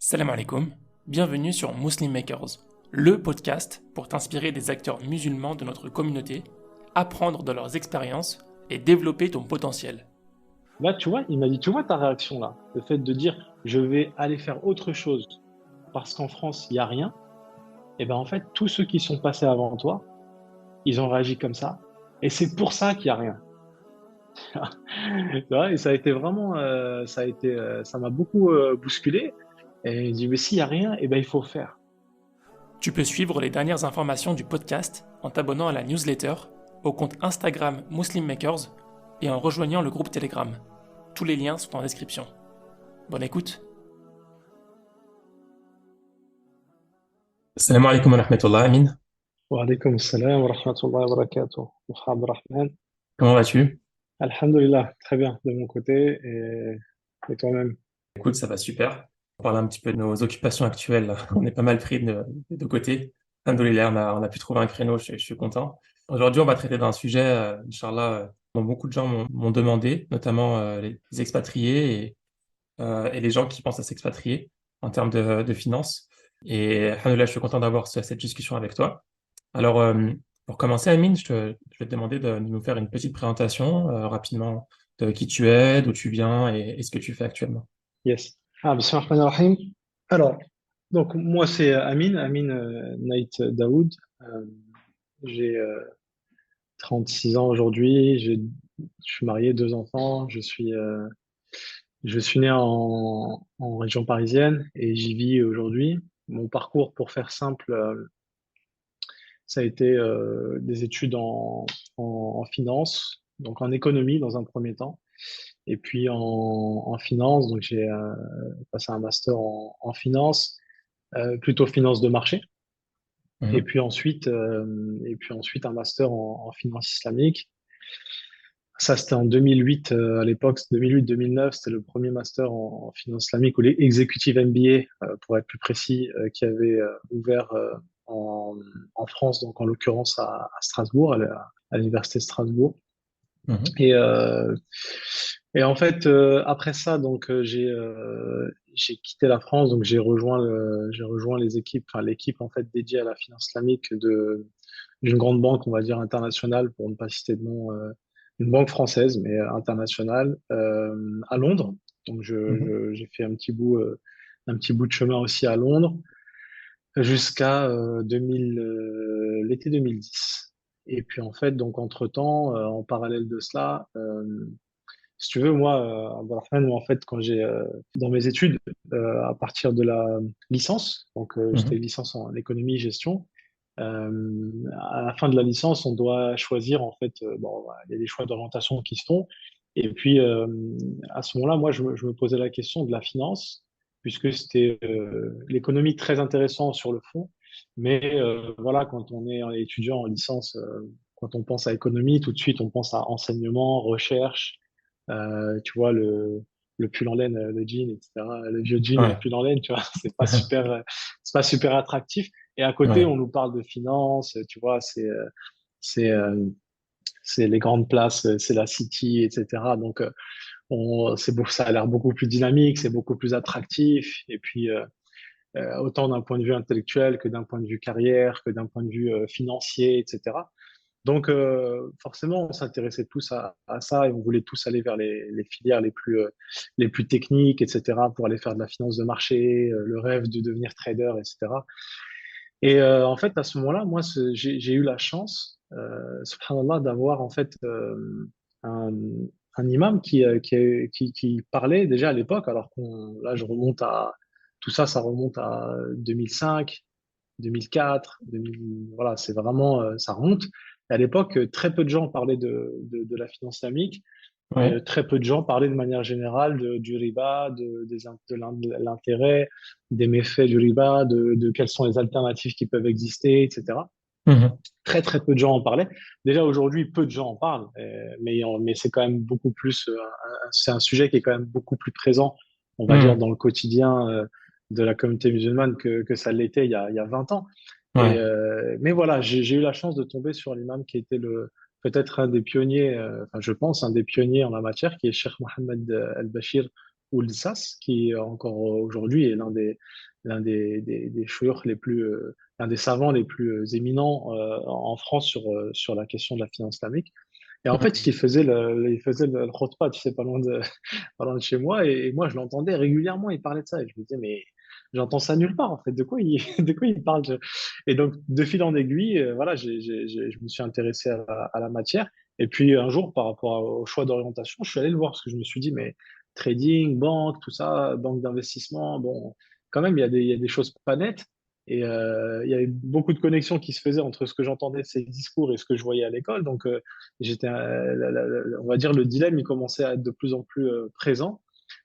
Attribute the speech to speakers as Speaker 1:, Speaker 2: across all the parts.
Speaker 1: Salam alaikum, bienvenue sur Muslim Makers, le podcast pour t'inspirer des acteurs musulmans de notre communauté, apprendre de leurs expériences et développer ton potentiel.
Speaker 2: Là, tu vois, il m'a dit, tu vois ta réaction là, le fait de dire, je vais aller faire autre chose parce qu'en France, il n'y a rien. Et ben en fait, tous ceux qui sont passés avant toi, ils ont réagi comme ça. Et c'est pour ça qu'il n'y a rien. Tu vois, et ça a été vraiment, ça m'a beaucoup bousculé. Et il dit, mais s'il n'y a rien, et ben il faut faire.
Speaker 1: Tu peux suivre les dernières informations du podcast en t'abonnant à la newsletter, au compte Instagram Muslim Makers et en rejoignant le groupe Telegram. Tous les liens sont en description. Bonne écoute. Salam alaikum wa rahmatullah, Amin.
Speaker 2: Wa alaykoum salam wa rahmatullahi wa barakatuh. Rahman.
Speaker 1: Comment vas-tu?
Speaker 2: Alhamdulillah, très bien de mon côté et toi-même.
Speaker 1: Écoute, ça va super. On parle un petit peu de nos occupations actuelles, là. On est pas mal pris de deux côtés. Alhamdoulilah, on a pu trouver un créneau, je suis content. Aujourd'hui, on va traiter d'un sujet, Inch'Allah, dont beaucoup de gens m'ont demandé, notamment les expatriés et les gens qui pensent à s'expatrier en termes de finances. Et alhamdoulilah, je suis content d'avoir cette discussion avec toi. Alors, pour commencer, Amine, je vais te demander de nous faire une petite présentation rapidement de qui tu es, d'où tu viens et ce que tu fais actuellement.
Speaker 2: Yes. Ah, bismillah ar-Rahman ar-Rahim. Alors, donc moi c'est Amin Naït Daoud. Euh, j'ai 36 ans aujourd'hui. Je suis marié, deux enfants. Je suis né en région parisienne et j'y vis aujourd'hui. Mon parcours, pour faire simple, ça a été des études en finance, donc en économie dans un premier temps, et puis en finance. Donc j'ai passé un master en finance, plutôt finance de marché.
Speaker 1: Mhm.
Speaker 2: Et puis ensuite un master en finance islamique. Ça, c'était en 2008, à l'époque, 2008-2009, c'était le premier master en finance islamique ou les Executive MBA, pour être plus précis, qui avait ouvert en, en France, donc en l'occurrence à Strasbourg, à l'université de Strasbourg.
Speaker 1: Mhm.
Speaker 2: Et, euh, et en fait, après ça, donc j'ai quitté la France, donc j'ai rejoint les équipes, enfin l'équipe en fait dédiée à la finance islamique d'une grande banque, on va dire internationale, pour ne pas citer de nom, une banque française mais internationale, à Londres. Donc
Speaker 1: Mhm.
Speaker 2: j'ai fait un petit bout de chemin aussi à Londres jusqu'à 2000, l'été 2010. Et puis en fait, donc entre-temps, en parallèle de cela, si tu veux, moi, Abdelrahman, moi, en fait, quand dans mes études, à partir de la licence, donc j'étais
Speaker 1: Mhm.
Speaker 2: licence en économie et gestion, à la fin de la licence, on doit choisir, en fait, bon, voilà, il y a des choix d'orientation qui se font. Et puis, à ce moment-là, moi, je me posais la question de la finance, puisque c'était l'économie très intéressant sur le fond. Mais voilà, quand on est étudiant en licence, quand on pense à économie, tout de suite, on pense à enseignement, recherche, tu vois, le pull en laine, le jean, etc. Le vieux jean et le
Speaker 1: Ouais.
Speaker 2: pull en laine, tu vois, c'est pas super attractif. Et à côté,
Speaker 1: Ouais.
Speaker 2: on nous parle de finance, tu vois, c'est, euh, c'est les grandes places, c'est la City, etc. Donc, ça a l'air beaucoup plus dynamique, c'est beaucoup plus attractif. Et puis, autant d'un point de vue intellectuel que d'un point de vue carrière, que d'un point de vue financier, etc. Donc, forcément, on s'intéressait tous à ça et on voulait tous aller vers les filières les plus techniques, etc., pour aller faire de la finance de marché, le rêve de devenir trader, etc. Et en fait, à ce moment-là, moi, j'ai eu la chance, subhanallah, d'avoir en fait un, un imam qui parlait déjà à l'époque, alors là, je remonte à tout ça, ça remonte à 2005, 2004, 2000, voilà, c'est vraiment, ça remonte. Et à l'époque, très peu de gens parlaient de la finance islamique.
Speaker 1: Ouais.
Speaker 2: Très peu de gens parlaient de manière générale du riba, de l'intérêt, des méfaits du riba, de quelles sont les alternatives qui peuvent exister, etc.
Speaker 1: Mhm.
Speaker 2: Très, très peu de gens en parlaient. Déjà aujourd'hui, peu de gens en parlent, mais c'est quand même beaucoup plus, c'est un sujet qui est quand même beaucoup plus présent, on va dire,
Speaker 1: Mhm.
Speaker 2: dans le quotidien de la communauté musulmane que ça l'était il y a 20 ans.
Speaker 1: Ouais.
Speaker 2: Mais voilà, j'ai eu la chance de tomber sur l'imam qui était peut-être un des pionniers, enfin je pense un des pionniers en la matière, qui est Cheikh Mohammed Al-Bashir Ould Sas, qui encore aujourd'hui est des chouïrs les plus, l'un des savants les plus éminents en France sur la question de la finance islamique. Et en fait,
Speaker 1: Mhm.
Speaker 2: il faisait le khutbah, tu sais, pas loin de chez moi, et moi, je l'entendais régulièrement, il parlait de ça, et je me disais, mais j'entends ça nulle part, en fait, de quoi il parle? Et donc, de fil en aiguille, voilà, je me suis intéressé à la matière, et puis un jour, par rapport au choix d'orientation, je suis allé le voir, parce que je me suis dit, mais trading, banque, tout ça, banque d'investissement, bon, quand même, il y a des choses pas nettes, et il y avait beaucoup de connexions qui se faisaient entre ce que j'entendais de ces discours et ce que je voyais à l'école, donc j'étais, on va dire, le dilemme, il commençait à être de plus en plus présent.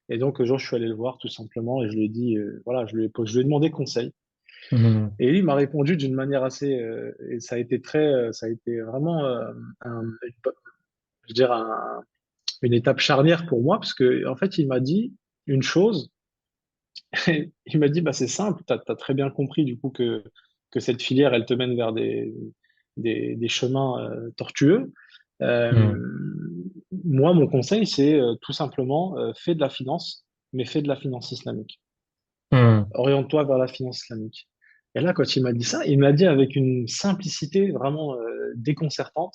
Speaker 2: Et donc, un jour, je suis allé le voir tout simplement et je lui ai dit, voilà, je lui ai demandé conseil.
Speaker 1: Mhm.
Speaker 2: Et lui, il m'a répondu d'une manière assez, et ça a été vraiment, je veux dire, une étape charnière pour moi parce que, en fait, il m'a dit une chose. Il m'a dit, bah, c'est simple, t'as très bien compris du coup que cette filière, elle te mène vers des chemins tortueux. Euh,
Speaker 1: Mhm.
Speaker 2: Moi, mon conseil, c'est tout simplement, fais de la finance, mais fais de la finance islamique.
Speaker 1: Mhm.
Speaker 2: Oriente-toi vers la finance islamique. Et là, quand il m'a dit ça, il m'a dit avec une simplicité vraiment déconcertante.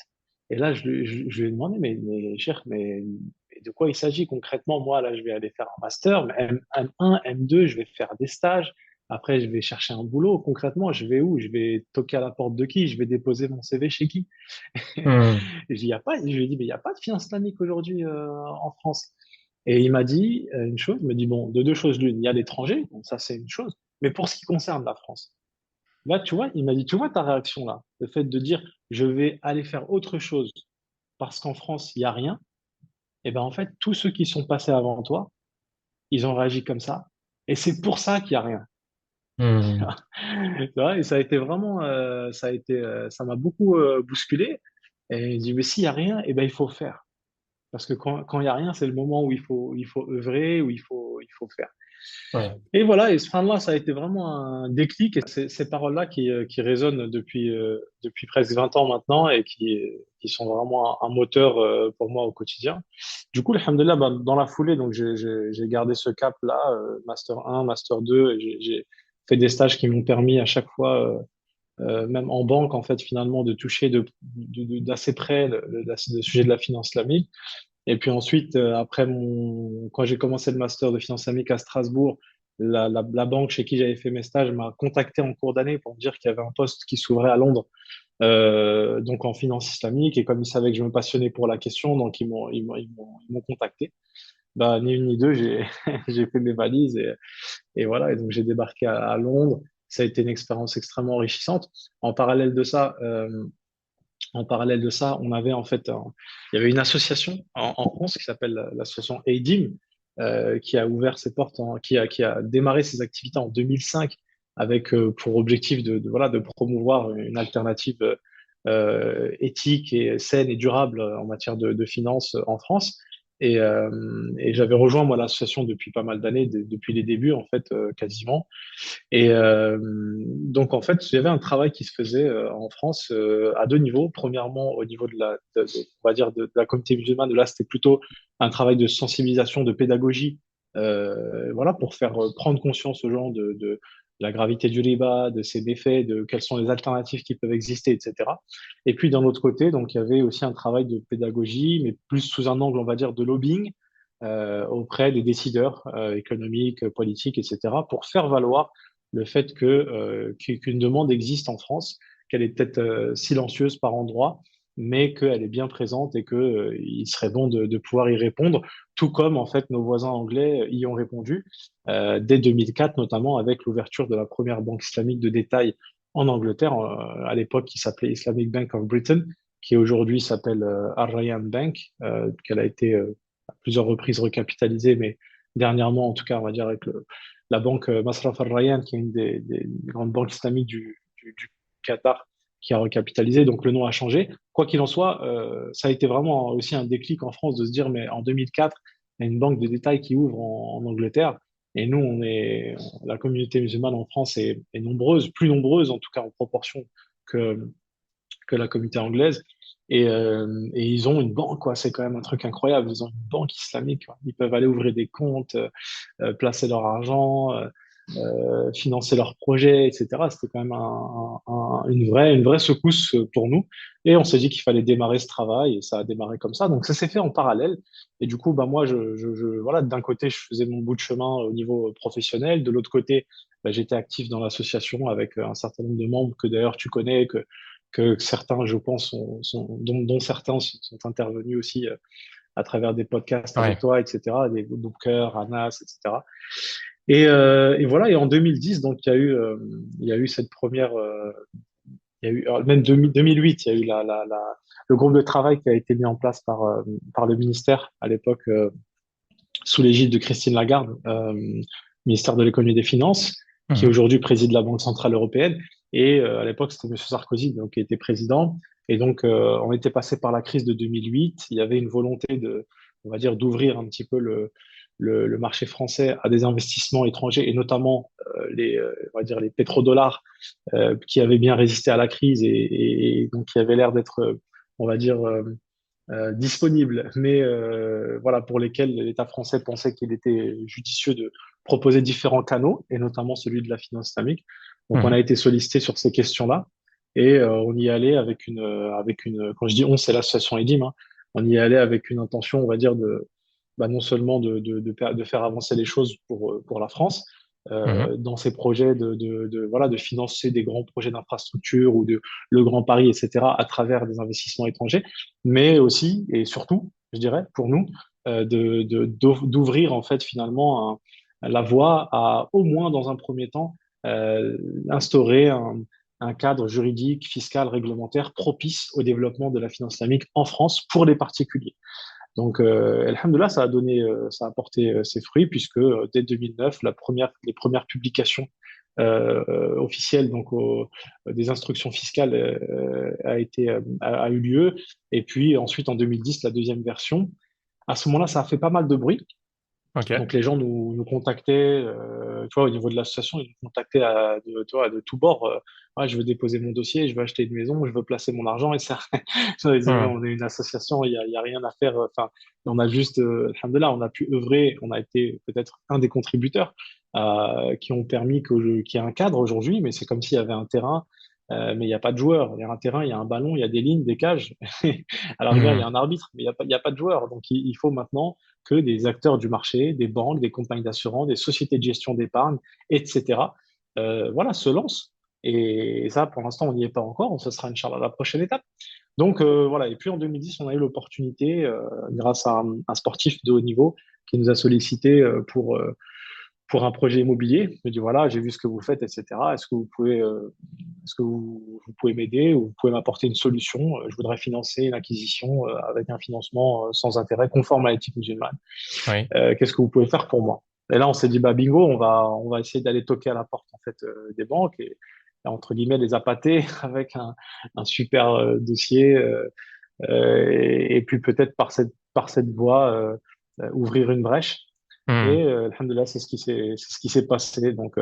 Speaker 2: Et là, je lui ai demandé, mais cher, mais de quoi il s'agit concrètement? Moi, là, je vais aller faire un master, mais M1, M2, je vais faire des stages. Après, je vais chercher un boulot. Concrètement, je vais où? Je vais toquer à la porte de qui? Je vais déposer mon CV chez qui?
Speaker 1: Mhm.
Speaker 2: Et je lui ai dit, mais il n'y a pas de finance islamique aujourd'hui en France. Et il m'a dit une chose, il m'a dit, bon, de deux choses l'une, il y a l'étranger, donc ça c'est une chose, mais pour ce qui concerne la France, là, tu vois, il m'a dit, tu vois ta réaction là, le fait de dire, je vais aller faire autre chose parce qu'en France, il n'y a rien, et ben en fait, tous ceux qui sont passés avant toi, ils ont réagi comme ça, et c'est pour ça qu'il n'y a rien.
Speaker 1: Mhm.
Speaker 2: Tu vois, et ça a été vraiment, ça m'a beaucoup bousculé, et il dit, mais s'il n'y a rien, et ben il faut faire. Parce que quand il n'y a rien, c'est le moment où il faut œuvrer, où il faut faire.
Speaker 1: Ouais.
Speaker 2: Et voilà, et ce là ça a été vraiment un déclic. Et c'est ces paroles-là qui résonnent depuis presque 20 ans maintenant et qui sont vraiment un moteur pour moi au quotidien. Du coup, alhamdoulilah, bah, dans la foulée, donc j'ai gardé ce cap-là, Master 1, Master 2, et j'ai fait des stages qui m'ont permis à chaque fois, même en banque, en fait, finalement, de toucher d'assez près le sujet de la finance islamique. Et puis ensuite, quand j'ai commencé le master de finance islamique à Strasbourg, la banque chez qui j'avais fait mes stages m'a contacté en cours d'année pour me dire qu'il y avait un poste qui s'ouvrait à Londres, donc en finance islamique. Et comme ils savaient que je me passionnais pour la question, donc ils m'ont contacté. Bah, ni une ni deux, j'ai fait mes valises et voilà. Et donc j'ai débarqué à Londres. Ça a été une expérience extrêmement enrichissante. En parallèle de ça, en parallèle de ça, il y avait une association en France qui s'appelle l'association AIDIM, qui a ouvert ses portes, qui a démarré ses activités en 2005 avec pour objectif voilà, de promouvoir une alternative éthique et saine et durable en matière de finances en France. Et j'avais rejoint moi l'association depuis pas mal d'années, depuis les débuts en fait, quasiment. Et donc, en fait, il y avait un travail qui se faisait en France à deux niveaux. Premièrement, au niveau on va dire de la communauté musulmane, là, c'était plutôt un travail de sensibilisation, de pédagogie, voilà, pour faire prendre conscience aux gens de la gravité du riba, de ses méfaits, de quelles sont les alternatives qui peuvent exister, etc. Et puis, d'un autre côté, donc, il y avait aussi un travail de pédagogie, mais plus sous un angle, on va dire, de lobbying auprès des décideurs économiques, politiques, etc., pour faire valoir le fait qu'une demande existe en France, qu'elle est peut-être silencieuse par endroits, mais qu'elle est bien présente et il serait bon de pouvoir y répondre, tout comme en fait nos voisins anglais y ont répondu dès 2004, notamment avec l'ouverture de la première banque islamique de détail en Angleterre, à l'époque qui s'appelait Islamic Bank of Britain, qui aujourd'hui s'appelle Al Rayyan Bank, qu'elle a été à plusieurs reprises recapitalisée, mais dernièrement, en tout cas, on va dire avec la banque Masraf Al Rayyan, qui est une des grandes banques islamiques du Qatar, qui a recapitalisé, donc le nom a changé. Quoi qu'il en soit, ça a été vraiment aussi un déclic en France de se dire, mais en 2004, il y a une banque de détail qui ouvre en Angleterre, et nous, la communauté musulmane en France est nombreuse, plus nombreuse en tout cas en proportion que, que la communauté anglaise. Et ils ont une banque, quoi. C'est quand même un truc incroyable. Ils ont une banque islamique, quoi. Ils peuvent aller ouvrir des comptes, placer leur argent, financer leurs projets, etc. C'était quand même une vraie secousse pour nous. Et on s'est dit qu'il fallait démarrer ce travail et ça a démarré comme ça. Donc ça s'est fait en parallèle. Et du coup, bah moi, voilà, d'un côté, je faisais mon bout de chemin au niveau professionnel. De l'autre côté, bah, j'étais actif dans l'association avec un certain nombre de membres que d'ailleurs tu connais, que certains, je pense, dont certains sont intervenus aussi à travers des podcasts avec
Speaker 1: Ouais.
Speaker 2: toi, etc., des Bookers, Anas, etc. Et voilà, et en 2010, donc il y a eu cette première, il y a eu, alors, même 2008, il y a eu le groupe de travail qui a été mis en place par le ministère à l'époque, sous l'égide de Christine Lagarde, ministère de l'économie et des finances, qui
Speaker 1: Mhm.
Speaker 2: aujourd'hui préside la Banque centrale européenne. Et à l'époque, c'était M. Sarkozy donc, qui était président. Et donc, on était passé par la crise de 2008. Il y avait une volonté on va dire, d'ouvrir un petit peu le marché français à des investissements étrangers et notamment on va dire, les pétrodollars qui avaient bien résisté à la crise et donc qui avaient l'air d'être, on va dire, disponibles, mais voilà, pour lesquels l'État français pensait qu'il était judicieux de proposer différents canaux, et notamment celui de la finance islamique. Donc, on a
Speaker 1: Mhm.
Speaker 2: été sollicité sur ces questions-là, et on y allait avec une, quand je dis on, c'est l'association EDIM, hein, on y allait avec une intention, on va dire, bah, non seulement de faire avancer les choses pour la France,
Speaker 1: Mhm.
Speaker 2: dans ces projets voilà, de financer des grands projets d'infrastructure ou de le Grand Paris, etc., à travers des investissements étrangers, mais aussi et surtout, je dirais, pour nous, d'ouvrir en fait finalement la voie à, au moins dans un premier temps, instaurer un cadre juridique, fiscal, réglementaire propice au développement de la finance islamique en France pour les particuliers. Donc, alhamdoulilah, ça a porté ses fruits puisque dès 2009, les premières publications officielles des instructions fiscales a eu lieu. Et puis ensuite, en 2010, la deuxième version. À ce moment-là, ça a fait pas mal de bruit.
Speaker 1: Ok.
Speaker 2: Donc les gens nous contactaient, tu vois, au niveau de l'association, ils nous contactaient tu vois, de tous bords. Ouais, je veux déposer mon dossier, je veux acheter une maison, je veux placer mon argent. Et ça, ils disaient, mais
Speaker 1: Mhm.
Speaker 2: on est une association, il y a rien à faire. Enfin, on a juste, alhamdoulilah, on a pu œuvrer, on a été peut-être un des contributeurs qui ont permis qu'il y ait un cadre aujourd'hui, mais c'est comme s'il y avait un terrain. Mais il n'y a pas de joueurs. Il y a un terrain, il y a un ballon, il y a des lignes, des cages. À la rigueur, il y a
Speaker 1: Mhm.
Speaker 2: un arbitre, mais il y a pas de joueurs. Donc, il faut maintenant que des acteurs du marché, des banques, des compagnies d'assurance, des sociétés de gestion d'épargne, etc., voilà, se lancent. Et ça, pour l'instant, on n'y est pas encore. Ce sera, Inch'Allah, la prochaine étape. Donc, voilà. Et puis, en 2010, on a eu l'opportunité, grâce à un sportif de haut niveau, qui nous a sollicité pour un projet immobilier. Il me dit, voilà, j'ai vu ce que vous faites, etc. Est-ce que vous pouvez m'aider ou vous pouvez m'apporter une solution? Je voudrais financer une acquisition avec un financement sans intérêt conforme à l'éthique musulmane.
Speaker 1: Oui.
Speaker 2: Qu'est-ce que vous pouvez faire pour moi? Et là, on s'est dit, bah, bingo, on va essayer d'aller toquer à la porte, en fait, des banques et, entre guillemets, les appâter avec un super dossier, et puis peut-être par cette voie, ouvrir une brèche. Et,
Speaker 1: Mhm.
Speaker 2: alhamdoulilah, c'est ce qui s'est passé. Donc,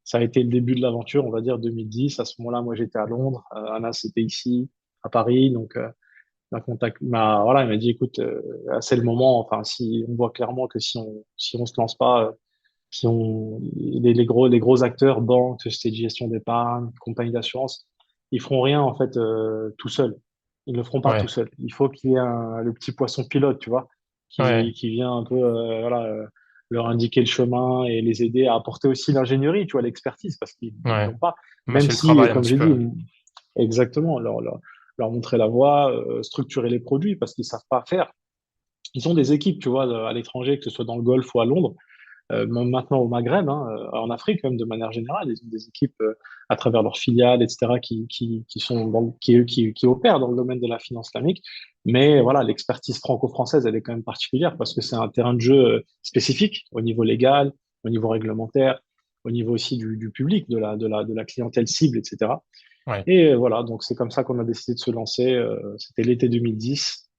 Speaker 2: ça a été le début de l'aventure, on va dire 2010. À ce moment-là, moi, j'étais à Londres. Anna, c'était ici, à Paris. Donc, voilà, il m'a dit, écoute, c'est le moment. Enfin, si on voit clairement que si on se lance pas, si on, les gros acteurs, banques, sociétés de gestion d'épargne, compagnies d'assurance, ils feront rien en fait tout seuls. Ils ne le feront pas tout
Speaker 1: Ouais.
Speaker 2: seuls. Il faut qu'il y ait le petit poisson pilote, tu vois,
Speaker 1: Ouais.
Speaker 2: qui vient un peu, voilà, leur indiquer le chemin et les aider à apporter aussi l'ingénierie, tu vois, l'expertise, parce qu'ils
Speaker 1: Ouais.
Speaker 2: n'ont pas, même
Speaker 1: Mâcher le
Speaker 2: si,
Speaker 1: travail un
Speaker 2: comme
Speaker 1: petit
Speaker 2: j'ai
Speaker 1: peu.
Speaker 2: dit, exactement, leur montrer la voie, structurer les produits, parce qu'ils savent pas faire. Ils ont des équipes, tu vois, à l'étranger, que ce soit dans le Golfe ou à Londres, même maintenant au Maghreb, hein, en Afrique même de manière générale, ils ont des équipes à travers leurs filiales, etc., qui opèrent dans le domaine de la finance islamique. Mais voilà, l'expertise franco-française, elle est quand même particulière parce que c'est un terrain de jeu spécifique au niveau légal, au niveau réglementaire, au niveau aussi du public, de la clientèle cible, etc.
Speaker 1: Ouais.
Speaker 2: Et voilà, donc c'est comme ça qu'on a décidé de se lancer. C'était l'été 2010.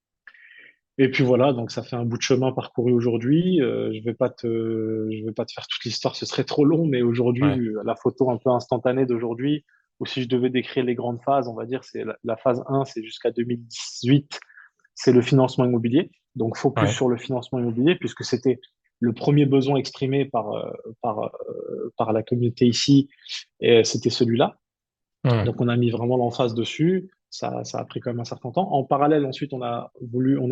Speaker 2: Et puis voilà, donc ça fait un bout de chemin parcouru aujourd'hui. Je vais pas te faire toute l'histoire, ce serait trop long, mais aujourd'hui,
Speaker 1: Ouais.
Speaker 2: la photo un peu instantanée d'aujourd'hui, ou si je devais décrire les grandes phases, on va dire, c'est la phase 1, c'est jusqu'à 2018, c'est le financement immobilier. Donc, focus
Speaker 1: Ouais.
Speaker 2: sur le financement immobilier, puisque c'était le premier besoin exprimé par la communauté ici, et c'était celui-là.
Speaker 1: Hmm.
Speaker 2: Donc, on a mis vraiment l'emphase dessus. Ça a pris quand même un certain temps. En parallèle, ensuite, on a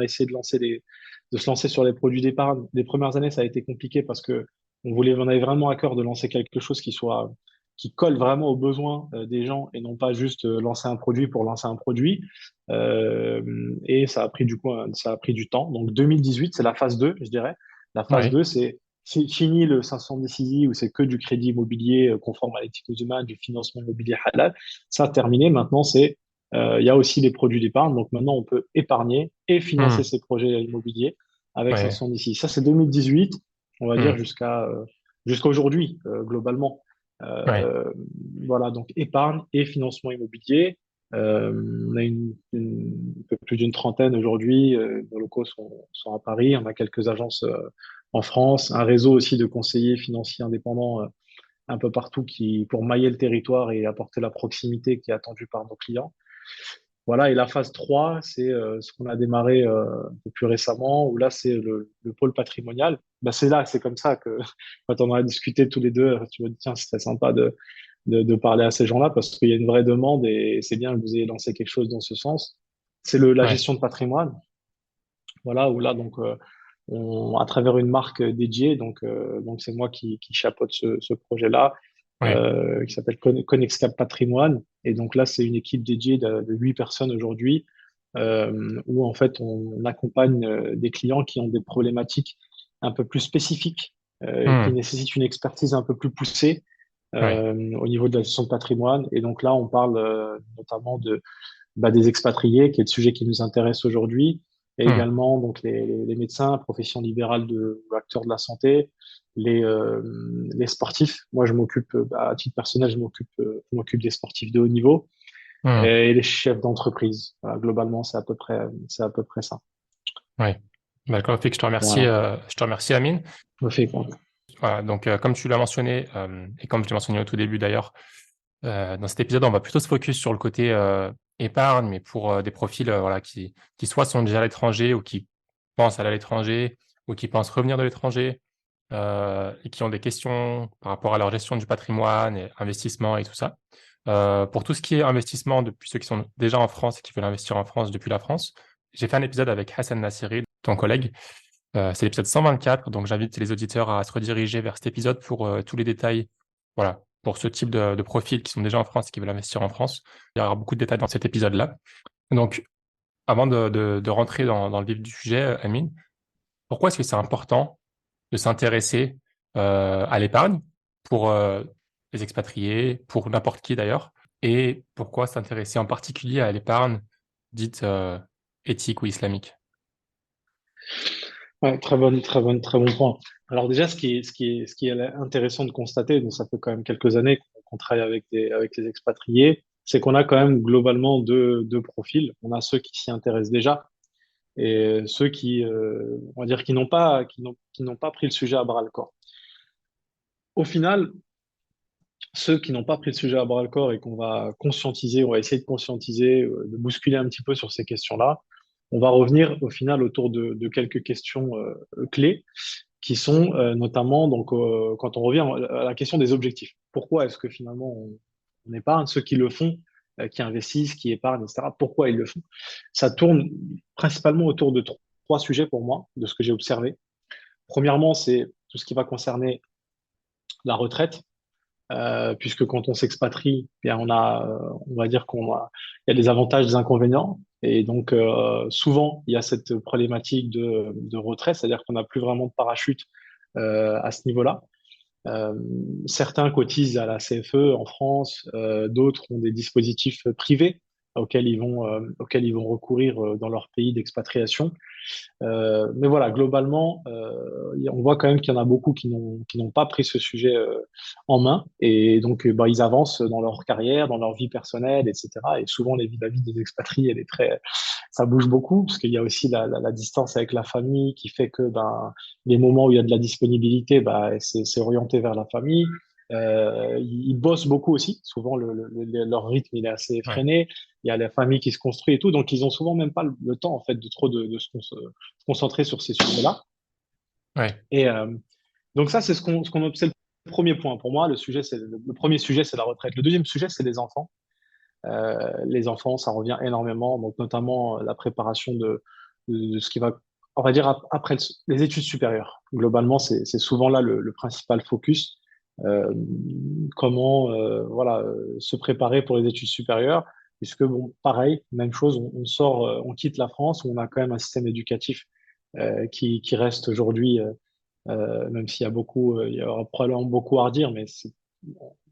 Speaker 2: essayé de se lancer sur les produits d'épargne. Les premières années, ça a été compliqué parce que on avait vraiment à cœur de lancer quelque chose qui colle vraiment aux besoins des gens et non pas juste lancer un produit pour lancer un produit. Euh, et ça a pris ça a pris du temps. Donc 2018, c'est la phase 2, je dirais. La phase
Speaker 1: Ouais.
Speaker 2: 2, c'est fini le 510 easy où c'est que du crédit immobilier conforme à l'éthique musulmane, du financement immobilier halal. Ça, terminé. Maintenant, il y a aussi des produits d'épargne. Donc maintenant, on peut épargner et financer
Speaker 1: Hmm.
Speaker 2: ses projets immobiliers avec
Speaker 1: Ouais.
Speaker 2: 510 easy. Ça, c'est 2018, on va dire
Speaker 1: Hmm.
Speaker 2: jusqu'à aujourd'hui, globalement.
Speaker 1: Ouais.
Speaker 2: Euh, voilà, donc épargne et financement immobilier. On a un peu plus d'une trentaine aujourd'hui. Nos locaux sont à Paris. On a quelques agences en France, un réseau aussi de conseillers financiers indépendants un peu partout pour mailler le territoire et apporter la proximité qui est attendue par nos clients. Voilà, et la phase 3, c'est ce qu'on a démarré un peu plus récemment, où là, c'est le pôle patrimonial. Ben, c'est comme ça que quand on en a discuté tous les deux, tu me dis, tiens, c'est sympa de parler à ces gens-là parce qu'il y a une vraie demande et c'est bien que vous ayez lancé quelque chose dans ce sens. C'est la
Speaker 1: Ouais.
Speaker 2: gestion de patrimoine. Voilà, où là, donc, à travers une marque dédiée, donc c'est moi qui chapeaute ce projet-là,
Speaker 1: Ouais.
Speaker 2: qui s'appelle Connexcap Patrimoine. Et donc là, c'est une équipe dédiée de 8 personnes aujourd'hui, où en fait, on accompagne des clients qui ont des problématiques un peu plus spécifiques, qui
Speaker 1: Hmm.
Speaker 2: nécessitent une expertise un peu plus poussée
Speaker 1: Ouais.
Speaker 2: au niveau de la gestion de patrimoine. Et donc là, on parle notamment des expatriés, qui est le sujet qui nous intéresse aujourd'hui, et
Speaker 1: Hmm.
Speaker 2: également donc les médecins, professions libérales ou acteurs de la santé, les sportifs. Moi, à titre personnel, je m'occupe des sportifs de haut niveau
Speaker 1: Hmm.
Speaker 2: et les chefs d'entreprise. Voilà, globalement, c'est à peu près ça.
Speaker 1: Ouais. D'accord, fait que
Speaker 2: Voilà.
Speaker 1: je te remercie, Amine.
Speaker 2: Je me fais quoi.
Speaker 1: Voilà, donc, comme tu l'as mentionné, et comme je l'ai mentionné au tout début d'ailleurs, dans cet épisode, on va plutôt se focus sur le côté épargne, mais pour des profils voilà, qui soit sont déjà à l'étranger ou qui pensent aller à l'étranger ou qui pensent revenir de l'étranger et qui ont des questions par rapport à leur gestion du patrimoine et investissement et tout ça. Pour tout ce qui est investissement, depuis ceux qui sont déjà en France et qui veulent investir en France depuis la France, j'ai fait un épisode avec Hassan Nassiri, ton collègue. C'est l'épisode 124, donc j'invite les auditeurs à se rediriger vers cet épisode pour tous les détails. Voilà, pour ce type de profils qui sont déjà en France et qui veulent investir en France. Il y aura beaucoup de détails dans cet épisode-là. Donc, avant de rentrer dans le vif du sujet, Amine, pourquoi est-ce que c'est important de s'intéresser à l'épargne pour les expatriés, pour n'importe qui d'ailleurs, et pourquoi s'intéresser en particulier à l'épargne dite éthique ou islamique?
Speaker 2: Ouais, très bon point. Alors déjà, ce qui est intéressant de constater, donc ça fait quand même quelques années qu'on travaille avec les expatriés, c'est qu'on a quand même globalement deux profils. On a ceux qui s'y intéressent déjà et ceux on va dire, qui n'ont pas pris le sujet à bras le corps. Au final, ceux qui n'ont pas pris le sujet à bras le corps et qu'on va conscientiser, on va essayer de conscientiser, de bousculer un petit peu sur ces questions-là, on va revenir au final autour de quelques questions clés qui sont notamment, donc, quand on revient à la question des objectifs. Pourquoi est-ce que finalement on épargne? Ceux qui le font, qui investissent, qui épargnent, etc., pourquoi ils le font? Ça tourne principalement autour de trois sujets pour moi, de ce que j'ai observé. Premièrement, c'est tout ce qui va concerner la retraite, puisque quand on s'expatrie, eh bien on va dire il y a des avantages, des inconvénients. Et donc, souvent, il y a cette problématique de retrait, c'est-à-dire qu'on n'a plus vraiment de parachute à ce niveau-là. Euh, Certains cotisent à la CFE en France, d'autres ont des dispositifs privés auxquels ils vont recourir dans leur pays d'expatriation. Mais voilà, globalement, on voit quand même qu'il y en a beaucoup qui n'ont pas pris ce sujet en main et donc bah, ils avancent dans leur carrière, dans leur vie personnelle, etc. Et souvent, la vie des expatriés, ça bouge beaucoup parce qu'il y a aussi la distance avec la famille qui fait que ben, les moments où il y a de la disponibilité, bah, c'est orienté vers la famille. Ils bossent beaucoup aussi. Souvent, leur rythme il est assez
Speaker 1: Ouais.
Speaker 2: effréné. Il y a la famille qui se construit et tout, donc ils ont souvent même pas le temps en fait de trop de se concentrer sur ces sujets-là.
Speaker 1: Ouais.
Speaker 2: Et donc ça, c'est c'est le premier point pour moi. Le premier sujet, c'est la retraite. Le deuxième sujet, c'est les enfants. Les enfants, ça revient énormément, donc notamment la préparation de ce qui va, on va dire, après les études supérieures. Globalement, c'est souvent là le principal focus. Euh, Comment voilà, se préparer pour les études supérieures, puisque, bon, pareil, même chose, on sort, on quitte la France, où on a quand même un système éducatif qui reste aujourd'hui, même s'il y a il y aura probablement beaucoup à redire, mais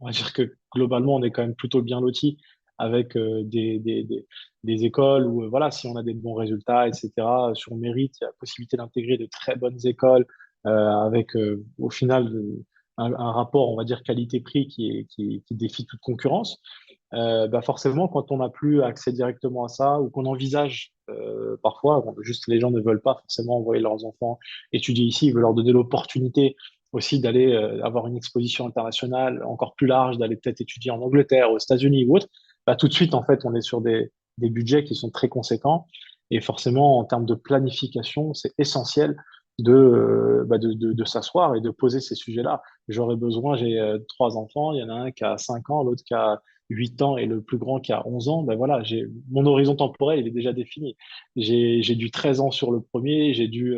Speaker 2: on va dire que globalement, on est quand même plutôt bien loti avec des écoles où, voilà, si on a des bons résultats, etc., sur mérite, il y a possibilité d'intégrer de très bonnes écoles avec, au final, un rapport, on va dire, qualité-prix qui défie toute concurrence. Bah forcément, quand on n'a plus accès directement à ça ou qu'on envisage parfois, bon, juste les gens ne veulent pas forcément envoyer leurs enfants étudier ici, ils veulent leur donner l'opportunité aussi d'aller avoir une exposition internationale encore plus large, d'aller peut-être étudier en Angleterre, aux États-Unis ou autre. Bah, tout de suite, en fait, on est sur des budgets qui sont très conséquents. Et forcément, en termes de planification, c'est essentiel de s'asseoir et de poser ces sujets-là. J'aurais besoin, j'ai trois enfants, il y en a un qui a 5 ans, l'autre qui a 8 ans et le plus grand qui a 11 ans, ben voilà, mon horizon temporel, il est déjà défini. J'ai du 13 ans sur le premier, j'ai du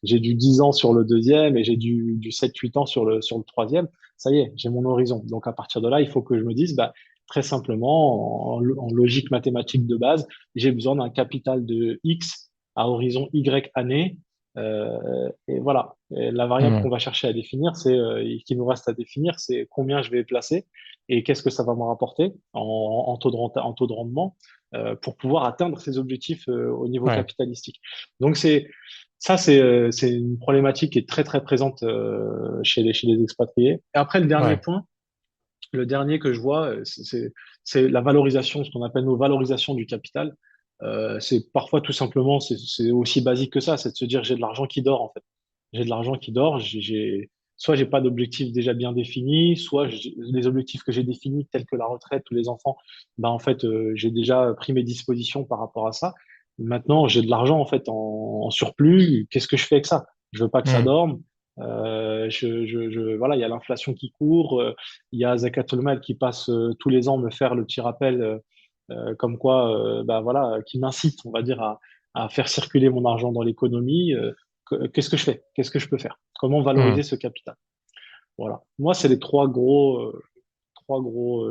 Speaker 2: 10 ans sur le deuxième et j'ai du 7-8 ans sur le troisième. Ça y est, j'ai mon horizon. Donc, à partir de là, il faut que je me dise, bah, très simplement, en logique mathématique de base, j'ai besoin d'un capital de X à horizon Y années. Et voilà. Et la variable qu'on
Speaker 1: Hmm.
Speaker 2: va chercher à définir, qui nous reste à définir, c'est combien je vais placer et qu'est-ce que ça va me rapporter en taux de rendement pour pouvoir atteindre ces objectifs au niveau
Speaker 1: Ouais.
Speaker 2: capitalistique. Donc c'est une problématique qui est très très présente chez les expatriés. Et après le dernier
Speaker 1: Ouais.
Speaker 2: point, le dernier que je vois, c'est la valorisation, ce qu'on appelle nos valorisations du capital. C'est parfois tout simplement, c'est aussi basique que ça, c'est de se dire j'ai de l'argent qui dort en fait. J'ai de l'argent qui dort, soit j'ai pas d'objectif déjà bien défini, soit les objectifs que j'ai définis, tels que la retraite ou les enfants, ben en fait j'ai déjà pris mes dispositions par rapport à ça. Maintenant j'ai de l'argent en fait en surplus. Qu'est-ce que je fais avec ça? Je veux pas que ça
Speaker 1: Hmm.
Speaker 2: dorme. Voilà, il y a l'inflation qui court. Il y a Zakat Mal qui passe tous les ans me faire le petit rappel comme quoi, bah voilà, qui m'incite, on va dire, à faire circuler mon argent dans l'économie. Qu'est-ce que je fais? Qu'est-ce que je peux faire? Comment valoriser
Speaker 1: Hmm.
Speaker 2: ce capital? Voilà. Moi, c'est les trois gros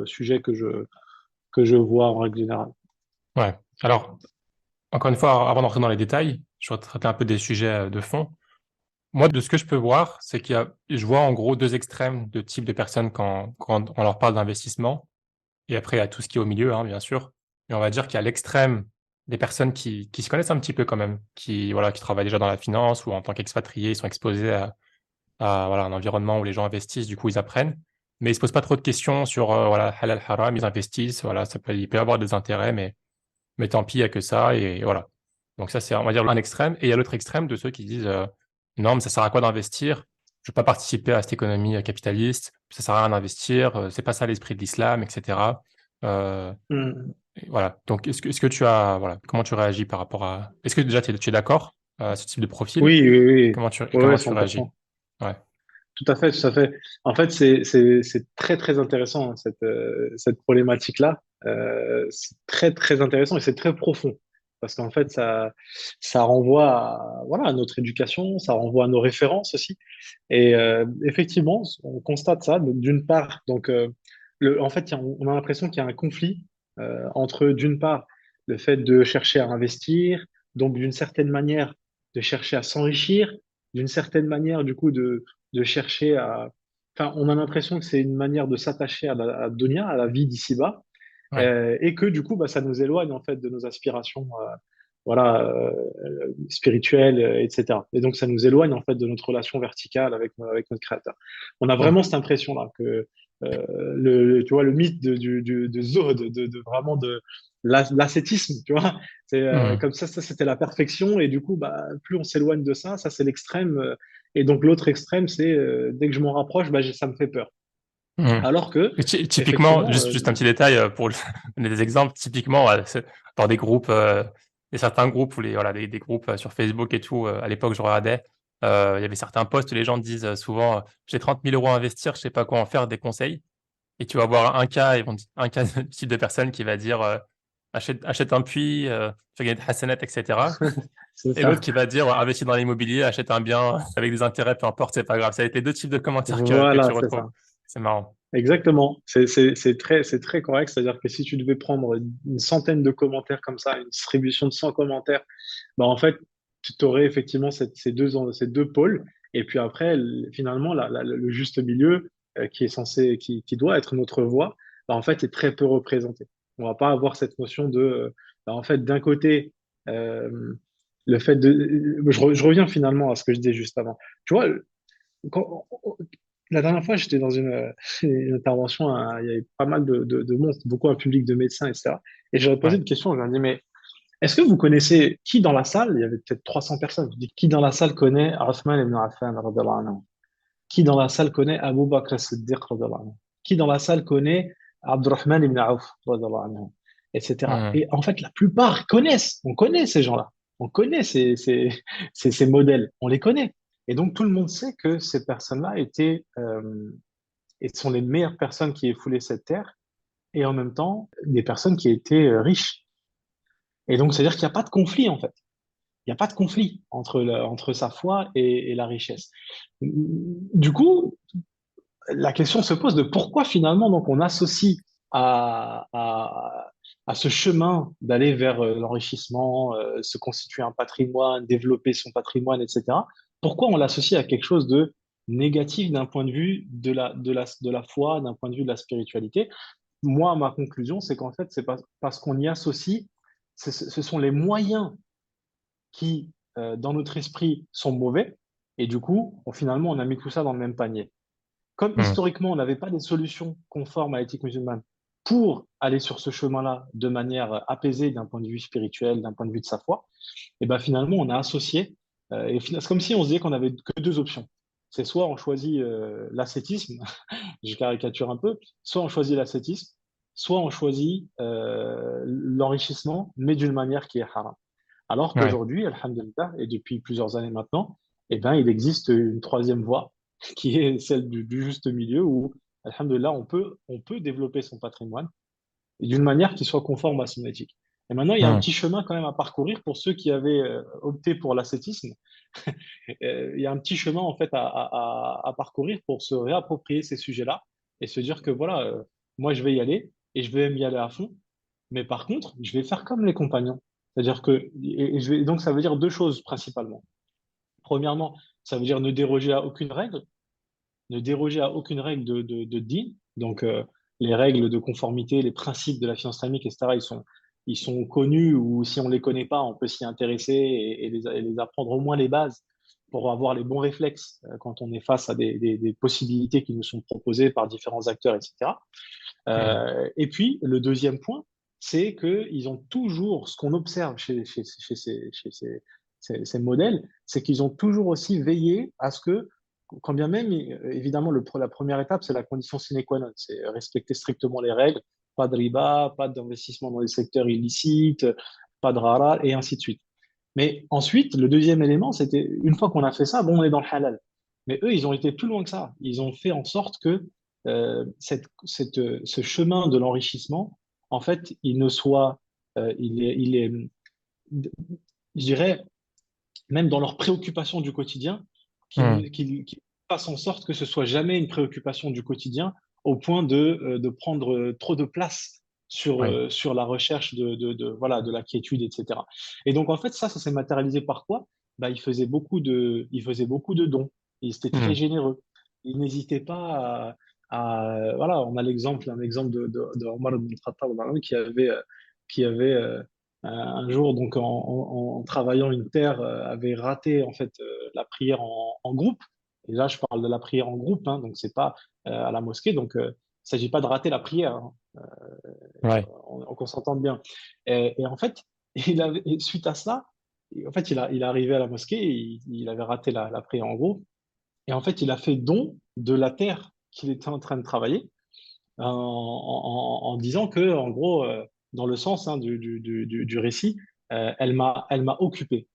Speaker 2: sujets que je vois en règle générale.
Speaker 1: Ouais. Alors, encore une fois, avant d'entrer dans les détails, je vais traiter un peu des sujets de fond. Moi, de ce que je peux voir, c'est je vois en gros deux extrêmes de type de personnes quand on leur parle d'investissement. Et après, il y a tout ce qui est au milieu, hein, bien sûr. Mais on va dire qu'il y a l'extrême des personnes qui se connaissent un petit peu quand même, voilà, qui travaillent déjà dans la finance ou en tant qu'expatriés, ils sont exposés voilà, un environnement où les gens investissent, du coup, ils apprennent. Mais ils se posent pas trop de questions sur voilà, halal, haram, ils investissent, voilà, il peut y avoir des intérêts, mais tant pis, il n'y a que ça, et voilà. Donc ça, c'est, on va dire, un extrême. Et il y a l'autre extrême de ceux qui disent, non, mais ça sert à quoi d'investir? Je veux pas participer à cette économie capitaliste, ça sert à rien d'investir, c'est pas ça l'esprit de l'islam, etc. Euh,
Speaker 2: Hmm.
Speaker 1: et voilà. Donc, est-ce que voilà, comment tu réagis par rapport à, est-ce que déjà tu es d'accord à ce type de profil?
Speaker 2: Oui, oui, oui.
Speaker 1: Et
Speaker 2: Oui, oui,
Speaker 1: comment tu réagis?
Speaker 2: 100%.
Speaker 1: Ouais.
Speaker 2: Tout à fait, tout à fait. En fait, c'est très, très intéressant, hein, cette problématique-là. C'est très, très intéressant et c'est très profond. Parce qu'en fait, ça renvoie voilà, à notre éducation, ça renvoie à nos références aussi. Et effectivement, on constate ça. Donc, d'une part, donc, en fait, on a l'impression qu'il y a un conflit entre, d'une part, le fait de chercher à investir, donc d'une certaine manière, de chercher à s'enrichir, d'une certaine manière, du coup, de chercher à... Enfin, on a l'impression que c'est une manière de s'attacher à dunya, à la vie d'ici-bas,
Speaker 1: Ouais.
Speaker 2: et que du coup, bah, ça nous éloigne en fait de nos aspirations, voilà, spirituelles, etc. Et donc, ça nous éloigne en fait de notre relation verticale avec notre créateur. On a
Speaker 1: Hmm.
Speaker 2: vraiment cette impression-là que tu vois, le mythe de Zod, vraiment de l'ascétisme, tu vois, c'est
Speaker 1: Hmm.
Speaker 2: comme ça c'était la perfection, et du coup, bah, plus on s'éloigne de ça c'est l'extrême, et donc l'autre extrême, c'est dès que je m'en rapproche, bah, ça me fait peur.
Speaker 1: Mhm.
Speaker 2: Alors que,
Speaker 1: Et typiquement,
Speaker 2: effectivement,
Speaker 1: juste un petit détail pour donner des exemples. Typiquement, dans des groupes, il y a certains groupes où voilà, des groupes sur Facebook et tout. À l'époque, je regardais. Il y avait certains posts où les gens disent souvent, j'ai 30 000 euros à investir, je sais pas quoi en faire, des conseils. Et tu vas avoir un cas de type de personne qui va dire, achète un puits, fais gagner de hasanat, etc.
Speaker 2: c'est
Speaker 1: Et l'autre
Speaker 2: ça.
Speaker 1: qui va dire, investis dans l'immobilier, achète un bien avec des intérêts, peu importe, c'est pas grave. Ça va être les deux types de commentaires que tu
Speaker 2: Voilà, c'est
Speaker 1: retrouves.
Speaker 2: ça.
Speaker 1: C'est marrant.
Speaker 2: Exactement. C'est très correct. C'est-à-dire que si tu devais prendre une centaine de commentaires comme ça, une distribution de 100 commentaires, bah, en fait, tu aurais effectivement ces deux pôles. Et puis après, finalement, le juste milieu, qui est censé, qui doit être notre voie, bah, en fait, est très peu représenté. On va pas avoir cette notion de, bah, en fait, d'un côté, euh, le fait de, je reviens finalement à ce que je disais juste avant. Tu vois, quand- la dernière fois, j'étais dans une intervention, il y avait pas mal de monde, beaucoup un public de médecins, etc. Et j'aurais posé
Speaker 1: Ouais.
Speaker 2: une question, je leur ai dit, mais est-ce que vous connaissez qui dans la salle, il y avait peut-être 300 personnes, je dis, qui dans la salle connaît Othman ibn Affan, radhiyallahu anhu? Qui dans la salle connaît Abu Bakr as-Siddiq, radhiyallahu anhu? Qui dans la salle connaît Abdurrahman ibn Auf, radhiyallahu anhu? Etc.
Speaker 1: Mhm.
Speaker 2: Et en fait, la plupart connaissent, on connaît ces gens-là, on connaît ces modèles, on les connaît. Et donc, tout le monde sait que ces personnes-là étaient, et sont les meilleures personnes qui aient foulé cette terre, et en même temps, des personnes qui étaient riches. Et donc, c'est-à-dire qu'il n'y a pas de conflit, en fait. Il n'y a pas de conflit entre sa foi et la richesse. Du coup, la question se pose de pourquoi finalement donc on associe à, à, à ce chemin d'aller vers l'enrichissement, se constituer un patrimoine, développer son patrimoine, etc. Pourquoi on l'associe à quelque chose de négatif d'un point de vue de la foi, d'un point de vue de la spiritualité? Moi, ma conclusion, c'est qu'en fait, c'est parce qu'on y associe, ce sont les moyens qui, dans notre esprit, sont mauvais, et du coup, finalement, on a mis tout ça dans le même panier. Comme
Speaker 1: Mhm.
Speaker 2: historiquement, on n'avait pas des solutions conformes à l'éthique musulmane pour aller sur ce chemin-là de manière apaisée d'un point de vue spirituel, d'un point de vue de sa foi, et ben finalement, on a associé, et c'est comme si on se disait qu'on avait que deux options. C'est soit on choisit l'ascétisme, je caricature un peu, soit on choisit l'ascétisme, soit on choisit l'enrichissement, mais d'une manière qui est haram. Alors
Speaker 1: Ouais.
Speaker 2: qu'aujourd'hui, alhamdulillah, et depuis plusieurs années maintenant, eh ben, il existe une troisième voie qui est celle du juste milieu où, alhamdulillah, on peut développer son patrimoine d'une manière qui soit conforme à son éthique. Et maintenant, il y a un
Speaker 1: Mhm.
Speaker 2: petit chemin quand même à parcourir pour ceux qui avaient opté pour l'ascétisme. Il y a un petit chemin en fait à parcourir pour se réapproprier ces sujets-là et se dire que voilà, moi je vais y aller et je vais m'y aller à fond. Mais par contre, je vais faire comme les compagnons. C'est-à-dire que, donc ça veut dire deux choses principalement. Premièrement, ça veut dire ne déroger à aucune règle, ne déroger à aucune règle de din. Donc, les règles de conformité, les principes de la finance islamique, etc., ils sont connus ou si on ne les connaît pas, on peut s'y intéresser et les apprendre au moins les bases pour avoir les bons réflexes quand on est face à des possibilités qui nous sont proposées par différents acteurs, etc.
Speaker 1: Mhm.
Speaker 2: Et puis, le deuxième point, c'est qu'ils ont toujours, ce qu'on observe chez ces modèles, c'est qu'ils ont toujours aussi veillé à ce que, quand bien même, évidemment, la première étape, c'est la condition sine qua non, c'est respecter strictement les règles, pas de riba, pas d'investissement dans les secteurs illicites, pas de rara, et ainsi de suite. Mais ensuite, le deuxième élément, c'était, une fois qu'on a fait ça, bon, on est dans le halal. Mais eux, ils ont été plus loin que ça. Ils ont fait en sorte que ce chemin de l'enrichissement, en fait, il ne soit, il est, je dirais, même dans leurs préoccupations du quotidien,
Speaker 1: Mhm.
Speaker 2: qu'ils fassent en sorte que ce soit jamais une préoccupation du quotidien au point de prendre trop de place
Speaker 1: Ouais.
Speaker 2: sur la recherche voilà, de la quiétude, etc. Et donc, en fait, ça s'est matérialisé par quoi? Bah, ils faisaient beaucoup de dons. Ils étaient très
Speaker 1: Mhm.
Speaker 2: généreux. Ils n'hésitaient pas voilà, on a un exemple de Omar ibn Khattab qui avait un jour, donc en travaillant une terre, avait raté en fait la prière en groupe. Et là, je parle de la prière en groupe, hein, donc c'est pas à la mosquée. Donc, il s'agit pas de rater la prière, hein,
Speaker 1: Ouais.
Speaker 2: qu'on s'entende bien. Et en fait, et suite à ça, en fait, il est arrivé à la mosquée, il avait raté la prière en groupe, et en fait, il a fait don de la terre qu'il était en train de travailler en disant que, en gros, dans le sens hein, du récit, elle m'a occupé.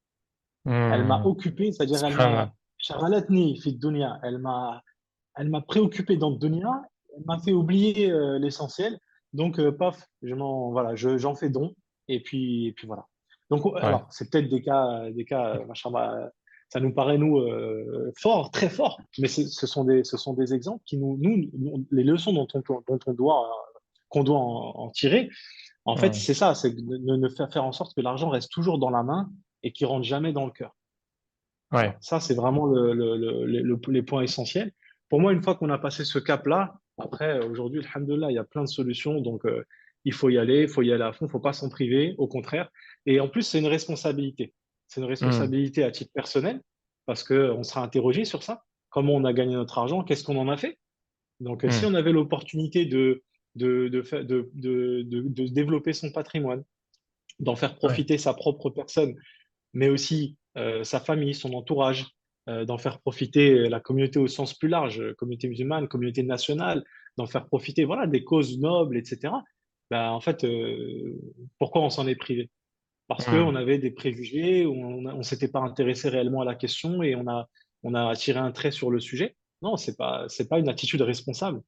Speaker 2: Elle m'a
Speaker 1: Hmm.
Speaker 2: occupé, c'est-à-dire elle m'a
Speaker 1: Subhanallah.
Speaker 2: shaghalatni fi dunya. Elle m'a préoccupé dans le dunya. Elle m'a fait oublier l'essentiel. Donc, paf, voilà, j'en fais don. Et puis voilà. Donc,
Speaker 1: Ouais.
Speaker 2: alors, c'est peut-être des cas, machallah, ça nous paraît, nous, forts, très forts, mais ce sont des exemples qui les leçons dont qu'on doit en tirer, en fait,
Speaker 1: Hmm.
Speaker 2: c'est ça, c'est de ne faire en sorte que l'argent reste toujours dans la main et qu'il rentre jamais dans le cœur. Voilà.
Speaker 1: Ouais.
Speaker 2: Ça, c'est vraiment les points essentiels. Pour moi, une fois qu'on a passé ce cap-là, après, aujourd'hui, alhamdoulilah, il y a plein de solutions. Donc, il faut y aller à fond, il ne faut pas s'en priver, au contraire. Et en plus, c'est une responsabilité. C'est une
Speaker 1: Hmm.
Speaker 2: responsabilité à titre personnel, parce qu'on sera interrogé sur ça. Comment on a gagné notre argent? Qu'est-ce qu'on en a fait? Donc, si
Speaker 1: Hmm.
Speaker 2: on avait l'opportunité de développer son patrimoine, d'en faire
Speaker 1: Ouais.
Speaker 2: profiter sa propre personne, mais aussi sa famille, son entourage, d'en faire profiter la communauté au sens plus large, communauté musulmane, communauté nationale, d'en faire profiter voilà, des causes nobles, etc. Ben, en fait, pourquoi on s'en est privé? Parce
Speaker 1: Hmm.
Speaker 2: qu'on avait des préjugés, on ne s'était pas intéressé réellement à la question et on a tiré un trait sur le sujet. Non, c'est pas une attitude responsable.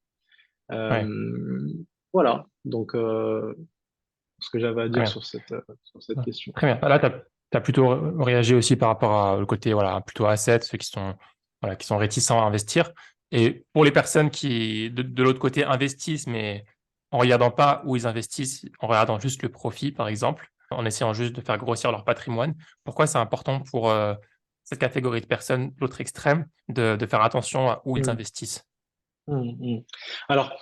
Speaker 1: Ouais.
Speaker 2: Euh, voilà, donc ce que j'avais à
Speaker 1: Très
Speaker 2: dire
Speaker 1: bien.
Speaker 2: sur cette
Speaker 1: Ouais.
Speaker 2: question.
Speaker 1: Très bien. Là, tu as plutôt réagi aussi par rapport au côté voilà, plutôt asset, ceux voilà, qui sont réticents à investir. Et pour les personnes qui, de l'autre côté, investissent, mais en regardant pas où ils investissent, en regardant juste le profit, par exemple, en essayant juste de faire grossir leur patrimoine, pourquoi c'est important pour cette catégorie de personnes, l'autre extrême, de faire attention à où ils
Speaker 2: Mm,
Speaker 1: investissent?
Speaker 2: mm. Alors,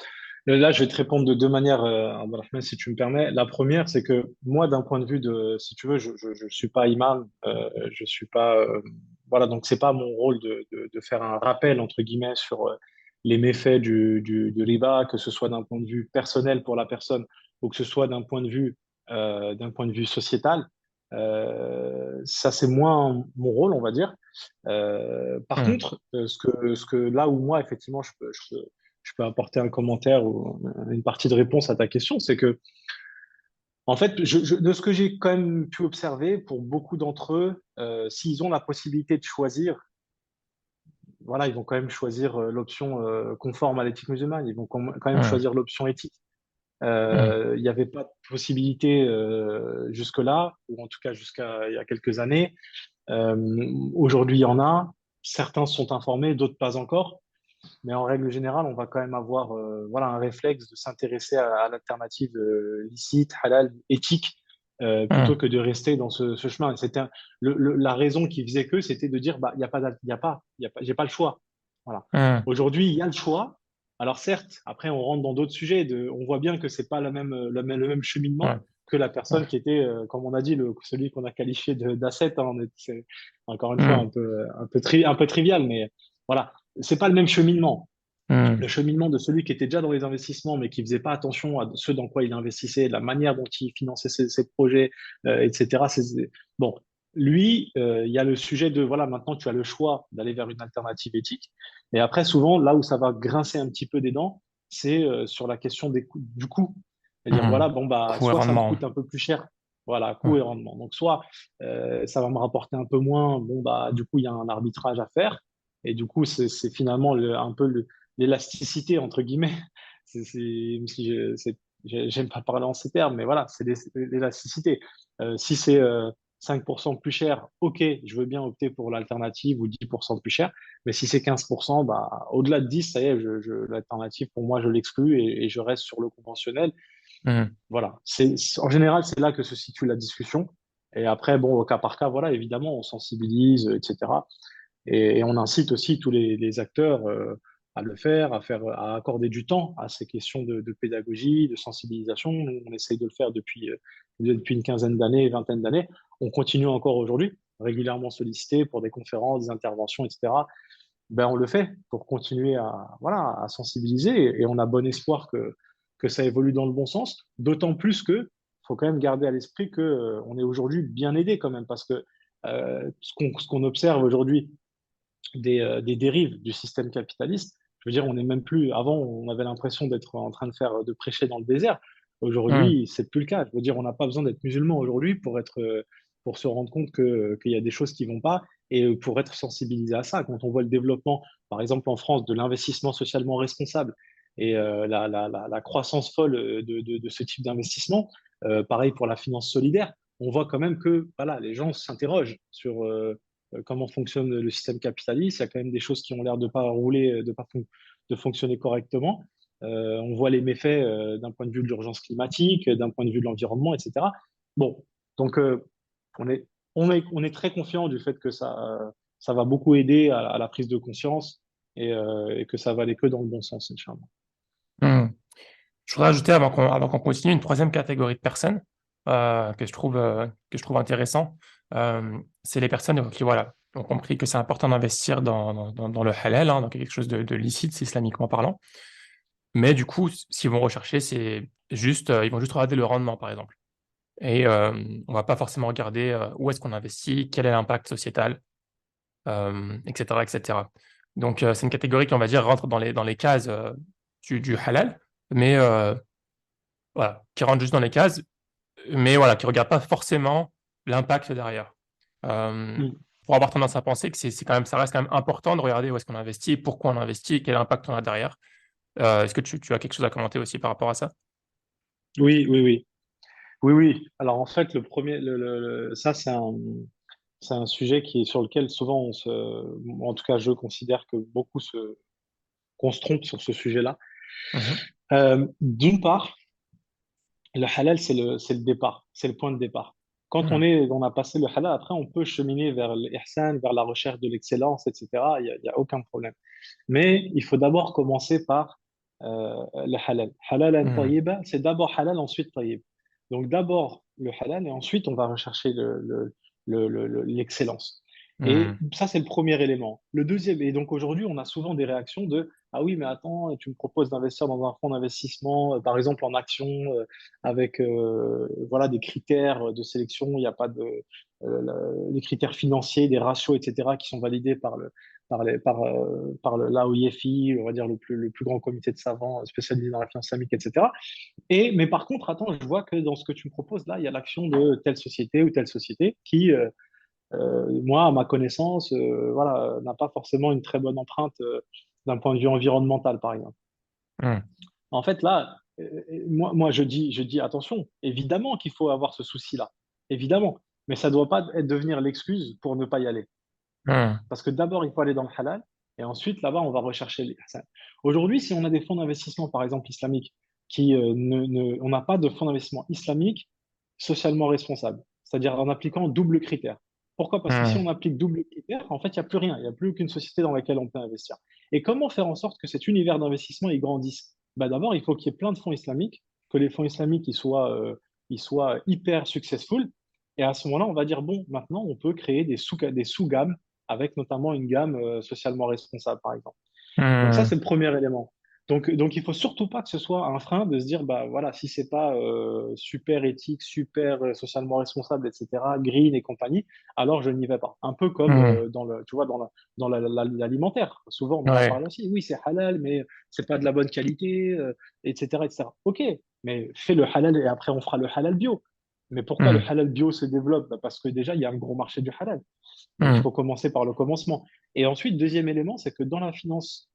Speaker 2: là, je vais te répondre de deux manières, Abdelrahman, si tu me permets. La première, c'est que moi, d'un point de vue de, si tu veux, je suis pas imam, je suis pas, voilà, donc c'est pas mon rôle de faire un rappel entre guillemets sur les méfaits du riba, que ce soit d'un point de vue personnel pour la personne ou que ce soit d'un point de vue sociétal. Ça, c'est moins mon rôle, on va dire. Par
Speaker 1: Hmm.
Speaker 2: contre, là où moi, effectivement, je peux apporter un commentaire ou une partie de réponse à ta question, c'est que, en fait, de ce que j'ai quand même pu observer, pour beaucoup d'entre eux, s'ils ont la possibilité de choisir, voilà, ils vont quand même choisir l'option conforme à l'éthique musulmane, ils vont quand même
Speaker 1: Hmm.
Speaker 2: choisir l'option éthique.
Speaker 1: Hmm.
Speaker 2: Il n'y avait pas de possibilité jusque-là, ou en tout cas jusqu'à il y a quelques années. Euh, Aujourd'hui, il y en a. Certains sont informés, d'autres pas encore. Mais en règle générale, on va quand même avoir voilà, un réflexe de s'intéresser à l'alternative licite, halal, éthique, plutôt
Speaker 1: Hmm.
Speaker 2: que de rester dans ce chemin. La raison qui faisait que, c'était de dire, bah, il y a pas, j'ai pas le choix. Voilà.
Speaker 1: Hmm.
Speaker 2: Aujourd'hui, il y a le choix. Alors certes, après, on rentre dans d'autres sujets. On voit bien que c'est pas le même cheminement
Speaker 1: Ouais.
Speaker 2: que la
Speaker 1: Ouais.
Speaker 2: personne qui était, comme on a dit, celui qu'on a qualifié d'asset. Hein. C'est encore une fois
Speaker 1: Hmm.
Speaker 2: un peu trivial, mais voilà, c'est pas le même cheminement. Le
Speaker 1: Hmm.
Speaker 2: cheminement de celui qui était déjà dans les investissements, mais qui faisait pas attention à ce dans quoi il investissait, la manière dont il finançait ses projets, etc. Bon, lui, il y a le sujet de, voilà, maintenant tu as le choix d'aller vers une alternative éthique. Et après, souvent, là où ça va grincer un petit peu des dents, c'est sur la question du coût. C'est-à-dire,
Speaker 1: Hmm.
Speaker 2: voilà, bon, bah,
Speaker 1: Coût et
Speaker 2: soit ça me
Speaker 1: rendement.
Speaker 2: coûte un peu plus cher, voilà,
Speaker 1: Ouais.
Speaker 2: coût et rendement. Donc, soit ça va me rapporter un peu moins, bon, bah, du coup, il y a un arbitrage à faire. Et du coup, c'est finalement un peu l'élasticité, entre guillemets. Même si j'aime pas parler en ces termes, mais voilà, c'est l'élasticité. Si c'est 5% plus cher, ok, je veux bien opter pour l'alternative ou 10% plus cher. Mais si c'est 15%, bah, au-delà de 10, ça y est, l'alternative, pour moi, je l'exclus et je reste sur le conventionnel.
Speaker 1: Hmm.
Speaker 2: Voilà. En général, c'est là que se situe la discussion. Et après, bon, au cas par cas, voilà, évidemment, on sensibilise, etc. Et on incite aussi tous les acteurs à le faire, à accorder du temps à ces questions de pédagogie, de sensibilisation. Nous, on essaye de le faire depuis une quinzaine d'années, vingtaine d'années. On continue encore aujourd'hui, régulièrement sollicité pour des conférences, des interventions, etc. Ben, on le fait pour continuer voilà, à sensibiliser et on a bon espoir que ça évolue dans le bon sens. D'autant plus que faut quand même garder à l'esprit que on est aujourd'hui bien aidé quand même parce que ce qu'on observe aujourd'hui des dérives du système capitaliste, Je veux dire, on n'est même plus. Avant, on avait l'impression d'être en train de prêcher dans le désert.
Speaker 1: Hmm.
Speaker 2: Aujourd'hui, c'est plus le cas. Je veux dire, on n'a pas besoin d'être musulman aujourd'hui pour se rendre compte qu'il y a des choses qui vont pas et pour être sensibilisé à ça. Quand on voit le développement, par exemple en France, de l'investissement socialement responsable et la croissance folle de ce type d'investissement, pareil pour la finance solidaire, on voit quand même que voilà, les gens s'interrogent sur comment fonctionne le système capitaliste. Il y a quand même des choses qui ont l'air de pas rouler, de fonctionner correctement. On voit les méfaits d'un point de vue de l'urgence climatique, d'un point de vue de l'environnement, etc. Bon, donc on est, on est très confiant du fait que ça va beaucoup aider à la prise de conscience et que ça va aller que dans le bon sens, Inch'Allah.
Speaker 1: Hmm. Je voudrais ajouter, avant qu'on continue, une troisième catégorie de personnes que je trouve intéressant. C'est les personnes qui, voilà, ont compris que c'est important d'investir dans le halal, hein, dans quelque chose de licite, c'est islamiquement parlant. Mais du coup, ce qu'ils vont rechercher, c'est juste, ils vont juste regarder le rendement, par exemple. Et on va pas forcément regarder où est-ce qu'on investit, quel est l'impact sociétal, etc., etc. Donc, c'est une catégorie qui, on va dire, rentre dans les cases du halal, mais voilà, qui rentre juste dans les cases, mais voilà, qui ne regarde pas forcément l'impact derrière. Euh,
Speaker 2: Mm.
Speaker 1: pour avoir tendance à penser que c'est quand même, ça reste quand même important de regarder où est-ce qu'on investit, pourquoi on investit, quel impact on a derrière. Est-ce que tu as quelque chose à commenter aussi par rapport à ça?
Speaker 2: Oui, oui, oui. Oui, oui. Alors en fait, le premier, ça, c'est un sujet sur lequel souvent en tout cas, je considère que qu'on se trompe sur ce sujet-là.
Speaker 1: Mhm.
Speaker 2: D'une part, le halal, c'est le départ, c'est le point de départ. Quand
Speaker 1: Mhm.
Speaker 2: on a passé le halal, après, on peut cheminer vers l'ihsan, vers la recherche de l'excellence, etc. Il y a aucun problème. Mais il faut d'abord commencer par le halal. Halalan
Speaker 1: Mhm.
Speaker 2: tayyiba, c'est d'abord halal, ensuite tayyib. Donc d'abord le halal et ensuite on va rechercher l'excellence. Et
Speaker 1: Mhm.
Speaker 2: ça, c'est le premier élément. Le deuxième, et donc aujourd'hui, on a souvent des réactions de ah oui, mais attends, tu me proposes d'investir dans un fonds d'investissement, par exemple en actions, avec voilà, des critères de sélection, il n'y a pas les critères financiers, des ratios, etc., qui sont validés par l'AOIFI, on va dire le plus grand comité de savants spécialisé dans la finance islamique, etc. Mais par contre, attends, je vois que dans ce que tu me proposes là, il y a l'action de telle société ou telle société qui, moi, à ma connaissance, voilà, n'a pas forcément une très bonne empreinte d'un point de vue environnemental, par exemple.
Speaker 1: Mhm.
Speaker 2: En fait, là, moi je dis attention, évidemment qu'il faut avoir ce souci-là, évidemment, mais ça ne doit pas devenir l'excuse pour ne pas y aller.
Speaker 1: Mhm.
Speaker 2: Parce que d'abord, il faut aller dans le halal et ensuite, là-bas, on va rechercher les ihsan. Aujourd'hui, si on a des fonds d'investissement, par exemple islamiques, on n'a pas de fonds d'investissement islamique socialement responsable, c'est-à-dire en appliquant double critère. Pourquoi? Parce que si on
Speaker 1: Mhm.
Speaker 2: applique double critère, en fait, il n'y a plus rien, il n'y a plus aucune société dans laquelle on peut investir. Et comment faire en sorte que cet univers d'investissement il grandisse? Bah, d'abord, il faut qu'il y ait plein de fonds islamiques, que les fonds islamiques ils soient hyper successful. Et à ce moment-là, on va dire, bon, maintenant, on peut créer des sous-gammes avec notamment une gamme socialement responsable, par exemple. Donc ça,
Speaker 1: Mhm.
Speaker 2: c'est le premier élément. Donc il faut surtout pas que ce soit un frein de se dire, bah voilà, si c'est pas super éthique, super socialement responsable, etc., green et compagnie, alors je n'y vais pas. Un peu comme
Speaker 1: Mhm.
Speaker 2: tu vois, dans l'alimentaire. Souvent, on en a
Speaker 1: Ouais.
Speaker 2: parlé aussi. Oui, c'est halal, mais c'est pas de la bonne qualité, etc., etc. Ok, mais fais le halal et après on fera le halal bio. Mais pourquoi le
Speaker 1: Mhm.
Speaker 2: halal bio se développe? Bah, parce que déjà, il y a un gros marché du halal. Donc, il
Speaker 1: Mhm.
Speaker 2: faut commencer par le commencement. Et ensuite, deuxième élément, c'est que dans la finance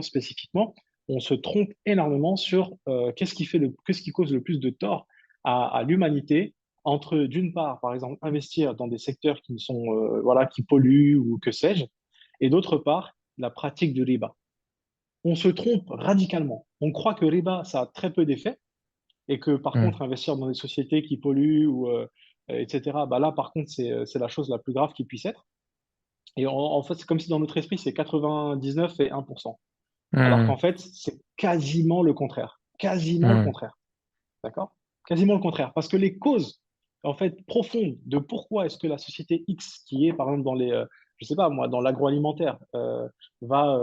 Speaker 2: spécifiquement, on se trompe énormément sur qu'est-ce qui cause le plus de tort à l'humanité entre, d'une part, par exemple, investir dans des secteurs qui sont, voilà, qui polluent ou que sais-je, et d'autre part, la pratique du riba. On se trompe radicalement. On croit que riba, ça a très peu d'effets et que par
Speaker 1: Mhm.
Speaker 2: contre, investir dans des sociétés qui polluent etc., bah là, par contre, c'est la chose la plus grave qui puisse être. Et en fait, c'est comme si dans notre esprit, c'est 99 et 1%. Alors qu'en
Speaker 1: Mhm.
Speaker 2: fait, c'est quasiment le contraire. Quasiment le
Speaker 1: Mhm.
Speaker 2: contraire. D'accord? Quasiment le contraire. Parce que les causes, en fait, profondes de pourquoi est-ce que la société X, qui est par exemple je sais pas moi, dans l'agroalimentaire, va,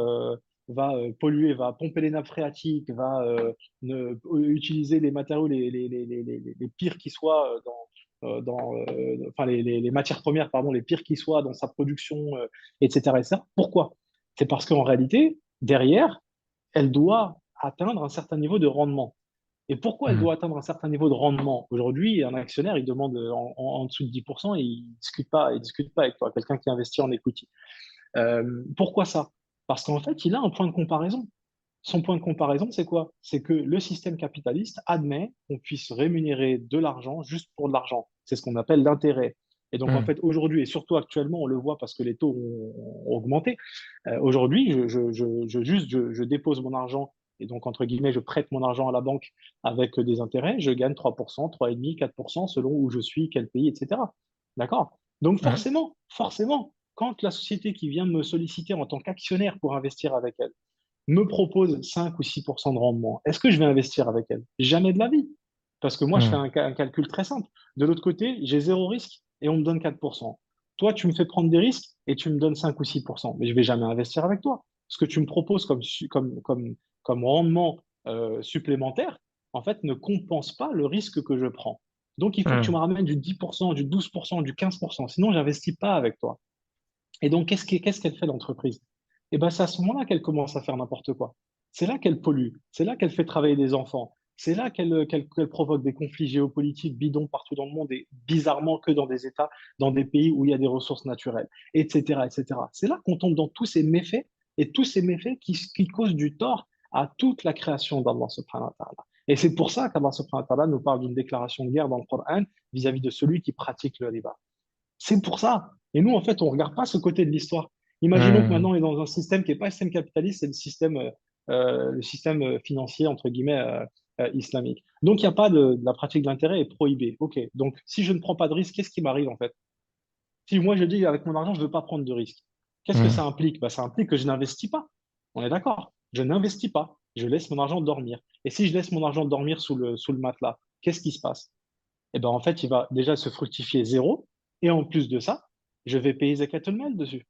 Speaker 2: va polluer, va pomper les nappes phréatiques, va utiliser les matériaux les pires qui soient enfin les matières premières, pardon, les pires qui soient dans sa production, etc., etc. Pourquoi? C'est parce qu'en réalité, derrière, elle doit atteindre un certain niveau de rendement. Et pourquoi elle
Speaker 1: Hmm.
Speaker 2: doit atteindre un certain niveau de rendement? Aujourd'hui, un actionnaire, il demande en dessous de 10% et il discute pas avec toi, quelqu'un qui investit en equity. Pourquoi ça? Parce qu'en fait, il a un point de comparaison. Son point de comparaison, c'est quoi? C'est que le système capitaliste admet qu'on puisse rémunérer de l'argent juste pour de l'argent. C'est ce qu'on appelle l'intérêt. Et donc, en
Speaker 1: Hmm.
Speaker 2: fait, aujourd'hui, et surtout actuellement, on le voit parce que les taux ont augmenté. Aujourd'hui, je dépose mon argent et donc, entre guillemets, je prête mon argent à la banque avec des intérêts. Je gagne 3%, 3,5%, 4% selon où je suis, quel pays, etc. D'accord? Donc,
Speaker 1: Hmm.
Speaker 2: forcément, quand la société qui vient me solliciter en tant qu'actionnaire pour investir avec elle, me propose 5 ou 6% de rendement, est-ce que je vais investir avec elle? Jamais de la vie. Parce que moi, je fais
Speaker 1: Hmm.
Speaker 2: un calcul très simple. De l'autre côté, j'ai zéro risque et on me donne 4%. Toi, tu me fais prendre des risques et tu me donnes 5 ou 6%. Mais je ne vais jamais investir avec toi. Ce que tu me proposes comme rendement supplémentaire, en fait, ne compense pas le risque que je prends. Donc, il faut que tu
Speaker 1: Hmm.
Speaker 2: me ramènes du 10%, du 12%, du 15%. Sinon, je n'investis pas avec toi. Et donc, qu'est-ce qu'elle fait, l'entreprise? Et ben, c'est à ce moment-là qu'elle commence à faire n'importe quoi. C'est là qu'elle pollue. C'est là qu'elle fait travailler des enfants. C'est là qu'elle provoque des conflits géopolitiques bidons partout dans le monde et bizarrement que dans des États, dans des pays où il y a des ressources naturelles, etc., etc. C'est là qu'on tombe dans tous ces méfaits et tous ces méfaits qui causent du tort à toute la création d'Allah subhanahu wa ta'ala. Et c'est pour ça qu'Allah subhanahu wa ta'ala nous parle d'une déclaration de guerre dans le Coran vis-à-vis de celui qui pratique le riba. C'est pour ça. Et nous, en fait, on ne regarde pas ce côté de l'histoire. Imaginons que
Speaker 1: Hmm.
Speaker 2: maintenant, on est dans un système qui n'est pas un système capitaliste, c'est le système financier, entre guillemets, islamique. Donc, il n'y a pas de la pratique de l'intérêt est prohibée. OK. Donc, si je ne prends pas de risque, qu'est-ce qui m'arrive, en fait? Si moi, je dis, avec mon argent, je ne veux pas prendre de risque, qu'est-ce que
Speaker 1: Hmm.
Speaker 2: ça implique? Ça implique que je n'investis pas. On est d'accord. Je n'investis pas. Je laisse mon argent dormir. Et si je laisse mon argent dormir sous le matelas, qu'est-ce qui se passe? Eh ben, en fait, il va déjà se fructifier zéro. Et en plus de ça, je vais payer Zakat al dessus.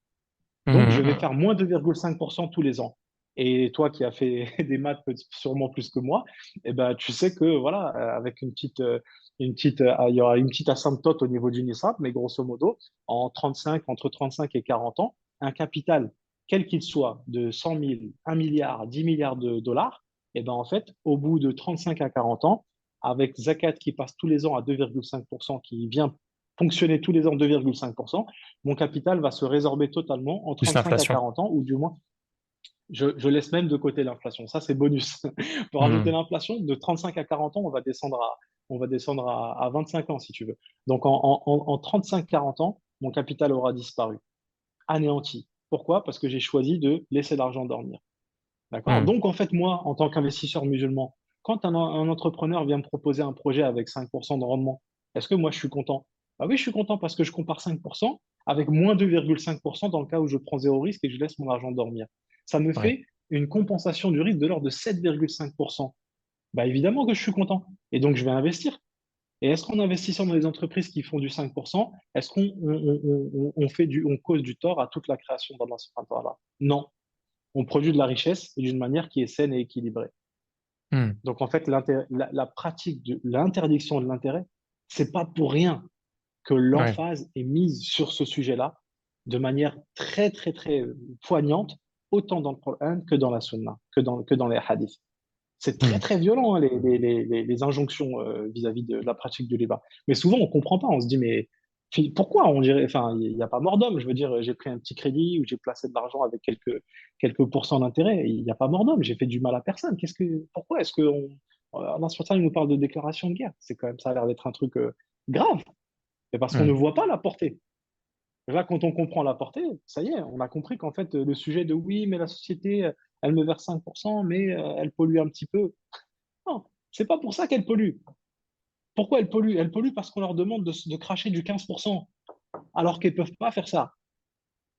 Speaker 2: Donc, je vais
Speaker 1: Hmm.
Speaker 2: faire moins 2,5% tous les ans. Et toi qui as fait des maths sûrement plus que moi, eh ben, tu sais que voilà, avec il y aura une petite asymptote au niveau du NISAP, mais grosso modo, entre 35 et 40 ans, un capital, quel qu'il soit, de 100 000, 1 milliard, 10 milliards de dollars, eh ben, en fait, au bout de 35 à 40 ans, avec Zakat qui passe tous les ans à 2,5%, qui vient fonctionner tous les ans 2,5%, mon capital va se résorber totalement en
Speaker 1: Plus
Speaker 2: 35 à
Speaker 1: l'inflation.
Speaker 2: 40 ans, ou du moins, je laisse même de côté l'inflation. Ça, c'est bonus. Pour rajouter
Speaker 1: Hmm.
Speaker 2: l'inflation, de 35 à 40 ans, on va descendre à 25 ans, si tu veux. Donc, en 35-40 ans, mon capital aura disparu, anéanti. Pourquoi? Parce que j'ai choisi de laisser l'argent dormir. D'accord?
Speaker 1: Hmm.
Speaker 2: Donc, en fait, moi, en tant qu'investisseur musulman, quand un entrepreneur vient me proposer un projet avec 5% de rendement, est-ce que moi, je suis content? Ah oui, je suis content parce que je compare 5% avec moins 2,5% dans le cas où je prends zéro risque et je laisse mon argent dormir. Ça me
Speaker 1: Ouais.
Speaker 2: fait une compensation du risque de l'ordre de 7,5%. Bah, évidemment que je suis content. Et donc, je vais investir. Et est-ce qu'en investissant dans les entreprises qui font du 5%, est-ce on cause du tort à toute la création d'Allah subhanahu wa ta'ala? Non, on produit de la richesse d'une manière qui est saine et équilibrée.
Speaker 1: Hmm.
Speaker 2: Donc, en fait, la pratique de l'interdiction de l'intérêt, c'est pas pour rien que
Speaker 1: Ouais.
Speaker 2: l'emphase est mise sur ce sujet-là de manière très, très, très poignante, autant dans le Coran que dans la Sunna, que dans les hadiths. C'est très,
Speaker 1: Hmm.
Speaker 2: très violent, hein, les injonctions vis-à-vis de la pratique du riba. Mais souvent, on ne comprend pas. On se dit, mais pourquoi on dirait, enfin, il n'y a pas mort d'homme. Je veux dire, j'ai pris un petit crédit ou j'ai placé de l'argent avec quelques pourcents d'intérêt. Il n'y a pas mort d'homme. J'ai fait du mal à personne. Pourquoi est-ce Allah subhanahu wa ta'ala, il nous parle de déclaration de guerre? C'est quand même, ça a l'air d'être un truc grave. C'est parce qu'on ne
Speaker 1: Hmm.
Speaker 2: voit pas la portée. Là, quand on comprend la portée, ça y est, on a compris qu'en fait, le sujet de oui, mais la société, elle me verse 5%, mais elle pollue un petit peu. Non, c'est pas pour ça qu'elle pollue. Pourquoi elle pollue? Elle pollue parce qu'on leur demande de cracher du 15%, alors qu'elles ne peuvent pas faire ça.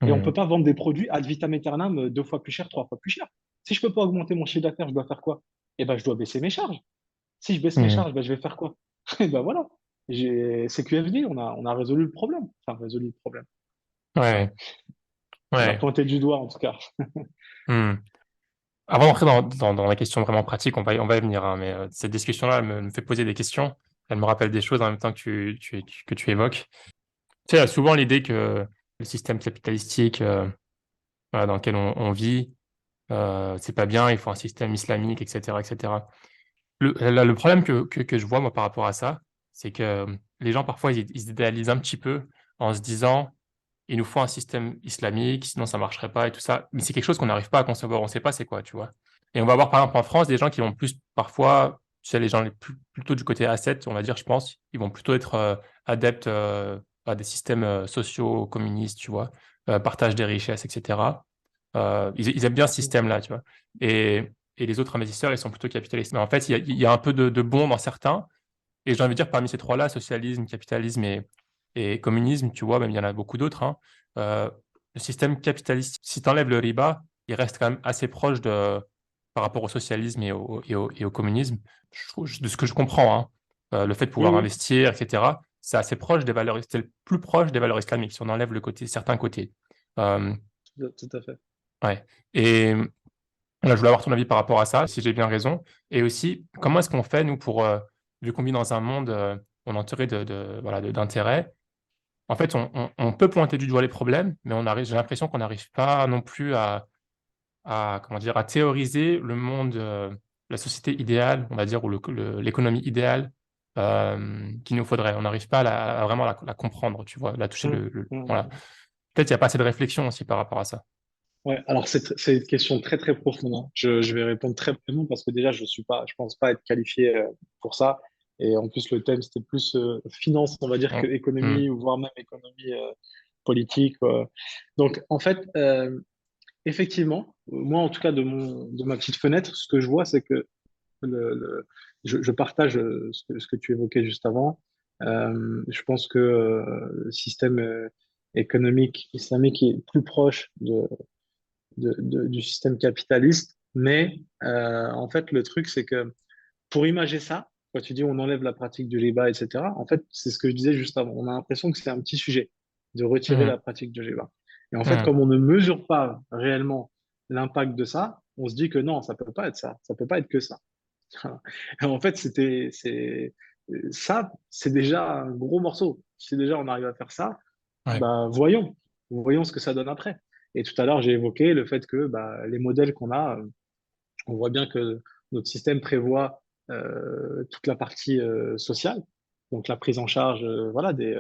Speaker 2: Et on ne
Speaker 1: Hmm.
Speaker 2: peut pas vendre des produits ad vitam aeternam 2 fois plus cher, 3 fois plus cher. Si je ne peux pas augmenter mon chiffre d'affaires, je dois faire quoi? Eh ben, je dois baisser mes charges. Si je baisse mes
Speaker 1: Hmm.
Speaker 2: charges, ben, je vais faire quoi? Et ben voilà. C'est QFD, on a résolu le problème. Enfin, résolu le problème.
Speaker 1: Ouais.
Speaker 2: On a
Speaker 1: Ouais.
Speaker 2: pointé du doigt, en tout cas.
Speaker 1: Hmm. Avant d'entrer dans la question vraiment pratique, on va y venir, hein, mais cette discussion-là, elle me fait poser des questions. Elle me rappelle des choses en même temps que tu évoques. Tu sais, il y a souvent l'idée que le système capitalistique dans lequel on vit, c'est pas bien, il faut un système islamique, etc., etc. Le problème que je vois, moi, par rapport à ça, c'est que les gens, parfois, ils idéalisent un petit peu en se disant, il nous faut un système islamique, sinon ça marcherait pas et tout ça. Mais c'est quelque chose qu'on n'arrive pas à concevoir, on sait pas c'est quoi, tu vois. Et on va voir, par exemple, en France, des gens qui vont plus, parfois, tu sais, les gens plutôt du côté ascète, on va dire, je pense, ils vont plutôt être adeptes à des systèmes sociaux communistes, tu vois, partage des richesses, etc. Ils aiment bien ce système-là, tu vois. Et les autres investisseurs, ils sont plutôt capitalistes. Mais en fait, il y a un peu de bon dans certains. Et j'ai envie de dire, parmi ces trois-là, socialisme, capitalisme et communisme, tu vois, même il y en a beaucoup d'autres, hein, euh, le système capitaliste, si tu enlèves le riba, il reste quand même assez proche par rapport au socialisme et au communisme. De ce que je comprends, hein, le fait de pouvoir
Speaker 2: Mhm.
Speaker 1: investir, etc., c'est assez proche des valeurs, c'est le plus proche des valeurs islamiques, si on enlève certains côtés. Euh,
Speaker 2: Tout à fait.
Speaker 1: ouais. Et là, je voulais avoir ton avis par rapport à ça, si j'ai bien raison. Et aussi, comment est-ce qu'on fait, nous, vu qu'on vit dans un monde, on est entouré voilà, d'intérêts, en fait, on peut pointer du doigt les problèmes, mais j'ai l'impression qu'on n'arrive pas non plus comment dire, à théoriser le monde, la société idéale, on va dire, ou l'économie idéale qu'il nous faudrait. On n'arrive pas à vraiment la comprendre, tu vois, la toucher,
Speaker 2: Mhm.
Speaker 1: voilà.
Speaker 2: Mhm.
Speaker 1: Peut-être qu'il n'y a pas assez de réflexion aussi par rapport à ça.
Speaker 2: Ouais, alors c'est une question très très profonde, hein. Je vais répondre très brièvement parce que déjà je pense pas être qualifié pour ça. Et en plus le thème c'était plus finance, on va dire, que
Speaker 1: Mm. Mm.
Speaker 2: économie ou voire même économie politique. Donc en fait, effectivement, moi en tout cas de ma petite fenêtre, ce que je vois c'est que je partage ce que tu évoquais juste avant. Je pense que le système économique islamique est plus proche du système capitaliste. Mais en fait, le truc, c'est que pour imager ça, quand tu dis on enlève la pratique du riba, etc., en fait, c'est ce que je disais juste avant. On a l'impression que c'est un petit sujet de retirer la
Speaker 1: Mm.
Speaker 2: pratique du riba. Et en fait,
Speaker 1: Mm.
Speaker 2: comme on ne mesure pas réellement l'impact de ça, on se dit que non, ça peut pas être ça. Ça peut pas être que ça. Et en fait, ça, c'est déjà un gros morceau. Si déjà on arrive à faire ça,
Speaker 1: Ouais.
Speaker 2: bah, voyons ce que ça donne après. Et tout à l'heure, j'ai évoqué le fait que bah, les modèles qu'on a, on voit bien que notre système prévoit toute la partie sociale, donc la prise en charge voilà, des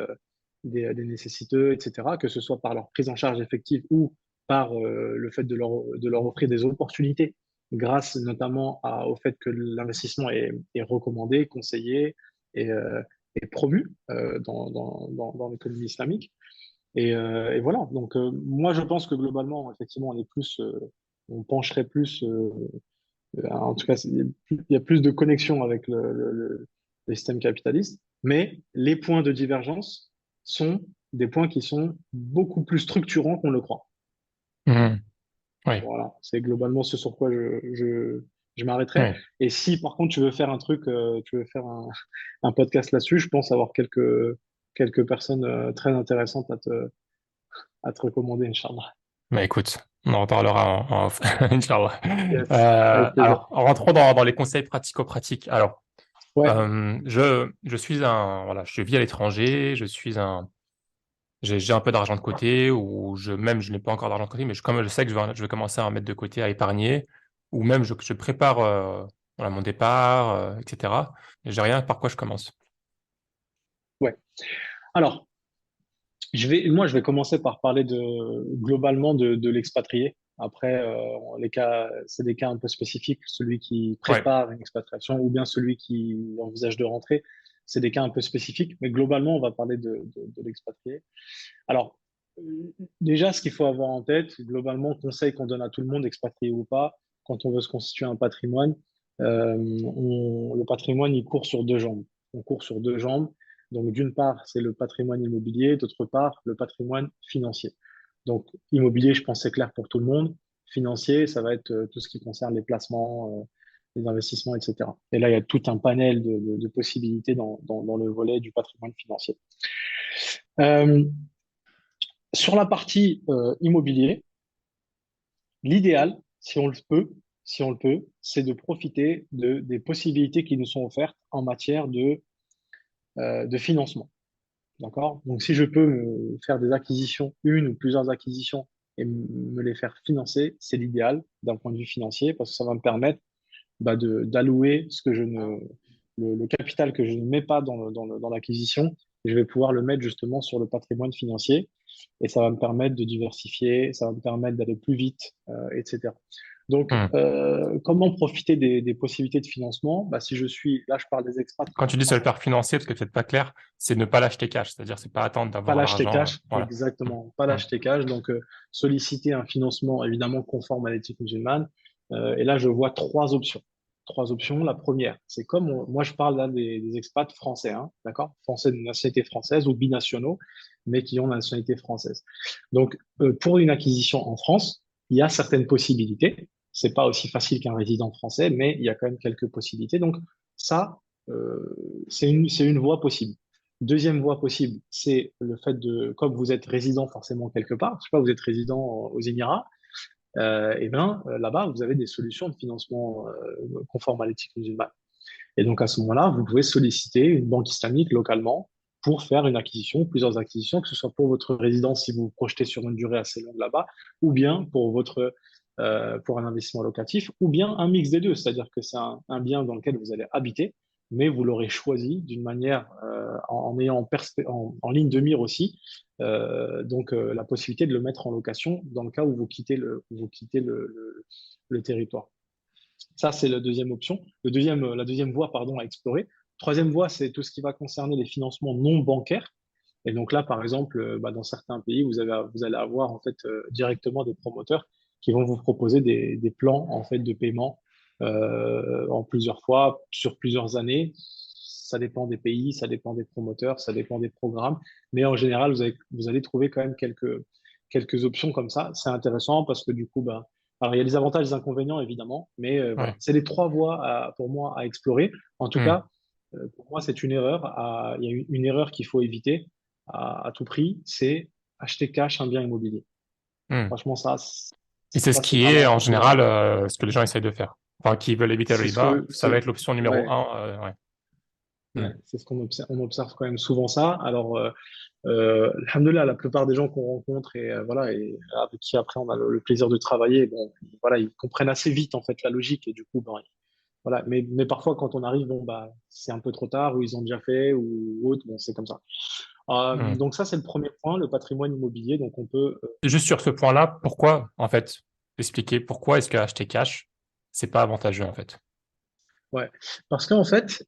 Speaker 2: nécessiteux, etc., que ce soit par leur prise en charge effective ou par le fait de leur offrir des opportunités, grâce notamment au fait que l'investissement est recommandé, conseillé et promu dans l'économie islamique. Et voilà. Donc, moi, je pense que globalement, effectivement, on pencherait plus, en tout cas, il y a plus de connexion avec le système capitaliste, mais les points de divergence sont des points qui sont beaucoup plus structurants qu'on le croit.
Speaker 1: Mm. Ouais.
Speaker 2: Voilà. C'est globalement ce sur quoi je m'arrêterai.
Speaker 1: Ouais.
Speaker 2: Et si, par contre, tu veux faire un truc, tu veux faire un podcast là-dessus, je pense avoir quelques personnes très intéressantes à te recommander, Inch'Allah.
Speaker 1: Bah écoute, on en reparlera en off, Inch'Allah.
Speaker 2: Yes, avec plaisir.
Speaker 1: Alors, rentrons dans les conseils pratico-pratiques. Alors,
Speaker 2: Ouais,
Speaker 1: voilà, je vis à l'étranger, j'ai un peu d'argent de côté, ou même je n'ai pas encore d'argent de côté, mais comme je sais que je vais commencer à en mettre de côté, à épargner, ou même je prépare voilà, mon départ, etc. J'ai rien par quoi je commence.
Speaker 2: ouais. Alors, moi, je vais commencer par parler globalement de l'expatrié. Après, c'est des cas un peu spécifiques. Celui qui
Speaker 1: Ouais.
Speaker 2: prépare une expatriation ou bien celui qui envisage de rentrer, c'est des cas un peu spécifiques. Mais globalement, on va parler de l'expatrié. Alors, déjà, ce qu'il faut avoir en tête, globalement, conseil qu'on donne à tout le monde, expatrié ou pas, quand on veut se constituer un patrimoine, le patrimoine, il court sur deux jambes. On court sur deux jambes. Donc, d'une part, c'est le patrimoine immobilier, d'autre part, le patrimoine financier. Donc, immobilier, je pense, c'est clair pour tout le monde. Financier, ça va être tout ce qui concerne les placements, les investissements, etc. Et là, il y a tout un panel de possibilités dans le volet du patrimoine financier. Euh, sur la partie immobilier, l'idéal, si on le peut, c'est de profiter des possibilités qui nous sont offertes en matière de financement. D'accord? Donc, si je peux me faire des acquisitions, une ou plusieurs acquisitions et me les faire financer, c'est l'idéal d'un point de vue financier parce que ça va me permettre d'allouer ce que je ne, le capital que je ne mets pas dans l'acquisition, je vais pouvoir le mettre justement sur le patrimoine financier et ça va me permettre de diversifier, ça va me permettre d'aller plus vite, etc. Donc,
Speaker 1: Hmm.
Speaker 2: comment profiter des possibilités de financement? Bah, si je suis, là, je parle des expats qui
Speaker 1: Quand
Speaker 2: sont
Speaker 1: tu
Speaker 2: en
Speaker 1: dis sur le
Speaker 2: France.
Speaker 1: père financier, parce que c'est peut-être pas clair, c'est ne pas l'acheter cash, c'est-à-dire c'est pas attendre
Speaker 2: Pas
Speaker 1: d'avoir
Speaker 2: l'acheter
Speaker 1: l'argent.
Speaker 2: cash,
Speaker 1: Voilà. Hmm.
Speaker 2: exactement, pas
Speaker 1: Hmm.
Speaker 2: l'acheter cash. Donc, solliciter un financement évidemment conforme à l'éthique musulmane. Et là, je vois trois options. Trois options. La première, c'est comme moi, je parle là des expats français, hein, d'accord? Français de nationalité française ou binationaux, mais qui ont la nationalité française. Donc, pour une acquisition en France, il y a certaines possibilités. C'est pas aussi facile qu'un résident français, mais il y a quand même quelques possibilités. Donc, ça, c'est une voie possible. Deuxième voie possible, c'est le fait de, comme vous êtes résident forcément quelque part, je sais pas, vous êtes résident aux Émirats, et bien là-bas, vous avez des solutions de financement conformes à l'éthique musulmane. Et donc à ce moment-là, vous pouvez solliciter une banque islamique localement pour faire une acquisition, plusieurs acquisitions, que ce soit pour votre résidence si vous vous projetez sur une durée assez longue là-bas, ou bien pour un investissement locatif, ou bien un mix des deux, c'est-à-dire que c'est un bien dans lequel vous allez habiter, mais vous l'aurez choisi d'une manière en ayant en ligne de mire aussi, la possibilité de le mettre en location dans le cas où vous quittez le territoire. Ça, c'est la deuxième option. La deuxième voie, pardon, à explorer. Troisième voie, c'est tout ce qui va concerner les financements non bancaires. Et donc là, par exemple, dans certains pays, vous allez avoir en fait directement des promoteurs qui vont vous proposer des plans en fait de paiement en plusieurs fois, sur plusieurs années. Ça dépend des pays, ça dépend des promoteurs, ça dépend des programmes. Mais en général, vous allez trouver quand même quelques options comme ça. C'est intéressant parce que du coup, bah, alors, il y a des avantages et des inconvénients, évidemment, mais voilà.
Speaker 1: Ouais.
Speaker 2: C'est les trois voies pour moi à explorer. En tout
Speaker 1: Hmm.
Speaker 2: cas, pour moi, c'est une erreur. Il y a une erreur qu'il faut éviter à tout prix, c'est acheter cash un bien immobilier.
Speaker 1: Hmm.
Speaker 2: Franchement,
Speaker 1: Et c'est ce
Speaker 2: ça c'est
Speaker 1: qui est
Speaker 2: vraiment
Speaker 1: en
Speaker 2: une erreur.
Speaker 1: général ce que les gens essayent de faire. Enfin, qui veulent éviter le
Speaker 2: C'est ce
Speaker 1: riba,
Speaker 2: que,
Speaker 1: ça va être l'option numéro
Speaker 2: ouais,
Speaker 1: un. Ouais.
Speaker 2: ouais,
Speaker 1: Hmm.
Speaker 2: c'est ce qu'on observe. On observe quand même souvent ça. Alors, alhamdoulilah, la plupart des gens qu'on rencontre et voilà, et avec qui après on a le plaisir de travailler, bon, voilà, ils comprennent assez vite en fait la logique et du coup, ben, voilà. Mais parfois quand on arrive, bon bah c'est un peu trop tard ou ils ont déjà fait ou autre, bon c'est comme ça.
Speaker 1: Hmm.
Speaker 2: Donc ça c'est le premier point, le patrimoine immobilier. Donc on peut,
Speaker 1: Et juste sur ce point-là, pourquoi, en fait, expliquer pourquoi est-ce que acheter cash, c'est pas avantageux, en fait.
Speaker 2: ouais, parce qu'en fait, si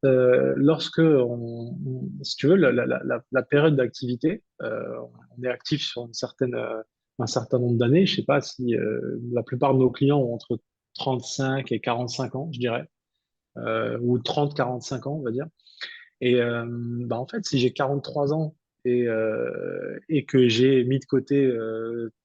Speaker 2: tu veux, la période d'activité, on est actif sur un certain nombre d'années. Je sais pas si la plupart de nos clients ont entre 35 et 45 ans, je dirais, ou 30-45 ans, on va dire. Et bah, en fait, si j'ai 43 ans et que j'ai mis de côté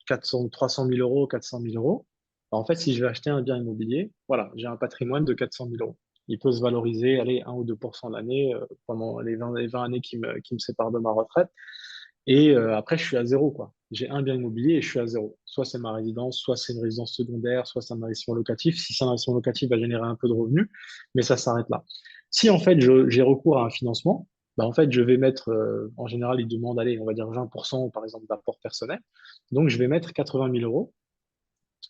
Speaker 2: 300 000 euros, 400 000 euros, bah, en fait, si je vais acheter un bien immobilier, voilà, j'ai un patrimoine de 400 000 euros. Il peut se valoriser, allez, 1 ou 2% l'année pendant les 20 années qui me séparent de ma retraite. Et après, je suis à zéro, quoi. J'ai un bien immobilier et je suis à zéro. Soit c'est ma résidence, soit c'est une résidence secondaire, soit c'est un investissement locatif. Si c'est un investissement locatif, va générer un peu de revenus, mais ça s'arrête là. Si en fait j'ai recours à un financement, bah en fait je vais mettre, en général ils demandent, allez, on va dire 20% par exemple d'apport personnel. Donc je vais mettre 80 000 euros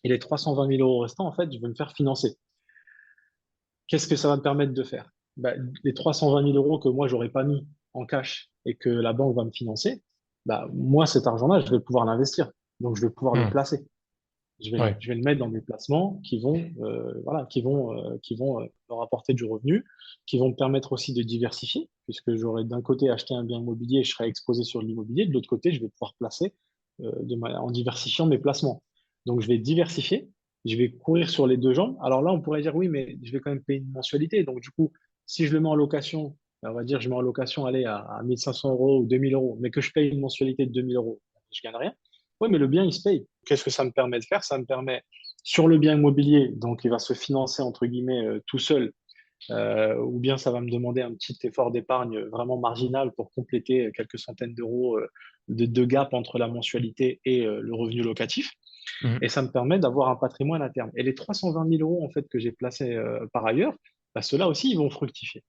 Speaker 2: et les 320 000 euros restants, en fait, je vais me faire financer. Qu'est-ce que ça va me permettre de faire? Bah, les 320 000 euros que moi j'aurais pas mis en cash et que la banque va me financer, bah, moi cet argent-là, je vais pouvoir l'investir. Donc je vais pouvoir le
Speaker 1: Hmm.
Speaker 2: placer.
Speaker 1: Ouais.
Speaker 2: Je vais le mettre dans des placements qui vont me rapporter du revenu, qui vont me permettre aussi de diversifier, puisque j'aurais d'un côté acheté un bien immobilier, je serais exposé sur l'immobilier, de l'autre côté, je vais pouvoir placer en diversifiant mes placements. Donc, je vais diversifier, je vais courir sur les deux jambes. Alors là, on pourrait dire, oui, mais je vais quand même payer une mensualité. Donc, du coup, si je le mets en location, on va dire, je mets en location, allez, à 1500 euros ou 2000 euros, mais que je paye une mensualité de 2000 euros, je gagne rien. Oui, mais le bien, il se paye. Qu'est-ce que ça me permet de faire? Ça me permet, sur le bien immobilier, donc il va se financer, entre guillemets, tout seul, ou bien ça va me demander un petit effort d'épargne vraiment marginal pour compléter quelques centaines d'euros de gap entre la mensualité et le revenu locatif.
Speaker 1: Hmm.
Speaker 2: Et ça me permet d'avoir un patrimoine à terme. Et les 320 000 euros en fait, que j'ai placés par ailleurs, bah, ceux-là aussi, ils vont fructifier.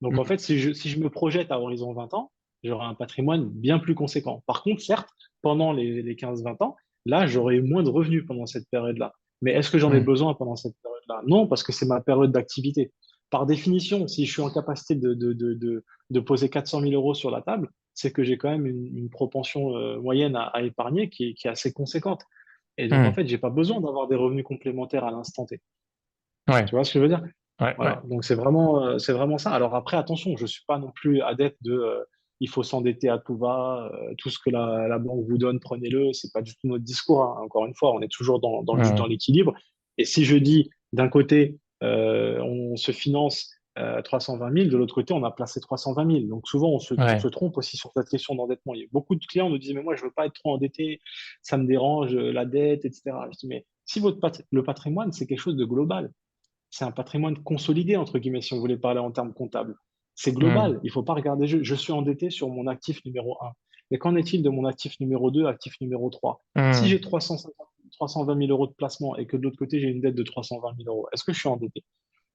Speaker 2: Donc, en
Speaker 1: Hmm.
Speaker 2: fait, si je me projette à horizon 20 ans, j'aurai un patrimoine bien plus conséquent. Par contre, certes, pendant les 15-20 ans, là, j'aurais eu moins de revenus pendant cette période-là. Mais est-ce que j'en ai
Speaker 1: Hmm.
Speaker 2: besoin pendant cette période-là? Non, parce que c'est ma période d'activité. Par définition, si je suis en capacité de poser 400 000 euros sur la table, c'est que j'ai quand même une propension moyenne à épargner qui est assez conséquente. Et donc, en
Speaker 1: Hmm.
Speaker 2: fait, j'ai pas besoin d'avoir des revenus complémentaires à l'instant T.
Speaker 1: Ouais,
Speaker 2: Tu vois ce que je veux dire?
Speaker 1: ouais, ouais.
Speaker 2: Voilà. Donc, c'est vraiment ça. Alors après, attention, je suis pas non plus adepte de il faut s'endetter à tout va, tout ce que la banque vous donne, prenez-le. C'est pas du tout notre discours, hein. Encore une fois, on est toujours dans
Speaker 1: Hmm.
Speaker 2: l'équilibre. Et si je dis d'un côté, on se finance 320 000, de l'autre côté, on a placé 320 000. Donc souvent, on se
Speaker 1: Ouais.
Speaker 2: trompe aussi sur cette question d'endettement. Il y a beaucoup de clients nous disent, mais moi, je veux pas être trop endetté, ça me dérange, la dette, etc. Je dis, mais si le patrimoine, c'est quelque chose de global, c'est un patrimoine consolidé, entre guillemets, si on voulait parler en termes comptables. C'est
Speaker 1: Hmm.
Speaker 2: global. Il ne faut pas regarder, je suis endetté sur mon actif numéro un. Mais qu'en est-il de mon actif numéro 2, actif numéro 3? Si
Speaker 1: Hmm.
Speaker 2: j'ai 320 000 euros de placement et que de l'autre côté, j'ai une dette de 320 000 euros, est-ce que je suis endetté?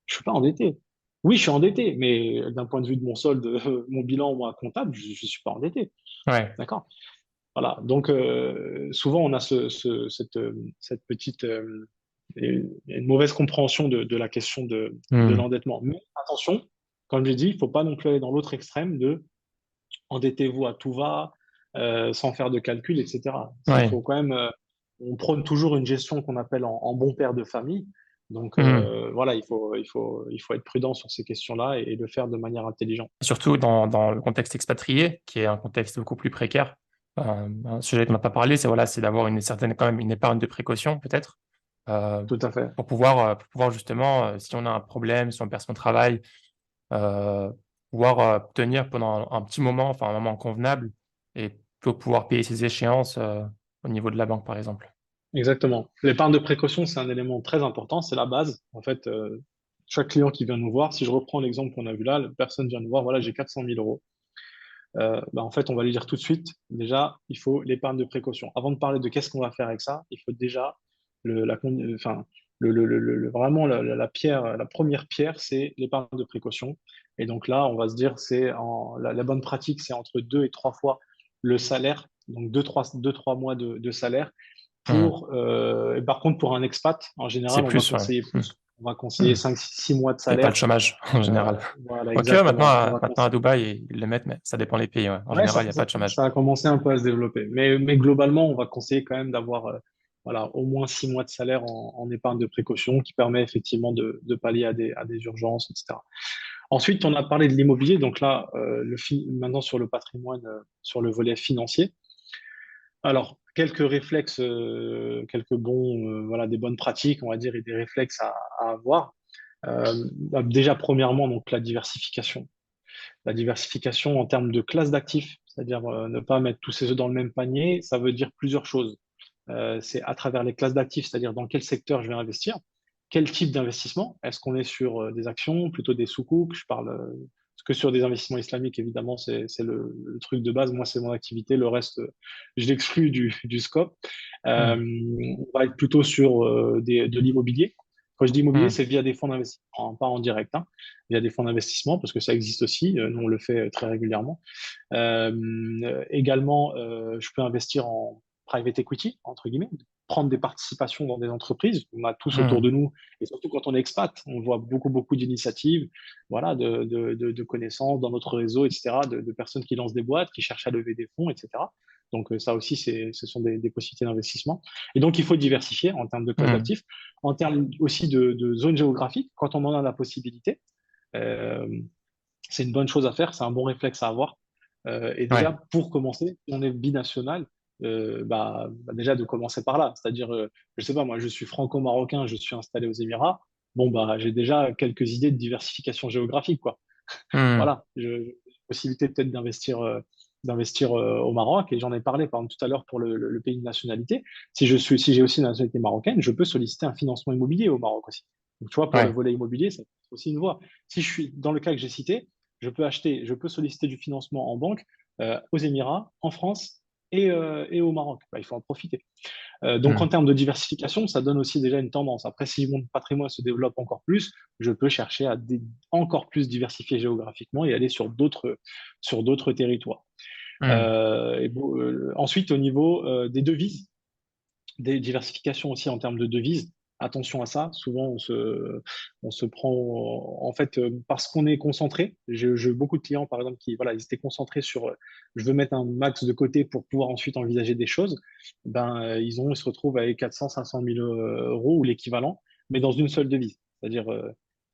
Speaker 2: Je ne suis pas endetté. Oui, je suis endetté, mais d'un point de vue de mon solde, mon bilan, moi, comptable, je ne suis pas endetté.
Speaker 1: Ouais.
Speaker 2: D'accord? Voilà. Donc, souvent, on a cette petite, une mauvaise compréhension de la question de
Speaker 1: Hmm.
Speaker 2: l'endettement. Mais attention, comme j'ai dit, il ne faut pas non plus aller dans l'autre extrême de endettez-vous à tout va, sans faire de calcul, etc. Ça,
Speaker 1: Ouais.
Speaker 2: faut quand même, on prône toujours une gestion qu'on appelle en bon père de famille. Donc,
Speaker 1: Hmm.
Speaker 2: voilà, il faut être prudent sur ces questions-là et le faire de manière intelligente.
Speaker 1: Surtout dans le contexte expatrié, qui est un contexte beaucoup plus précaire. Un sujet dont on n'a pas parlé, c'est voilà, c'est d'avoir une certaine quand même une épargne de précaution peut-être euh,
Speaker 2: Tout à fait.
Speaker 1: pour pouvoir justement, si on a un problème, si on perd son travail, euh, pouvoir tenir pendant un petit moment, enfin un moment convenable, et pour pouvoir payer ses échéances au niveau de la banque, par exemple.
Speaker 2: Exactement. L'épargne de précaution, c'est un élément très important, c'est la base. En fait, chaque client qui vient nous voir, si je reprends l'exemple qu'on a vu là, la personne vient nous voir, voilà, j'ai 400 000 euros. Bah, en fait, on va lui dire tout de suite, déjà, il faut l'épargne de précaution. Avant de parler de qu'est-ce qu'on va faire avec ça, il faut déjà enfin, vraiment la pierre, la première pierre, c'est l'épargne de précaution. Et donc là, on va se dire, la bonne pratique, c'est entre 2 et 3 fois le salaire, donc 2, 3 mois de salaire
Speaker 1: Hmm.
Speaker 2: et par contre, pour un expat, en
Speaker 1: C'est
Speaker 2: général, on va
Speaker 1: plus, ouais.
Speaker 2: conseiller
Speaker 1: Hmm.
Speaker 2: plus. On va conseiller
Speaker 1: Hmm.
Speaker 2: 5, 6 mois de
Speaker 1: Il n'y a pas le
Speaker 2: salaire.
Speaker 1: chômage en général.
Speaker 2: Voilà,
Speaker 1: Quoique maintenant,
Speaker 2: exactement. On va
Speaker 1: maintenant à
Speaker 2: conseiller.
Speaker 1: Dubaï, ils le mettent, mais ça dépend des pays. Ouais. En
Speaker 2: Ouais,
Speaker 1: général, il n'y a pas de chômage.
Speaker 2: ça a commencé un peu à se développer. Mais globalement, on va conseiller quand même d'avoir voilà, au moins 6 mois de salaire en épargne de précaution qui permet effectivement de pallier à des urgences, etc. Ensuite, on a parlé de l'immobilier. Donc là, maintenant sur le patrimoine, sur le volet financier. Alors, quelques réflexes, quelques bons, voilà, des bonnes pratiques, on va dire, et des réflexes à avoir. Bah, déjà, premièrement, donc la diversification. La diversification en termes de classe d'actifs, c'est-à-dire ne pas mettre tous ses œufs dans le même panier, ça veut dire plusieurs choses. C'est à travers les classes d'actifs, c'est-à-dire dans quel secteur je vais investir, quel type d'investissement, est-ce qu'on est sur des actions, plutôt des soukouk, je parle que sur des investissements islamiques, évidemment, c'est le truc de base, moi c'est mon activité, le reste, je l'exclus du scope.
Speaker 1: Hmm.
Speaker 2: On va être plutôt sur de l'immobilier. Quand je dis immobilier,
Speaker 1: Hmm.
Speaker 2: c'est via des fonds d'investissement, hein, pas en direct, hein, via des fonds d'investissement, parce que ça existe aussi, nous on le fait très régulièrement. Également, je peux investir en private equity, entre guillemets, prendre des participations dans des entreprises. On a tous autour
Speaker 1: Hmm.
Speaker 2: de nous, et surtout quand on est expat, on voit beaucoup, beaucoup d'initiatives, voilà, de connaissances dans notre réseau, etc., de personnes qui lancent des boîtes, qui cherchent à lever des fonds, etc. Donc ça aussi, ce sont des possibilités d'investissement. Et donc, il faut diversifier en termes de classe
Speaker 1: Hmm.
Speaker 2: d'actifs, en termes aussi de zone géographique, quand on en a la possibilité. Euh, c'est une bonne chose à faire, c'est un bon réflexe à avoir. Et
Speaker 1: Ouais.
Speaker 2: déjà, pour commencer, si on est binational, déjà de commencer par là. C'est-à-dire, je sais pas, moi, je suis franco-marocain, je suis installé aux Émirats. Bon, bah, j'ai déjà quelques idées de diversification géographique, quoi.
Speaker 1: Hmm.
Speaker 2: Voilà, possibilité peut-être d'investir au Maroc. Et j'en ai parlé, par exemple, tout à l'heure pour le pays de nationalité. Si j'ai aussi une nationalité marocaine, je peux solliciter un financement immobilier au Maroc aussi. Donc, tu vois, pour le
Speaker 1: Ouais.
Speaker 2: volet immobilier, c'est aussi une voie. Si je suis dans le cas que j'ai cité, je peux solliciter du financement en banque aux Émirats, en France et au Maroc. Bah, il faut en profiter. Donc, en
Speaker 1: Hmm.
Speaker 2: termes de diversification, ça donne aussi déjà une tendance. Après, si mon patrimoine se développe encore plus, je peux chercher à encore plus diversifier géographiquement et aller sur d'autres territoires.
Speaker 1: Hmm.
Speaker 2: Ensuite, au niveau des devises, Des diversifications aussi en termes de devises. Attention à ça. Souvent, on se prend, en fait, parce qu'on est concentré. J'ai eu beaucoup de clients, par exemple, qui, voilà, ils étaient concentrés sur, je veux mettre un max de côté pour pouvoir ensuite envisager des choses. Ben, ils se retrouvent avec 400, 500 000 euros ou l'équivalent, mais dans une seule devise. C'est-à-dire,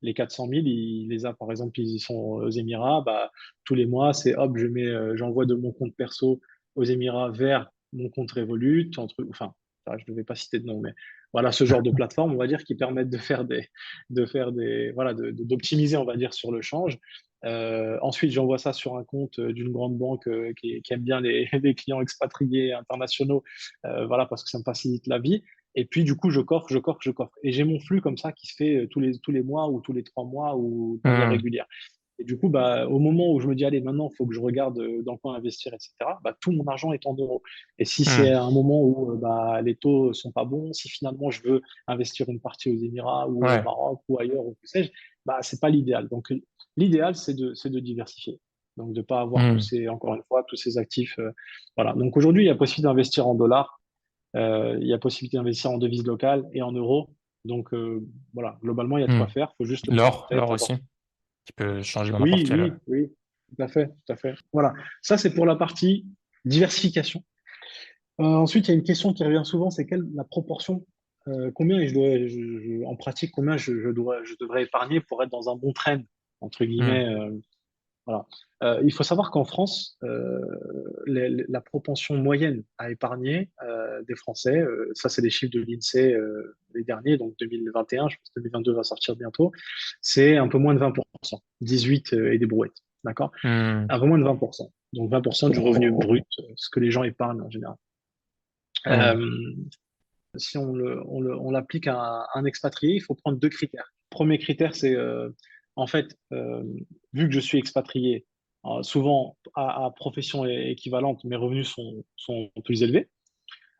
Speaker 2: les 400 000, il les a, par exemple, ils sont aux Émirats, bah, tous les mois, c'est hop, j'envoie de mon compte perso aux Émirats vers mon compte Revolut, enfin, je ne devais pas citer de nom, mais voilà ce genre de plateforme, on va dire, qui permettent voilà, d'optimiser, on va dire, sur le change. Ensuite, j'envoie ça sur un compte d'une grande banque qui aime bien les clients expatriés internationaux, voilà, parce que ça me facilite la vie. Et puis, du coup, je coffre, je coffre, je coffre. Et j'ai mon flux comme ça qui se fait tous les mois ou tous les 3 mois ou de manière
Speaker 1: Hmm.
Speaker 2: régulière. Et du coup, bah, au moment où je me dis, allez, maintenant, il faut que je regarde dans quoi investir, etc., bah, tout mon argent est en euros. Et si c'est
Speaker 1: Hmm.
Speaker 2: un moment où bah, les taux sont pas bons, si finalement je veux investir une partie aux Émirats ou au
Speaker 1: Ouais.
Speaker 2: Maroc ou ailleurs, ou que sais-je, bah, c'est pas l'idéal. Donc, l'idéal, c'est de diversifier. Donc, de pas avoir
Speaker 1: Hmm.
Speaker 2: encore une fois, tous ces actifs. Voilà. Donc, aujourd'hui, il y a possibilité d'investir en dollars, il y a possibilité d'investir en devises locales et en euros. Donc, voilà, globalement, il y a de
Speaker 1: Hmm.
Speaker 2: quoi faire. Il faut juste le prendre en
Speaker 1: L'or
Speaker 2: tête, avoir.
Speaker 1: aussi, qui peut changer dans n'importe
Speaker 2: Oui,
Speaker 1: quel.
Speaker 2: oui, oui, tout à fait, tout à fait. Voilà. Ça, c'est pour la partie diversification. Ensuite, il y a une question qui revient souvent, c'est quelle la proportion, combien en pratique, combien je devrais épargner pour être dans un bon trend, entre
Speaker 1: Hmm.
Speaker 2: guillemets. Voilà. Il faut savoir qu'en France, la propension moyenne à épargner des Français, ça c'est des chiffres de l'INSEE les derniers, donc 2021, je pense que 2022 va sortir bientôt, c'est un peu moins de 20%, 18 et des brouettes, d'accord?
Speaker 1: Hmm.
Speaker 2: Un peu moins de 20%. Donc 20% du revenu brut, ce que les gens épargnent en général.
Speaker 1: Hmm.
Speaker 2: Euh, si on l'applique à un expatrié, il faut prendre deux critères. Premier critère, c'est en fait, vu que je suis expatrié, souvent à profession équivalente, mes revenus sont plus élevés.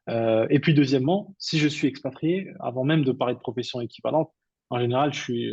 Speaker 2: Et puis deuxièmement, si je suis expatrié, avant même de parler de profession équivalente, en général, je suis,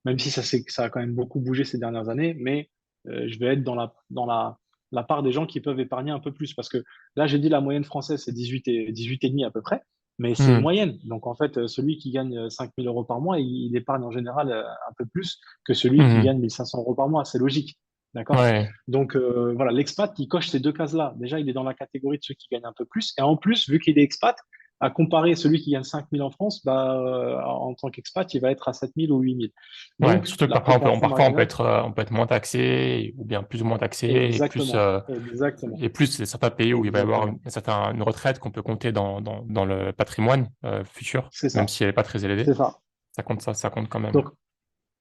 Speaker 2: même si ça a quand même beaucoup bougé ces dernières années, mais je vais être la part des gens qui peuvent épargner un peu plus. Parce que là, j'ai dit la moyenne française, c'est 18 et demi à peu près, mais c'est une
Speaker 1: Hmm.
Speaker 2: moyenne. Donc en fait, celui qui gagne 5 000 euros par mois, il épargne en général un peu plus que celui qui
Speaker 1: Hmm.
Speaker 2: gagne 1 500 euros par mois. C'est logique. D'accord?
Speaker 1: Ouais.
Speaker 2: Donc voilà, l'expat, il coche ces deux cases-là. Déjà, il est dans la catégorie de ceux qui gagnent un peu plus. Et en plus, vu qu'il est expat, à comparer celui qui gagne 5 000 en France, bah, en tant qu'expat, il va être à 7 000 ou 8 000.
Speaker 1: Ouais.
Speaker 2: Donc,
Speaker 1: Surtout que
Speaker 2: la
Speaker 1: parfois,
Speaker 2: propension marginale,
Speaker 1: on peut être moins taxé, ou bien plus ou moins taxé,
Speaker 2: exactement, exactement,
Speaker 1: et plus c'est certains pays où il va y avoir
Speaker 2: exactement.
Speaker 1: une retraite qu'on peut compter dans le patrimoine futur,
Speaker 2: C'est
Speaker 1: même
Speaker 2: ça,
Speaker 1: si elle n'est pas très élevée.
Speaker 2: c'est ça.
Speaker 1: Ça compte quand même.
Speaker 2: Donc,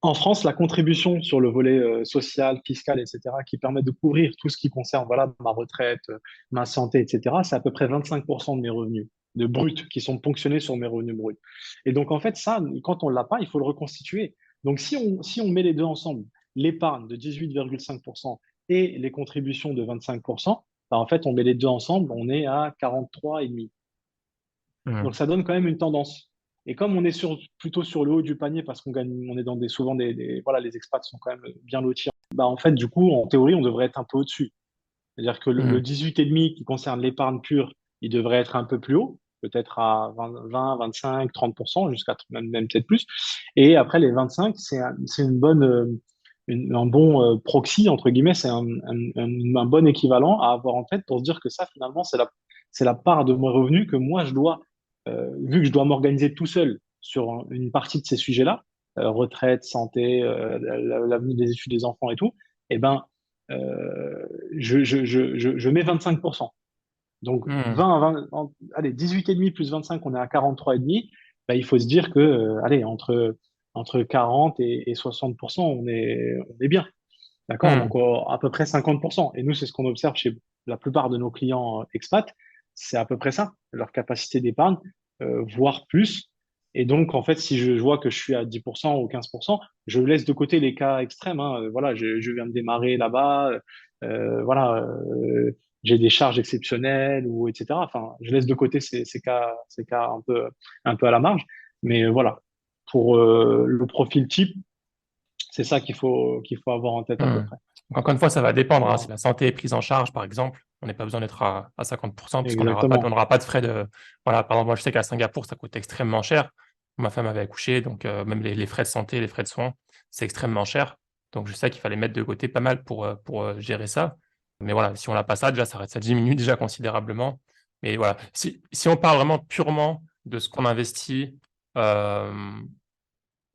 Speaker 2: en France, la contribution sur le volet social, fiscal, etc., qui permet de couvrir tout ce qui concerne voilà, ma retraite, ma santé, etc., c'est à peu près 25% de mes revenus de bruts qui sont ponctionnés sur mes revenus bruts. Et donc, en fait, ça, quand on ne l'a pas, il faut le reconstituer. Donc, si on met les deux ensemble, l'épargne de 18,5% et les contributions de 25%, bah, en fait, on met les deux ensemble, on est à 43,5%. Donc
Speaker 1: Hmm.
Speaker 2: ça donne quand même une tendance. Et comme on est plutôt sur le haut du panier parce qu'on gagne, on est dans souvent voilà, les expats sont quand même bien lotis. Bah en fait, du coup, en théorie, on devrait être un peu au-dessus. C'est-à-dire que le
Speaker 1: Hmm.
Speaker 2: 18,5 qui concerne l'épargne pure, il devrait être un peu plus haut, peut-être à 20, 25, 30%, jusqu'à même peut-être plus. Et après, les 25, c'est une bonne, un bon proxy, entre guillemets, c'est un bon équivalent à avoir en tête pour se dire que ça, finalement, c'est la part de mon revenu que moi, je dois, vu que je dois m'organiser tout seul sur une partie de ces sujets-là, retraite, santé, l'avenir des études des enfants et tout, eh ben, je mets 25%. Donc,
Speaker 1: Hmm.
Speaker 2: 20, 20 allez, 18,5 plus 25, on est à 43,5. Ben, il faut se dire que, allez, entre 40 et 60%, on est bien. D'accord? Donc,
Speaker 1: Hmm.
Speaker 2: à peu près 50%. Et nous, c'est ce qu'on observe chez la plupart de nos clients expats. C'est à peu près ça, leur capacité d'épargne, voire plus. Et donc, en fait, si je vois que je suis à 10% ou 15%, je laisse de côté les cas extrêmes, hein. Voilà, je viens de démarrer là-bas. Voilà, j'ai des charges exceptionnelles ou etc. Enfin, je laisse de côté ces cas un peu à la marge. Mais voilà, pour le profil type, C'est ça qu'il faut avoir en tête à peu
Speaker 1: Hmm.
Speaker 2: près.
Speaker 1: Donc, encore une fois, ça va dépendre, hein. Si
Speaker 2: Voilà.
Speaker 1: la santé est prise en charge, par exemple, on n'a pas besoin d'être à 50% puisqu'on n'aura pas, on
Speaker 2: Exactement.
Speaker 1: n'aura pas de frais de. Voilà, par exemple, moi, je sais qu'à Singapour, ça coûte extrêmement cher. Ma femme avait accouché, donc même les frais de santé, les frais de soins, c'est extrêmement cher. Donc, je sais qu'il fallait mettre de côté pas mal pour gérer ça. Mais voilà, si on n'a pas ça, déjà, ça diminue déjà considérablement. Mais voilà, si on parle vraiment purement de ce qu'on investit, euh,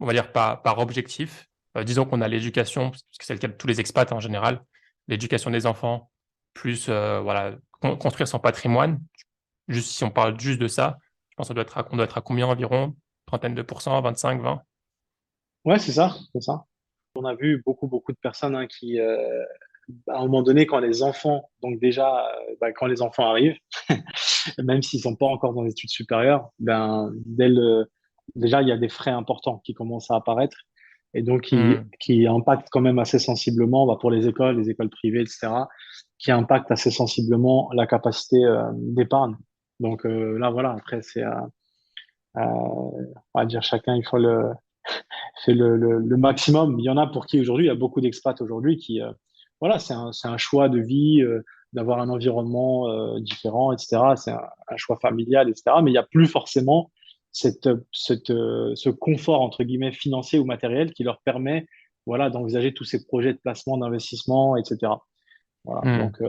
Speaker 1: on va dire par objectif. Disons qu'on a l'éducation, parce que c'est le cas de tous les expats en général, l'éducation des enfants, plus voilà, construire son patrimoine. Juste si on parle juste de ça, je pense qu'on doit être à combien environ? Trentaine de pourcents, 25, 20?
Speaker 2: Ouais, c'est ça, c'est ça. On a vu beaucoup de personnes hein, qui, à un moment donné, quand les enfants, donc déjà, quand les enfants arrivent, même s'ils sont pas encore dans les études supérieures, déjà, il y a des frais importants qui commencent à apparaître et donc
Speaker 1: Hmm.
Speaker 2: qui impactent quand même assez sensiblement, pour les écoles privées, etc., qui impactent assez sensiblement la capacité d'épargne. Donc là, voilà, après, on va dire chacun, il faut fait le maximum. Il y en a pour qui aujourd'hui, il y a beaucoup d'expats aujourd'hui qui, voilà, c'est un choix de vie, d'avoir un environnement différent, etc. C'est un choix familial, etc. Mais il n'y a plus forcément ce confort, entre guillemets, financier ou matériel qui leur permet, voilà, d'envisager tous ces projets de placement, d'investissement, etc. Voilà.
Speaker 1: Hmm.
Speaker 2: Donc,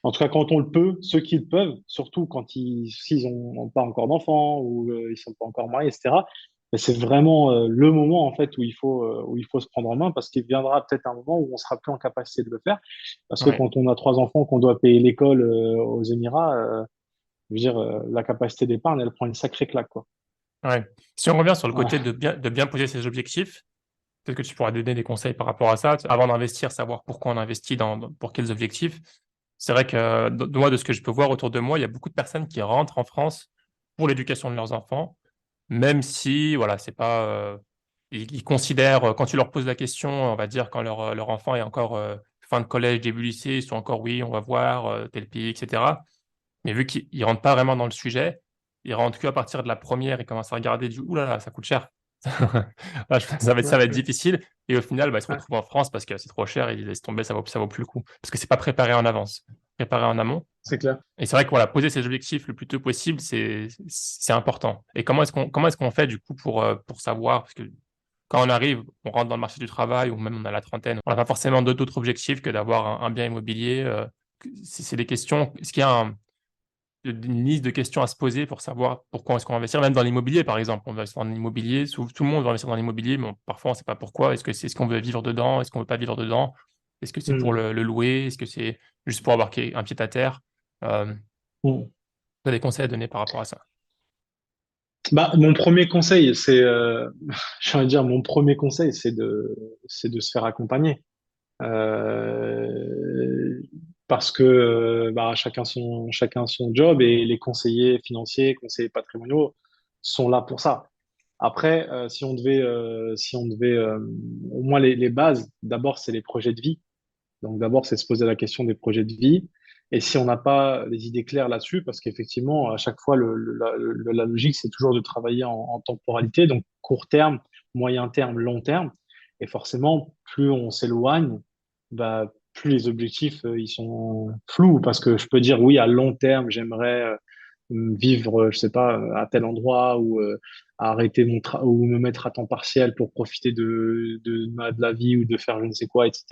Speaker 2: en tout cas, quand on le peut, ceux qui le peuvent, surtout s'ils ont pas encore d'enfants ou ils sont pas encore mariés, etc. Mais c'est vraiment le moment en fait où il faut se prendre en main parce qu'il viendra peut-être un moment où on sera plus en capacité de le faire parce que
Speaker 1: Ouais,
Speaker 2: quand on a trois enfants qu'on doit payer l'école aux Émirats, je veux dire la capacité d'épargne elle prend une sacrée claque quoi.
Speaker 1: ouais. Si on revient sur le côté
Speaker 2: Voilà.
Speaker 1: de bien poser ses objectifs, peut-être que tu pourras donner des conseils par rapport à ça. Avant d'investir, savoir pourquoi on investit pour quels objectifs. C'est vrai que moi, de ce que je peux voir autour de moi, il y a beaucoup de personnes qui rentrent en France pour l'éducation de leurs enfants, même si, voilà, c'est pas. Ils considèrent, quand tu leur poses la question, on va dire, quand leur enfant est encore fin de collège, début lycée, ils sont encore, oui, on va voir tel pays, etc. Mais vu qu'ils ne rentrent pas vraiment dans le sujet, ils rentrent qu'à partir de la première, ils commencent à regarder du ouh là là, ça coûte cher. Là,
Speaker 2: Ouais,
Speaker 1: ça va être
Speaker 2: ouais,
Speaker 1: difficile. Et au final, bah, ils se
Speaker 2: ouais.
Speaker 1: retrouvent en France parce que c'est trop cher et ils laissent tomber, ça vaut plus le coup. Parce que c'est pas préparé en avance, préparé en amont.
Speaker 2: C'est clair.
Speaker 1: Et c'est vrai que voilà, poser ses objectifs le plus tôt possible, c'est important. Et comment est-ce qu'on fait du coup pour savoir, parce que quand on arrive, on rentre dans le marché du travail ou même on a la trentaine, on n'a pas forcément d'autres objectifs que d'avoir un bien immobilier. C'est des questions. Est-ce qu'il y a une liste de questions à se poser pour savoir pourquoi est-ce qu'on va investir, même dans l'immobilier, par exemple. On va investir dans l'immobilier, tout le monde va investir dans l'immobilier, mais parfois on ne sait pas pourquoi. Est-ce que c'est ce qu'on veut vivre dedans? Est-ce qu'on ne veut pas vivre dedans? Est-ce que c'est pour
Speaker 2: Hmm.
Speaker 1: le louer? Est-ce que c'est juste pour avoir un pied à terre?
Speaker 2: Hmm.
Speaker 1: Tu as des conseils à donner par rapport à ça?
Speaker 2: Mon premier conseil, j'ai envie de dire, mon premier conseil, c'est de se faire accompagner. Euh, Parce que chacun son job et les conseillers financiers, conseillers patrimoniaux sont là pour ça. Après, si on devait au moins les bases, d'abord, c'est les projets de vie. Donc d'abord, c'est se poser la question des projets de vie. Et si on n'a pas les idées claires là-dessus, parce qu'effectivement, à chaque fois, la logique, c'est toujours de travailler en temporalité, donc court terme, moyen terme, long terme. Et forcément, plus on s'éloigne, plus les objectifs, ils sont flous, parce que je peux dire, oui, à long terme, j'aimerais vivre, je sais pas, à tel endroit ou arrêter ou me mettre à temps partiel pour profiter de la vie ou de faire je ne sais quoi, etc.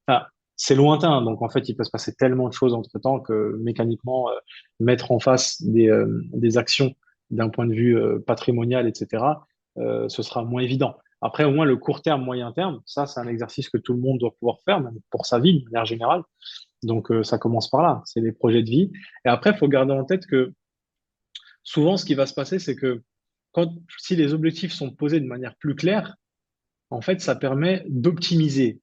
Speaker 2: Enfin, c'est lointain, donc en fait, il peut se passer tellement de choses entre-temps que mécaniquement, mettre en face des actions d'un point de vue patrimonial, etc., ce sera moins évident. Après, au moins, le court terme, moyen terme, ça, c'est un exercice que tout le monde doit pouvoir faire, même pour sa vie, de manière générale. Donc, ça commence par là, c'est les projets de vie. Et après, il faut garder en tête que souvent, ce qui va se passer, c'est que si les objectifs sont posés de manière plus claire, en fait, ça permet d'optimiser.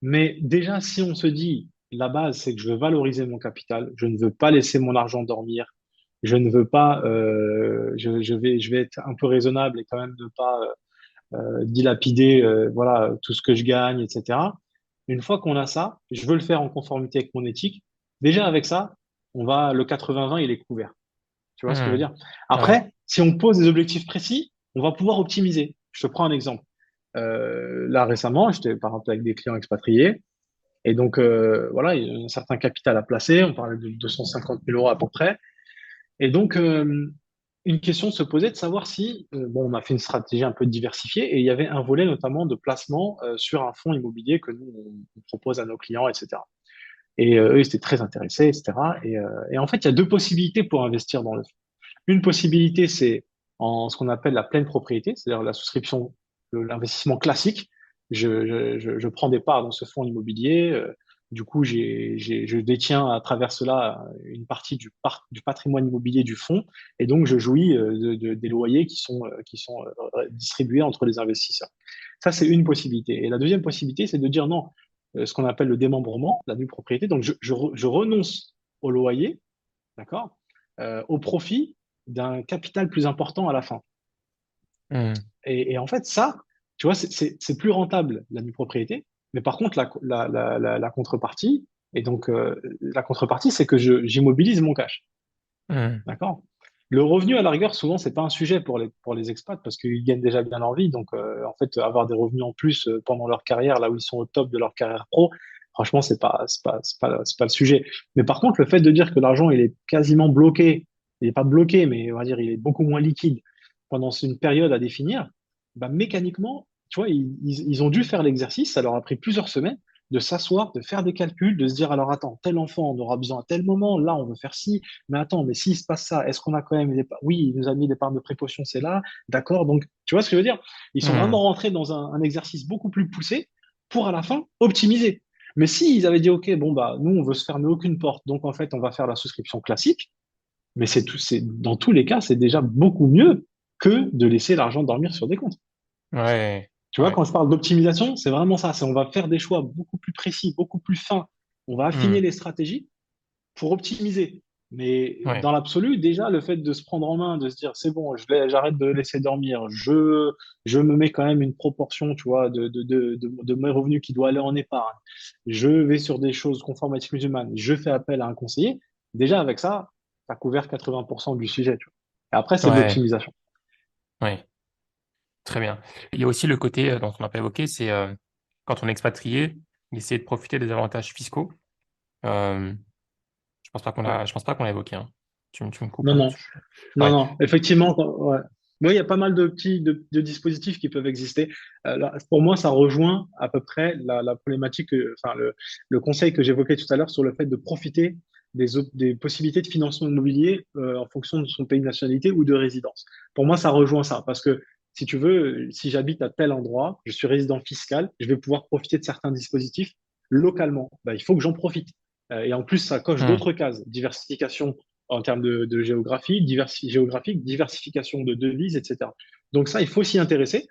Speaker 2: Mais déjà, si on se dit, la base, c'est que je veux valoriser mon capital, je ne veux pas laisser mon argent dormir, je ne veux pas, je vais être un peu raisonnable et quand même ne pas dilapider, voilà, tout ce que je gagne, etc. Une fois qu'on a ça, je veux le faire en conformité avec mon éthique. Déjà, avec ça, le 80-20, il est couvert. Tu vois ce que je veux
Speaker 1: Hmm.
Speaker 2: dire?
Speaker 1: Ouais.
Speaker 2: Après, si on pose des objectifs précis, on va pouvoir optimiser. Je te prends un exemple. Là récemment, j'étais par exemple avec des clients expatriés. Et donc, voilà, il y a un certain capital à placer. On parlait de 250 000 euros à peu près. Et donc, une question se posait de savoir si, bon, on a fait une stratégie un peu diversifiée et il y avait un volet notamment de placement sur un fonds immobilier que nous, on propose à nos clients, etc. Et eux, ils étaient très intéressés, etc. Et en fait, il y a deux possibilités pour investir dans le fonds. Une possibilité, c'est en ce qu'on appelle la pleine propriété, c'est-à-dire la souscription, l'investissement classique. Je prends des parts dans ce fonds immobilier. Du coup, je détiens à travers cela une partie du patrimoine immobilier du fonds. Et donc, je jouis des loyers qui sont distribués entre les investisseurs. Ça, c'est une possibilité. Et la deuxième possibilité, c'est de dire non, ce qu'on appelle le démembrement, la nue propriété. Donc, je renonce au loyer, d'accord, au profit d'un capital plus important à la fin.
Speaker 1: Hmm.
Speaker 2: Et en fait, ça, tu vois, c'est plus rentable, la nue propriété. Mais par contre, la contrepartie, et donc la contrepartie, c'est que j'immobilise mon cash.
Speaker 1: Hmm.
Speaker 2: D'accord? Le revenu, à la rigueur, souvent, c'est pas un sujet pour les expats parce qu'ils gagnent déjà bien leur vie. Donc, en fait, avoir des revenus en plus pendant leur carrière, là où ils sont au top de leur carrière pro, franchement, c'est pas le sujet. Mais par contre, le fait de dire que l'argent, il est quasiment bloqué, il est pas bloqué, mais on va dire, il est beaucoup moins liquide pendant une période à définir, bah, mécaniquement, tu vois, ils ont dû faire l'exercice. Ça leur a pris plusieurs semaines de s'asseoir, de faire des calculs, de se dire, alors attends, tel enfant, on aura besoin à tel moment, là, on veut faire ci, mais attends, mais s'il se passe ça, est-ce qu'on a quand même Oui, il nous a mis des parts de précaution, c'est là, d'accord. Donc, tu vois ce que je veux dire? Ils sont vraiment
Speaker 1: Hmm.
Speaker 2: rentrés dans un exercice beaucoup plus poussé pour à la fin optimiser. Mais s'ils avaient dit, OK, bon, bah, nous, on veut se fermer aucune porte, donc en fait, on va faire la souscription classique, mais dans tous les cas, c'est déjà beaucoup mieux que de laisser l'argent dormir sur des comptes.
Speaker 1: Ouais,
Speaker 2: Tu vois,
Speaker 1: ouais.
Speaker 2: quand je parle d'optimisation, c'est vraiment ça. On va faire des choix beaucoup plus précis, beaucoup plus fins. On va affiner
Speaker 1: Hmm.
Speaker 2: les stratégies pour optimiser. Mais
Speaker 1: Ouais,
Speaker 2: dans l'absolu, déjà, le fait de se prendre en main, de se dire, c'est bon, j'arrête de laisser dormir, je me mets quand même une proportion, tu vois, de mes revenus qui doit aller en épargne. Je vais sur des choses conformes à l'éthique musulmane. Je fais appel à un conseiller. Déjà, avec ça, tu as couvert 80% du sujet, tu vois. Et après, c'est de
Speaker 1: ouais,
Speaker 2: l'optimisation.
Speaker 1: ouais. Très bien. Il y a aussi le côté dont on n'a pas évoqué, c'est quand on est expatrié, essayer de profiter des avantages fiscaux. Euh,
Speaker 2: Ouais.
Speaker 1: je pense pas qu'on l'a évoqué, hein. Tu me coupes,
Speaker 2: Non,
Speaker 1: hein.
Speaker 2: non. Non,
Speaker 1: Ouais.
Speaker 2: non, effectivement, ouais. Oui, il y a pas mal de petits de dispositifs qui peuvent exister. Pour moi, ça rejoint à peu près la problématique, enfin le conseil que j'évoquais tout à l'heure sur le fait de profiter des possibilités de financement immobilier en fonction de son pays de nationalité ou de résidence. Pour moi, ça rejoint ça parce que si tu veux, si j'habite à tel endroit, je suis résident fiscal, je vais pouvoir profiter de certains dispositifs localement. Ben, il faut que j'en profite. Et en plus, ça coche
Speaker 1: Hmm.
Speaker 2: d'autres cases, diversification en termes de géographie, géographique, diversification de devises, etc. Donc ça, il faut s'y intéresser,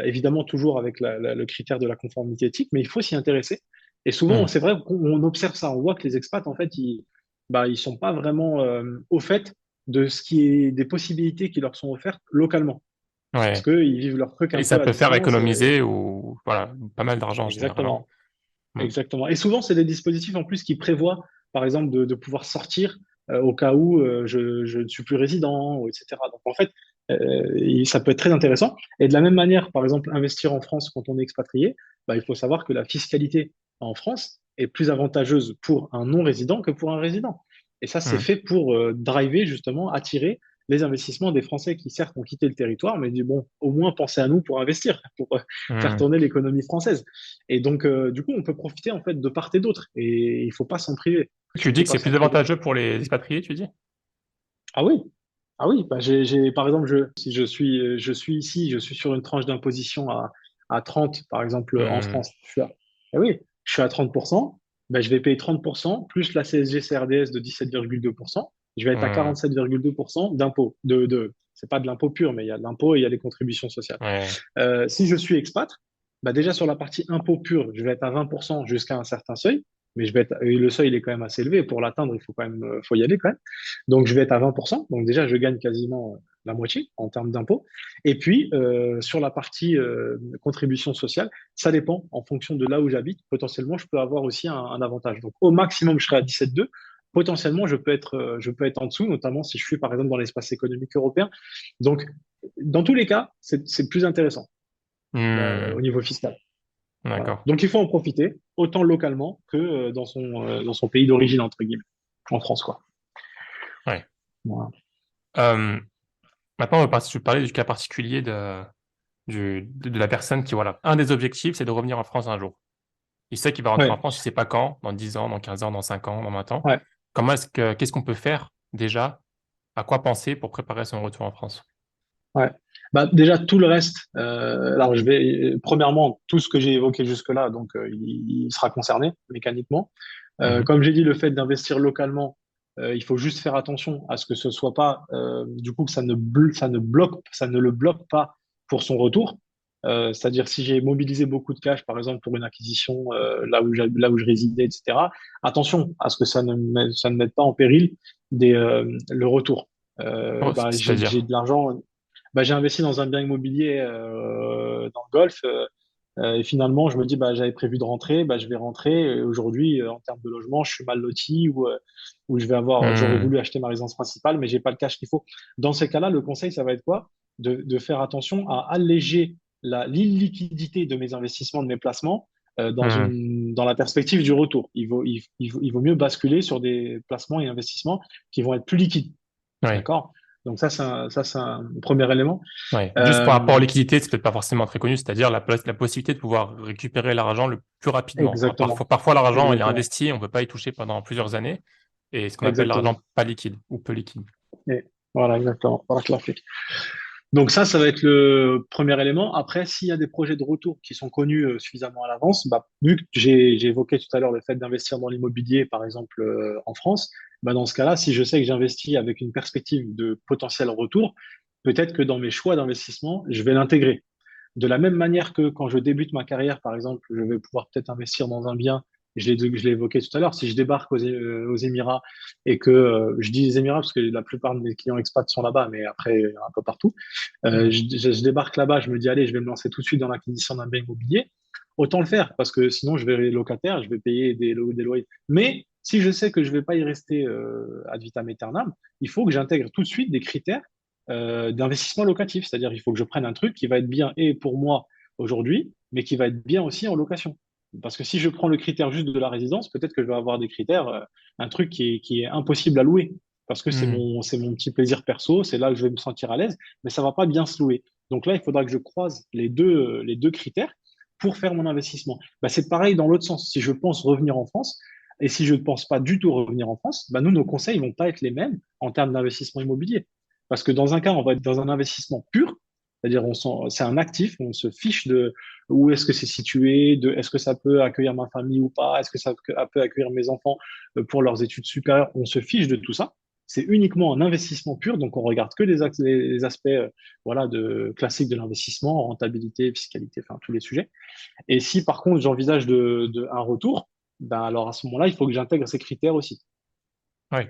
Speaker 2: évidemment toujours avec le critère de la conformité éthique, mais il faut s'y intéresser. Et souvent,
Speaker 1: Hmm.
Speaker 2: c'est vrai qu'on observe ça, on voit que les expats, en fait, ils sont pas vraiment au fait de ce qui est des possibilités qui leur sont offertes localement, parce
Speaker 1: Ouais.
Speaker 2: qu'ils vivent leur truc
Speaker 1: Et
Speaker 2: un peu
Speaker 1: ça
Speaker 2: à
Speaker 1: peut faire
Speaker 2: distance.
Speaker 1: économiser ou voilà, pas mal d'argent en général, hein.
Speaker 2: Exactement.
Speaker 1: Hmm.
Speaker 2: Exactement. Et souvent, c'est des dispositifs en plus qui prévoient, par exemple, de pouvoir sortir au cas où je ne suis plus résident, ou etc. Donc, en fait, ça peut être très intéressant. Et de la même manière, par exemple, investir en France quand on est expatrié, bah, il faut savoir que la fiscalité en France est plus avantageuse pour un non-résident que pour un résident. Et ça, c'est
Speaker 1: Hmm.
Speaker 2: fait pour driver, justement, attirer les investissements des Français qui, certes, ont quitté le territoire, mais du bon, au moins pensez à nous pour investir, pour faire
Speaker 1: Hmm.
Speaker 2: tourner l'économie française. Et donc, du coup, on peut profiter en fait de part et d'autre. Et il faut pas s'en priver.
Speaker 1: Tu
Speaker 2: Il
Speaker 1: dis
Speaker 2: faut
Speaker 1: que
Speaker 2: pas
Speaker 1: c'est
Speaker 2: s'en
Speaker 1: plus
Speaker 2: priver.
Speaker 1: avantageux pour les expatriés, tu dis?
Speaker 2: Ah oui, ah oui. Bah, par exemple, si je suis ici, je suis sur une tranche d'imposition à 30, par exemple, en
Speaker 1: Hmm.
Speaker 2: France. Ah oui, je suis à 30%. Bah, je vais payer 30% plus la CSG CRDS de 17,2%. Je vais être à
Speaker 1: Hmm.
Speaker 2: 47,2% d'impôt. C'est pas de l'impôt pur, mais il y a de l'impôt et il y a les contributions sociales.
Speaker 1: Ouais.
Speaker 2: Si je suis expat, bah déjà sur la partie impôt pur, je vais être à 20% jusqu'à un certain seuil, mais et le seuil il est quand même assez élevé. Pour l'atteindre, il faut quand même, faut y aller quand même. Donc je vais être à 20%. Donc déjà, je gagne quasiment la moitié en termes d'impôt. Et puis sur la partie contribution sociale, ça dépend en fonction de là où j'habite. Potentiellement, je peux avoir aussi un avantage. Donc au maximum, je serai à 17,2. Potentiellement, je peux être en dessous, notamment si je suis par exemple dans l'espace économique européen. Donc, dans tous les cas, c'est plus intéressant. au
Speaker 1: Hmm.
Speaker 2: niveau fiscal. Voilà.
Speaker 1: D'accord.
Speaker 2: Donc il faut en profiter, autant localement que dans son pays d'origine, entre guillemets, en France, quoi.
Speaker 1: Ouais.
Speaker 2: Voilà.
Speaker 1: Euh, Maintenant, je vais parler du cas particulier de la personne qui, voilà, un des objectifs, c'est de revenir en France un jour. Il sait qu'il va rentrer en
Speaker 2: Ouais,
Speaker 1: France, il sait pas quand, dans 10 ans, dans 15 ans, dans 5 ans, dans 20 ans.
Speaker 2: ouais,
Speaker 1: Qu'est-ce qu'on peut faire déjà? À quoi penser pour préparer son retour en France?
Speaker 2: ouais. Bah, déjà, tout le reste, alors premièrement, tout ce que j'ai évoqué jusque-là, donc il sera concerné mécaniquement.
Speaker 1: Mhm.
Speaker 2: Comme j'ai dit, le fait d'investir localement, il faut juste faire attention à ce que ce soit pas, du coup, que ça ne le bloque pas pour son retour. C'est-à-dire si j'ai mobilisé beaucoup de cash, par exemple, pour une acquisition là où je résidais, etc., attention à ce que ça ne mette pas en péril le retour.
Speaker 1: Oh,
Speaker 2: Bah, j'ai
Speaker 1: c'est-à-dire?
Speaker 2: de l'argent, bah, j'ai investi dans un bien immobilier dans le Golfe. Et finalement, je me dis, bah, j'avais prévu de rentrer, bah, je vais rentrer. Et aujourd'hui, en termes de logement, je suis mal loti ou j'aurais
Speaker 1: Hmm.
Speaker 2: voulu acheter ma résidence principale, mais j'ai pas le cash qu'il faut. Dans ces cas-là, le conseil, ça va être quoi? De faire attention à alléger l'illiquidité de mes investissements, de mes placements,
Speaker 1: Hmm.
Speaker 2: dans la perspective du retour. Il vaut mieux basculer sur des placements et investissements qui vont être plus liquides.
Speaker 1: Oui.
Speaker 2: D'accord? Donc ça, c'est un premier élément.
Speaker 1: Ouais. Juste par rapport aux
Speaker 2: Euh,
Speaker 1: liquidités, c'est peut-être pas forcément très connu, c'est-à-dire la possibilité de pouvoir récupérer l'argent le plus rapidement. Alors,
Speaker 2: exactement,
Speaker 1: parfois l'argent, il est
Speaker 2: exactement,
Speaker 1: investi, on ne peut pas y toucher pendant plusieurs années, et ce qu'on appelle l'argent
Speaker 2: exactement.
Speaker 1: pas liquide ou peu liquide.
Speaker 2: Et voilà, exactement. Voilà, classique. Donc ça va être le premier élément. Après, s'il y a des projets de retour qui sont connus suffisamment à l'avance, bah, vu que j'ai évoqué tout à l'heure le fait d'investir dans l'immobilier, par exemple en France, bah, dans ce cas-là, si je sais que j'investis avec une perspective de potentiel retour, peut-être que dans mes choix d'investissement, je vais l'intégrer. De la même manière que quand je débute ma carrière, par exemple, je vais pouvoir peut-être investir dans un bien, je l'ai évoqué tout à l'heure, si je débarque aux Émirats et que je dis les Émirats parce que la plupart de mes clients expats sont là-bas, mais après un peu partout,
Speaker 1: Hmm.
Speaker 2: je débarque là-bas, je me dis allez, je vais me lancer tout de suite dans l'acquisition d'un bien immobilier, autant le faire parce que sinon je vais être locataire, je vais payer des loyers. Mais si je sais que je vais pas y rester ad vitam aeternam, il faut que j'intègre tout de suite des critères d'investissement locatif. C'est-à-dire, il faut que je prenne un truc qui va être bien et pour moi aujourd'hui, mais qui va être bien aussi en location. Parce que si je prends le critère juste de la résidence, peut-être que je vais avoir des critères, un truc qui est impossible à louer. Parce que
Speaker 1: Hmm.
Speaker 2: c'est mon petit plaisir perso, c'est là que je vais me sentir à l'aise, mais ça va pas bien se louer. Donc là, il faudra que je croise les deux critères pour faire mon investissement. Bah, c'est pareil dans l'autre sens. Si je pense revenir en France, et si je ne pense pas du tout revenir en France, bah nous, nos conseils ne vont pas être les mêmes en termes d'investissement immobilier. Parce que dans un cas, on va être dans un investissement pur, c'est-à-dire c'est un actif, on se fiche de où est-ce que c'est situé, de est-ce que ça peut accueillir ma famille ou pas, est-ce que ça peut accueillir mes enfants pour leurs études supérieures, on se fiche de tout ça. C'est uniquement un investissement pur, donc on regarde que les aspects voilà, classiques de l'investissement, rentabilité, fiscalité, enfin tous les sujets. Et si par contre j'envisage un retour, ben alors à ce moment-là, il faut que j'intègre ces critères aussi.
Speaker 1: Oui.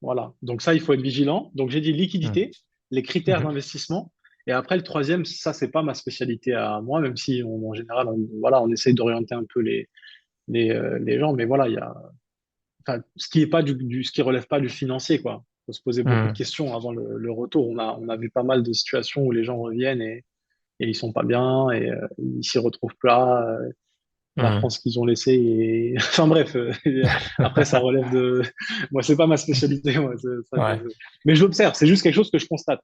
Speaker 2: Voilà. Donc ça, il faut être vigilant. Donc j'ai dit
Speaker 1: Hmm.
Speaker 2: liquidité, les critères
Speaker 1: Mhm.
Speaker 2: d'investissement. Et après, le troisième, ça, c'est pas ma spécialité à moi, même si en général, voilà, on essaye d'orienter un peu les gens. Mais voilà, il y a, enfin, ce qui est pas ce qui relève pas du financier, quoi. Faut se poser beaucoup de
Speaker 1: Hmm.
Speaker 2: questions avant le retour. On a vu pas mal de situations où les gens reviennent et ils sont pas bien et ils s'y retrouvent pas. La
Speaker 1: Hmm.
Speaker 2: France qu'ils ont laissée et enfin bref après ça relève de moi c'est pas ma spécialité moi,
Speaker 1: Ouais.
Speaker 2: mais je l'observe, c'est juste quelque chose que je constate.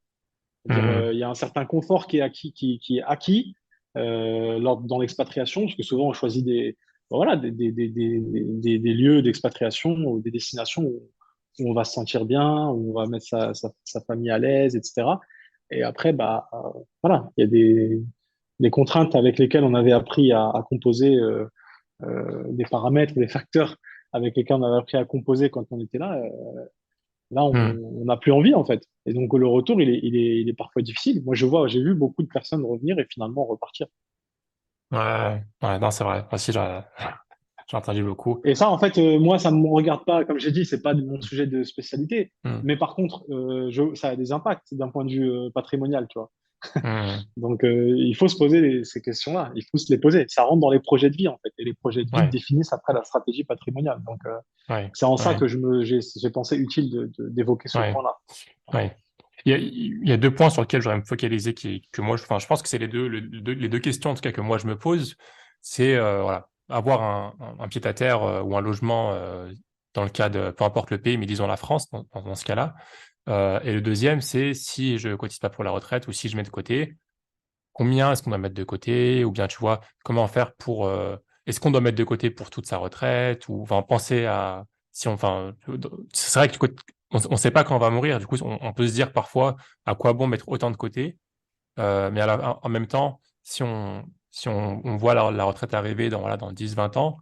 Speaker 2: C'est-à-dire
Speaker 1: Hmm.
Speaker 2: il y a un certain confort qui est acquis dans l'expatriation parce que souvent on choisit voilà des lieux d'expatriation ou des destinations où on va se sentir bien, où on va mettre sa famille à l'aise, etc. Et après bah voilà, il y a des contraintes avec lesquelles on avait appris à composer des paramètres, des facteurs avec lesquels on avait appris à composer quand on était là, là,
Speaker 1: Hmm.
Speaker 2: on n'a plus envie, en fait. Et donc, le retour, il est parfois difficile. Moi, j'ai vu beaucoup de personnes revenir et finalement repartir.
Speaker 1: Ouais. Ouais, non, c'est vrai. Moi aussi, j'ai entendu beaucoup.
Speaker 2: Et ça, en fait, moi, ça ne me regarde pas. Comme j'ai dit, c'est pas mon sujet de spécialité.
Speaker 1: Hmm.
Speaker 2: Mais par contre, ça a des impacts d'un point de vue patrimonial, tu vois.
Speaker 1: Hmm.
Speaker 2: Donc, il faut se poser ces questions-là. Il faut se les poser. Ça rentre dans les projets de vie, en fait. Et les projets de vie
Speaker 1: Ouais.
Speaker 2: définissent après la stratégie patrimoniale. Donc,
Speaker 1: Ouais.
Speaker 2: c'est en ça
Speaker 1: Ouais.
Speaker 2: que j'ai pensé utile d'évoquer ce
Speaker 1: Ouais.
Speaker 2: point-là.
Speaker 1: Ouais. Il y a deux points sur lesquels j'aurais me focaliser que moi, enfin, je pense que c'est les deux questions, en tout cas, que moi je me pose. C'est voilà, avoir un pied-à-terre ou un logement dans le cas de, peu importe le pays, mais disons la France, dans ce cas-là. Et le deuxième, c'est si je cotise pas pour la retraite ou si je mets de côté, combien est-ce qu'on doit mettre de côté? Ou bien, tu vois, comment faire pour... est-ce qu'on doit mettre de côté pour toute sa retraite? Ou enfin, penser à... Si on, enfin, c'est vrai que on ne sait pas quand on va mourir. Du coup, on peut se dire parfois à quoi bon mettre autant de côté. Mais en même temps, si on voit la retraite arriver dans, voilà, dans 10, 20 ans,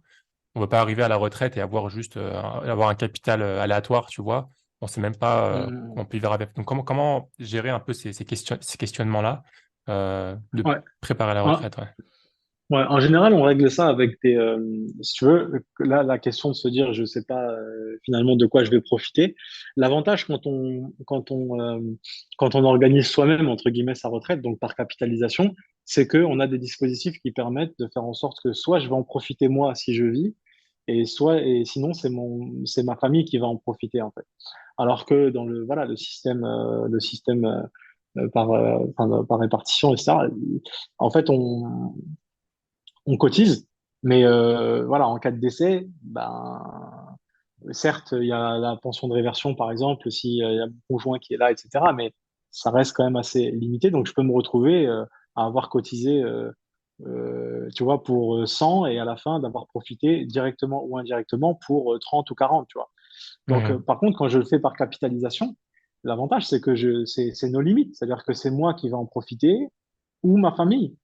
Speaker 1: on ne va pas arriver à la retraite et avoir juste avoir un capital aléatoire, tu vois. On ne sait même pas
Speaker 2: Hmm.
Speaker 1: comment on peut vivre avec. Donc, comment gérer un peu ces questionnements-là de
Speaker 2: Ouais.
Speaker 1: préparer la
Speaker 2: En,
Speaker 1: retraite, ouais.
Speaker 2: ouais, en général, on règle ça avec si tu veux, là, la question de se dire, je sais pas finalement de quoi je vais profiter. L'avantage quand on organise soi-même entre guillemets sa retraite, donc par capitalisation, c'est que on a des dispositifs qui permettent de faire en sorte que soit je vais en profiter moi si je vis, et sinon c'est ma famille qui va en profiter en fait. Alors que dans le système par répartition, etc. En fait, on cotise, mais voilà, en cas de décès, ben, certes, il y a la pension de réversion, par exemple, s'il y a mon conjoint qui est là, etc. Mais ça reste quand même assez limité. Donc, je peux me retrouver à avoir cotisé, tu vois, pour 100 et à la fin d'avoir profité directement ou indirectement pour 30 ou 40, tu vois. Donc,
Speaker 1: Mhm.
Speaker 2: par contre, quand je le fais par capitalisation, l'avantage, c'est que c'est nos limites. C'est-à-dire que c'est moi qui vais en profiter ou ma famille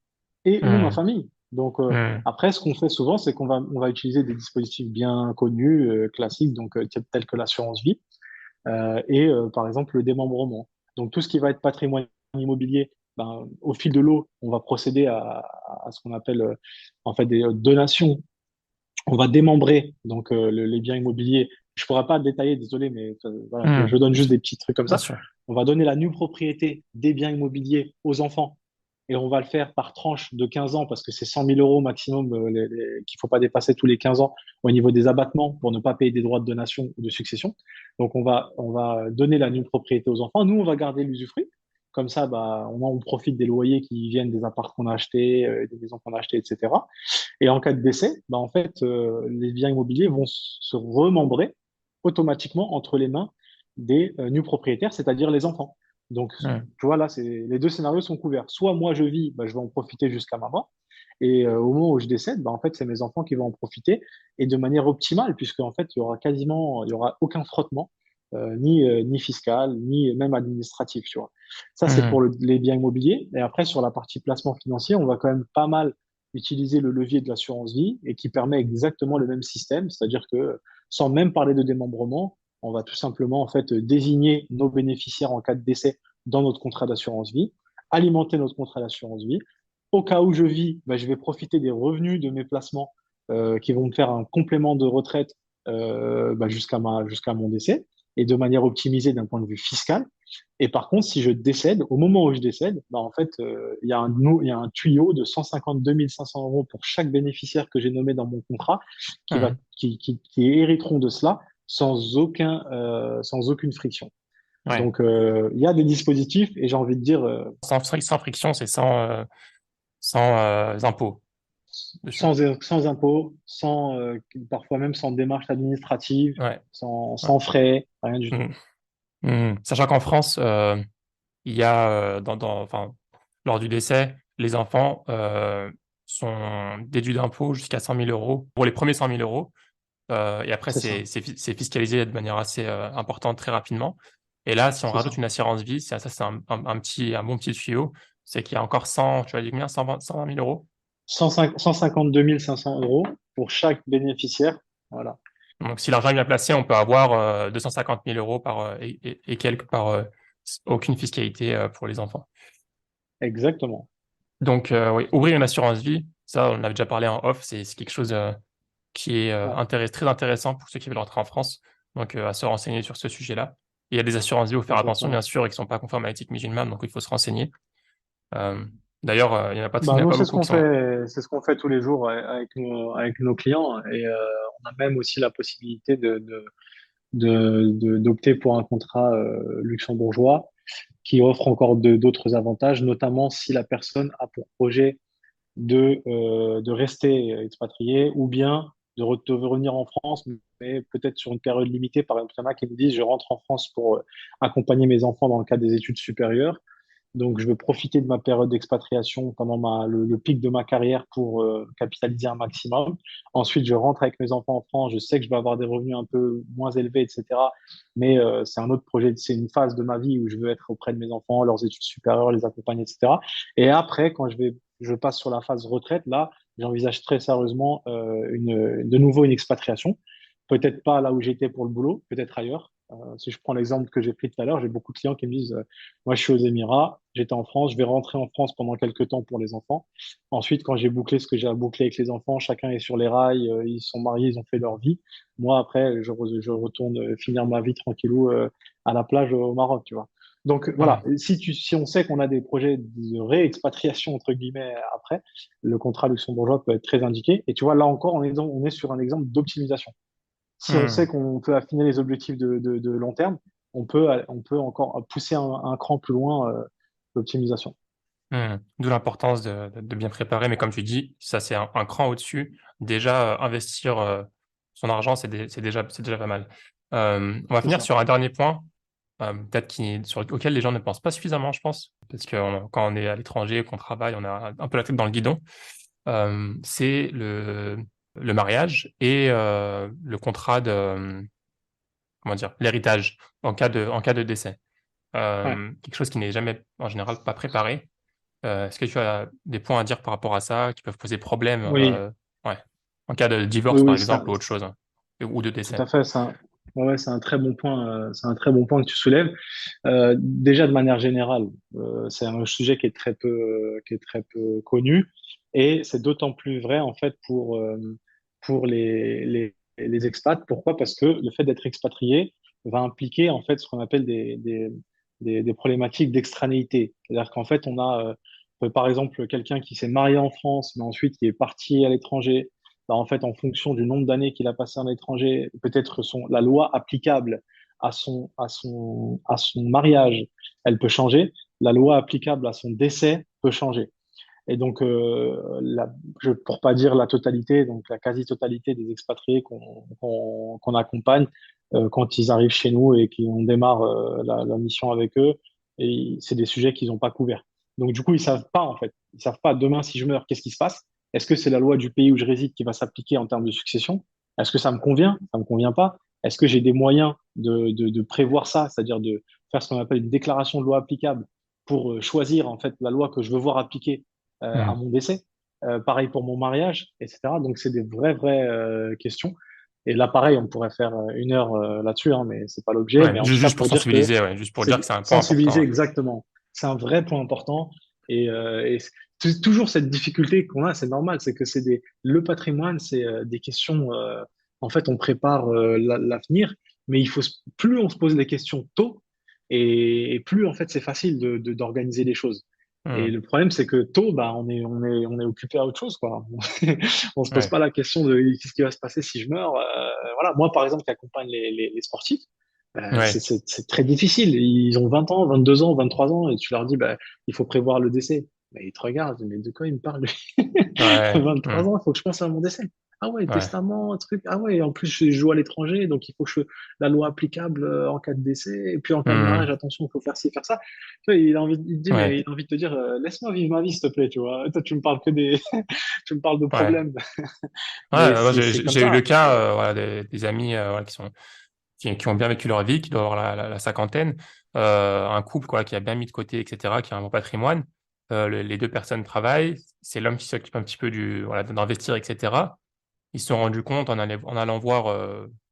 Speaker 2: et ou ma
Speaker 1: Mhm.
Speaker 2: famille. Donc
Speaker 1: Mhm.
Speaker 2: après, ce qu'on fait souvent, c'est on va utiliser des dispositifs bien connus, classiques, donc tels que l'assurance vie et par exemple le démembrement. Donc tout ce qui va être patrimoine immobilier, ben, au fil de l'eau, on va procéder à ce qu'on appelle en fait des donations. On va démembrer donc les biens immobiliers. Je pourrais pas détailler, désolé, mais voilà,
Speaker 1: Mhm.
Speaker 2: je donne juste des petits trucs comme
Speaker 1: Bien
Speaker 2: ça.
Speaker 1: sûr.
Speaker 2: On va donner la nue propriété des biens immobiliers aux enfants et on va le faire par tranche de 15 ans parce que c'est 100 000 euros maximum qu'il faut pas dépasser tous les 15 ans au niveau des abattements pour ne pas payer des droits de donation ou de succession. Donc on va donner la nue propriété aux enfants. Nous, on va garder l'usufruit. Comme ça, bah, on profite des loyers qui viennent des apparts qu'on a achetés, des maisons qu'on a achetées, etc. Et en cas de décès, bah, en fait, les biens immobiliers vont se remembrer automatiquement entre les mains des nus propriétaires, c'est-à-dire les enfants. Donc,
Speaker 1: Mhm.
Speaker 2: tu vois, là, les deux scénarios sont couverts. Soit moi, je vis, bah, je vais en profiter jusqu'à ma mort. Et au moment où je décède, bah, en fait, c'est mes enfants qui vont en profiter et de manière optimale, puisque en fait, il y aura aucun frottement, ni fiscal, ni même administratif, tu vois. Ça, c'est pour
Speaker 1: Mhm.
Speaker 2: les biens immobiliers. Et après, sur la partie placement financier, on va quand même pas mal utiliser le levier de l'assurance vie et qui permet exactement le même système, c'est-à-dire que sans même parler de démembrement, on va tout simplement en fait désigner nos bénéficiaires en cas de décès dans notre contrat d'assurance vie, alimenter notre contrat d'assurance vie. Au cas où je vis, bah, je vais profiter des revenus de mes placements qui vont me faire un complément de retraite bah, jusqu'à mon décès et de manière optimisée d'un point de vue fiscal. Et par contre, si je décède, au moment où je décède, bah, en fait, il y a un tuyau de 152 500 euros pour chaque bénéficiaire que j'ai nommé dans mon contrat
Speaker 1: Mhm.
Speaker 2: qui hériteront de cela sans aucune friction.
Speaker 1: Ouais.
Speaker 2: Donc, il y a des dispositifs et j'ai envie de dire
Speaker 1: Sans friction, c'est sans impôts dessus.
Speaker 2: sans impôts, parfois même sans démarche administrative,
Speaker 1: Ouais. Ouais.
Speaker 2: sans frais, rien du tout.
Speaker 1: Mhm. Mhm. Sachant qu'en France, il y a, enfin, lors du décès, les enfants sont déduits d'impôts jusqu'à 100 000 euros pour les premiers 100 000 euros. Et après,
Speaker 2: C'est ça.
Speaker 1: c'est fiscalisé de manière assez importante très rapidement. Et là, si on
Speaker 2: C'est
Speaker 1: rajoute
Speaker 2: ça.
Speaker 1: une assurance vie, ça c'est un bon petit tuyau, c'est qu'il y a encore 100, tu as dit combien? 120 000 euros?
Speaker 2: 152 500 euros pour chaque bénéficiaire. Voilà.
Speaker 1: Donc, si l'argent est bien placé, on peut avoir 250 000 euros et quelques par aucune fiscalité pour les enfants.
Speaker 2: Exactement.
Speaker 1: Donc, oui, ouvrir une assurance vie, ça, on en avait déjà parlé en off, c'est quelque chose qui est
Speaker 2: Ouais,
Speaker 1: très intéressant pour ceux qui veulent rentrer en France, donc à se renseigner sur ce sujet-là. Et il y a des assurances vie, il faut faire attention, bien
Speaker 2: exactement.
Speaker 1: sûr, et qui ne sont pas conformes à l'éthique musulmane, donc il faut se renseigner. D'ailleurs, il n'y
Speaker 2: Bah,
Speaker 1: en a
Speaker 2: nous,
Speaker 1: pas beaucoup qui sont...
Speaker 2: c'est ce qu'on fait tous les jours avec nos clients et on a même aussi la possibilité d'opter pour un contrat luxembourgeois qui offre encore d'autres avantages, notamment si la personne a pour projet de rester expatrié ou bien de revenir en France, mais peut-être sur une période limitée. Par exemple, il y en a qui me disent, je rentre en France pour accompagner mes enfants dans le cadre des études supérieures. Donc, je veux profiter de ma période d'expatriation pendant le pic de ma carrière pour capitaliser un maximum. Ensuite, je rentre avec mes enfants en France. Je sais que je vais avoir des revenus un peu moins élevés, etc. Mais c'est un autre projet, c'est une phase de ma vie où je veux être auprès de mes enfants, leurs études supérieures, les accompagner, etc. Et après, quand je passe sur la phase retraite, là, j'envisage très sérieusement de nouveau une expatriation. Peut-être pas là où j'étais pour le boulot, peut-être ailleurs. Si je prends l'exemple que j'ai pris tout à l'heure, j'ai beaucoup de clients qui me disent moi, je suis aux Émirats, j'étais en France, je vais rentrer en France pendant quelques temps pour les enfants. Ensuite, quand j'ai bouclé ce que j'ai à boucler avec les enfants, chacun est sur les rails, ils sont mariés, ils ont fait leur vie. Moi, après, je retourne finir ma vie tranquillou à la plage au Maroc, tu vois. Donc voilà,
Speaker 1: Hmm.
Speaker 2: si on sait qu'on a des projets de réexpatriation, entre guillemets, après, le contrat luxembourgeois peut être très indiqué. Et tu vois, là encore, on est sur un exemple d'optimisation. Si on sait
Speaker 1: Hmm.
Speaker 2: qu'on peut affiner les objectifs de long terme, on peut encore pousser un cran plus loin l'optimisation.
Speaker 1: Hmm. D'où l'importance de bien préparer. Mais comme tu dis, ça, c'est un cran au-dessus. Déjà, investir son argent, c'est déjà pas mal. On va
Speaker 2: C'est
Speaker 1: finir
Speaker 2: ça.
Speaker 1: sur un dernier point, peut-être auquel les gens ne pensent pas suffisamment, je pense, parce que quand on est à l'étranger, qu'on travaille, on a un peu la tête dans le guidon. C'est le mariage et le contrat comment dire, l'héritage en cas de décès.
Speaker 2: Ouais.
Speaker 1: Quelque chose qui n'est jamais, en général, pas préparé. Est-ce que tu as des points à dire par rapport à ça qui peuvent poser problème
Speaker 2: Oui,
Speaker 1: ouais, en cas de
Speaker 2: oui,
Speaker 1: divorce, par
Speaker 2: oui,
Speaker 1: exemple, ou autre chose, hein, ou de
Speaker 2: tout
Speaker 1: décès?
Speaker 2: à fait. Ouais, c'est un très bon point. C'est un très bon point que tu soulèves. Déjà, de manière générale, c'est un sujet qui est très peu connu, et c'est d'autant plus vrai en fait pour les expats. Pourquoi? Parce que le fait d'être expatrié va impliquer en fait ce qu'on appelle des problématiques d'extranéité. C'est-à-dire qu'en fait, on a par exemple quelqu'un qui s'est marié en France, mais ensuite qui est parti à l'étranger. Bah, en fait, en fonction du nombre d'années qu'il a passé à l'étranger, peut-être la loi applicable à son mariage, elle peut changer. La loi applicable à son décès peut changer. Et donc, pour pas dire la totalité, donc la quasi-totalité des expatriés qu'on accompagne quand ils arrivent chez nous et qu'on démarre la mission avec eux, et c'est des sujets qu'ils n'ont pas couverts. Donc, du coup, ils savent pas, en fait. Ils savent pas, demain, si je meurs, qu'est-ce qui se passe? Est-ce que c'est la loi du pays où je réside qui va s'appliquer en termes de succession? Est-ce que ça me convient? Ça me convient pas? Est-ce que j'ai des moyens de prévoir ça, c'est-à-dire de faire ce qu'on appelle une déclaration de loi applicable pour choisir, en fait, la loi que je veux voir appliquée à
Speaker 1: Hmm.
Speaker 2: mon décès. Pareil pour mon mariage, etc. Donc, c'est des vraies questions. Et là, pareil, on pourrait faire une heure là-dessus, hein, mais c'est pas l'objet.
Speaker 1: Ouais,
Speaker 2: Mais en tout cas,
Speaker 1: juste pour
Speaker 2: pour dire que
Speaker 1: sensibiliser, ouais, juste pour dire que
Speaker 2: c'est
Speaker 1: c'est un point
Speaker 2: sensibiliser
Speaker 1: important. Ouais.
Speaker 2: exactement. C'est un vrai point important. Et c'est toujours cette difficulté qu'on a, c'est normal, c'est que le patrimoine, c'est des questions. En fait, on prépare l'avenir, mais plus on se pose des questions tôt, et plus en fait c'est facile d'organiser les choses. Et
Speaker 1: Hmm.
Speaker 2: le problème, c'est que tôt, bah, on est occupé à autre chose, quoi. On se pose
Speaker 1: Ouais.
Speaker 2: pas la question de qu'est-ce qui va se passer si je meurs. Voilà. Moi, par exemple, qui accompagne les sportifs,
Speaker 1: Ouais.
Speaker 2: c'est très difficile. Ils ont 20 ans, 22 ans, 23 ans, et tu leur dis, bah, il faut prévoir le décès. Mais ils te regardent, mais de quoi il me parle, lui?
Speaker 1: Ouais.
Speaker 2: 23
Speaker 1: Hmm.
Speaker 2: ans, il faut que je pense à mon décès. Ah ouais,
Speaker 1: Ouais.
Speaker 2: testament, un truc. Ah ouais, en plus, je joue à l'étranger, donc il faut que la loi applicable en cas de décès, et puis en cas de mariage,
Speaker 1: Hmm.
Speaker 2: attention, il faut faire ci, faire ça. Tu vois, il te dit, mais
Speaker 1: Ouais.
Speaker 2: il a envie de te dire, laisse-moi vivre ma vie, s'il te plaît, tu vois. Toi, tu me parles que tu me parles de
Speaker 1: Ouais.
Speaker 2: problèmes. Mais
Speaker 1: Ouais, moi,
Speaker 2: c'est comme
Speaker 1: j'ai eu le
Speaker 2: ça.
Speaker 1: cas voilà, des amis voilà, qui ont bien vécu leur vie, qui doivent avoir la cinquantaine, un couple quoi, qui a bien mis de côté, etc., qui a un bon patrimoine. Les deux personnes travaillent, c'est l'homme qui s'occupe un petit peu voilà, d'investir, etc. Ils se sont rendus compte en allant voir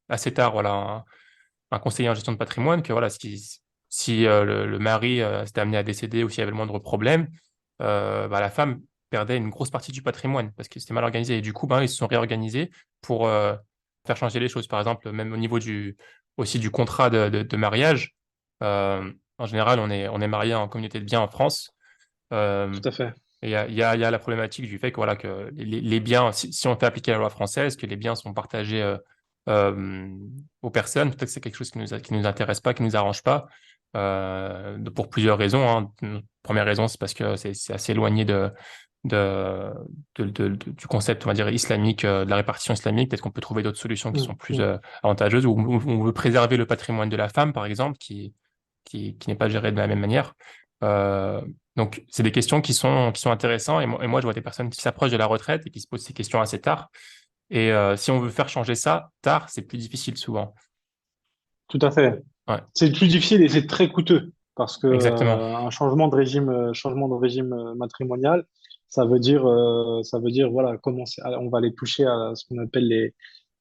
Speaker 1: assez tard voilà, un conseiller en gestion de patrimoine que voilà, si le mari s'était amené à décéder ou s'il y avait le moindre problème, bah, la femme perdait une grosse partie du patrimoine parce que c'était mal organisé. Et du coup, ben, ils se sont réorganisés pour faire changer les choses. Par exemple, même au niveau aussi du contrat de mariage, en général, on est marié en communauté de biens en France. Euh,
Speaker 2: Tout à fait.
Speaker 1: et il y a la problématique du fait que, voilà, que les biens, si on fait appliquer la loi française, que les biens sont partagés euh, aux personnes. Peut-être que c'est quelque chose qui nous intéresse pas, qui nous arrange pas, pour plusieurs raisons, hein. Première raison, c'est parce que c'est assez éloigné de, du concept, on va dire, islamique, de la répartition islamique. Peut-être qu'on peut trouver d'autres solutions qui sont
Speaker 2: Mm,
Speaker 1: plus
Speaker 2: mm.
Speaker 1: avantageuses, ou on veut préserver le patrimoine de la femme, par exemple, qui n'est pas géré de la même manière. Euh, donc, c'est des questions qui sont intéressantes. Et moi, je vois des personnes qui s'approchent de la retraite et qui se posent ces questions assez tard. Et si on veut faire changer ça tard, c'est plus difficile souvent.
Speaker 2: Tout à fait.
Speaker 1: Ouais,
Speaker 2: C'est plus difficile et c'est très coûteux parce que
Speaker 1: exactement.
Speaker 2: un changement de régime matrimonial, ça veut dire voilà commencer, on va aller toucher à ce qu'on appelle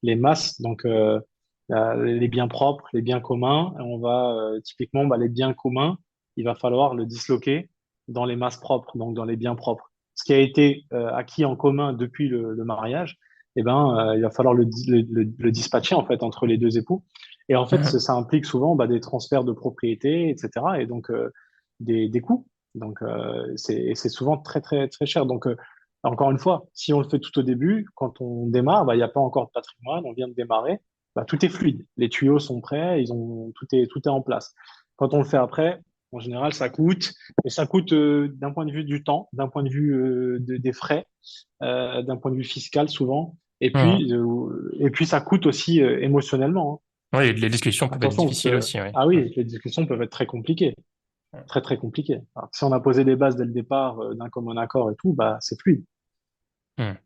Speaker 2: les masses, donc les biens propres, les biens communs. Et on va typiquement les biens communs, il va falloir le disloquer dans les masses propres, donc dans les biens propres. Ce qui a été acquis en commun depuis le mariage, eh ben il va falloir le dispatcher en fait entre les deux époux. Et en fait, ça implique souvent des transferts de propriété, etc. Et donc des coûts. Donc c'est souvent très très très cher. Donc encore une fois, si on le fait tout au début, quand on démarre, il n'y a pas encore de patrimoine, on vient de démarrer, tout est fluide. Les tuyaux sont prêts, tout est en place. Quand on le fait après, en général, ça coûte et ça coûte d'un point de vue du temps, d'un point de vue des frais, d'un point de vue fiscal souvent.
Speaker 1: Mhm.
Speaker 2: Et puis ça coûte aussi émotionnellement, hein.
Speaker 1: Oui, les discussions peuvent être
Speaker 2: Attention, parce
Speaker 1: difficiles
Speaker 2: que,
Speaker 1: aussi, oui.
Speaker 2: ah oui, les discussions peuvent être très compliquées, très très compliquées. Alors, si on a posé les bases dès le départ d'un commun accord et tout, c'est fluide.
Speaker 1: Mhm.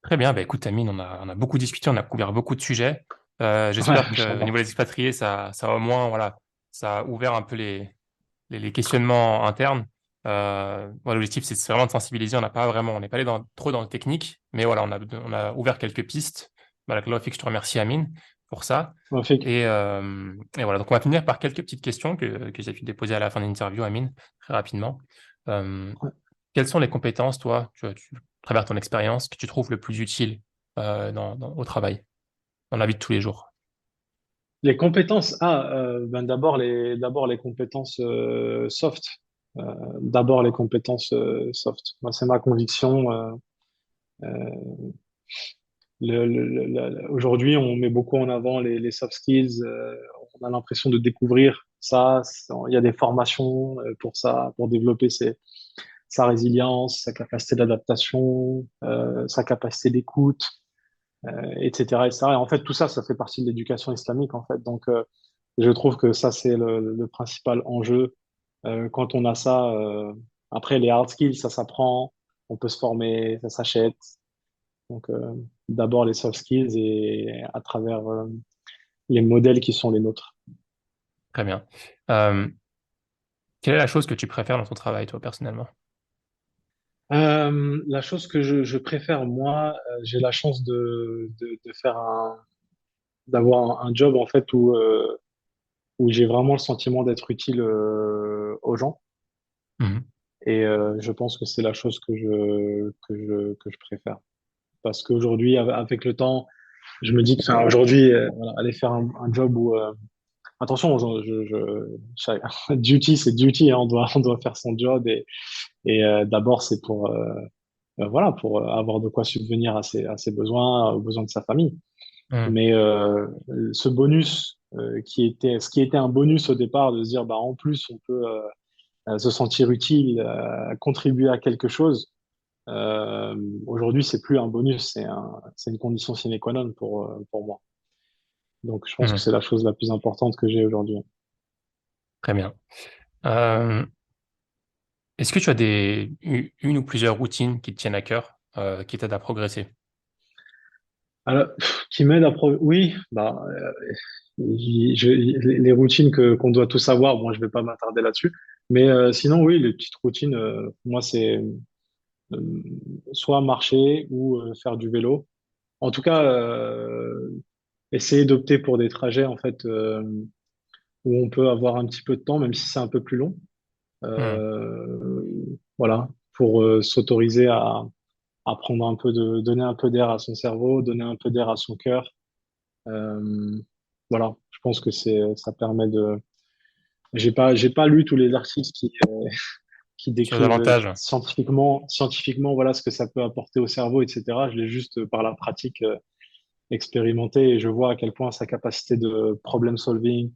Speaker 1: Très bien, bah, écoute, Amine, on a beaucoup discuté, on a couvert beaucoup de sujets.
Speaker 2: Ouais,
Speaker 1: J'espère qu'au
Speaker 2: Inch'Allah.
Speaker 1: niveau des expatriés, ça au moins, voilà, ça a ouvert un peu les questionnements internes. Moi, l'objectif, c'est vraiment de sensibiliser. On n'est pas allé trop dans le technique, mais voilà, on a ouvert quelques pistes. Voilà, que je te remercie, Amine, pour ça.
Speaker 2: On fait que-
Speaker 1: Et voilà, donc on va finir par quelques petites questions que j'ai pu déposer à la fin de l'interview, Amine, très rapidement. Euh, Quelles sont les compétences, toi, à travers ton expérience, que tu trouves le plus utile au travail, dans la vie de tous les jours?
Speaker 2: Les compétences, d'abord les compétences soft. Euh, d'abord les compétences soft. Moi, c'est ma conviction. Aujourd'hui, on met beaucoup en avant les soft skills. On a l'impression de découvrir ça. Il y a des formations pour ça, pour développer sa résilience, sa capacité d'adaptation, sa capacité d'écoute, etc., etc. Et en fait, tout ça, ça fait partie de l'éducation islamique, en fait. Donc, je trouve que ça, c'est le principal enjeu. Quand on a ça, après, les hard skills, ça s'apprend, on peut se former, ça s'achète. Donc, d'abord les soft skills et à travers les modèles qui sont les nôtres.
Speaker 1: Très bien. Euh, Quelle est la chose que tu préfères dans ton travail, toi, personnellement?
Speaker 2: La chose que je préfère, moi, j'ai la chance de faire d'avoir un job en fait où j'ai vraiment le sentiment d'être utile aux gens.
Speaker 1: Mhm.
Speaker 2: Et je pense que c'est la chose que je préfère. Parce qu'aujourd'hui, avec le temps, je me dis que enfin, aujourd'hui, voilà, aller faire un job où attention, duty, c'est duty, hein, on doit faire son job et d'abord c'est pour voilà pour avoir de quoi subvenir à ses besoins, aux besoins de sa famille.
Speaker 1: Mhm.
Speaker 2: Mais ce bonus ce qui était un bonus au départ de se dire en plus on peut se sentir utile, contribuer à quelque chose. Aujourd'hui, c'est plus un bonus, c'est une condition sine qua non pour moi. Donc, je pense que
Speaker 1: Mhm.
Speaker 2: c'est la chose la plus importante que j'ai aujourd'hui.
Speaker 1: Très bien. Euh, Est-ce que tu as une ou plusieurs routines qui te tiennent à cœur, qui t'aident à progresser?
Speaker 2: Alors, qui m'aide à oui, les routines qu'on doit tous avoir. Bon, je vais pas m'attarder là-dessus, mais sinon, oui, les petites routines. Moi, c'est euh, soit marcher ou faire du vélo. En tout cas, essayer d'opter pour des trajets en fait où on peut avoir un petit peu de temps, même si c'est un peu plus long.
Speaker 1: Mhm.
Speaker 2: Euh, voilà, pour s'autoriser à prendre donner un peu d'air à son cerveau, donner un peu d'air à son cœur. Euh, voilà, je pense que ça permet de. J'ai pas lu tous les articles qui
Speaker 1: Sur les
Speaker 2: décrivent
Speaker 1: avantages.
Speaker 2: scientifiquement, voilà ce que ça peut apporter au cerveau, etc. Je l'ai juste par la pratique expérimenté et je vois à quel point sa capacité de problem solving,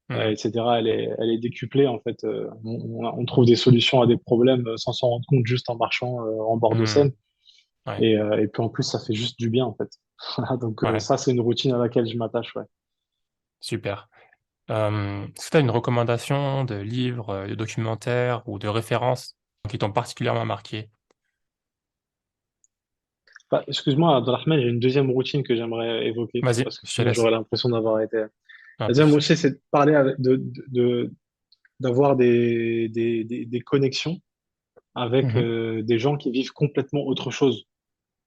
Speaker 1: Hmm.
Speaker 2: etc., elle est décuplée en fait. On trouve des solutions à des problèmes sans s'en rendre compte juste en marchant en bord de
Speaker 1: Hmm.
Speaker 2: Seine.
Speaker 1: Ouais,
Speaker 2: Et puis en plus, ça fait juste du bien en fait. Voilà, donc
Speaker 1: ouais,
Speaker 2: ça, c'est une routine à laquelle je m'attache. Ouais.
Speaker 1: super. Est-ce que tu as une recommandation de livres, de documentaires ou de références qui t'ont particulièrement marqué?
Speaker 2: Bah, excuse-moi, Abdelrahman, j'ai une deuxième routine que j'aimerais évoquer
Speaker 1: Vas-y,
Speaker 2: parce que
Speaker 1: je te
Speaker 2: sinon
Speaker 1: laisse.
Speaker 2: j'aurais l'impression d'avoir été.
Speaker 1: Ah,
Speaker 2: La
Speaker 1: pas de
Speaker 2: deuxième
Speaker 1: souci.
Speaker 2: routine, c'est de parler d'avoir des connexions avec
Speaker 1: Mhm.
Speaker 2: des gens qui vivent complètement autre chose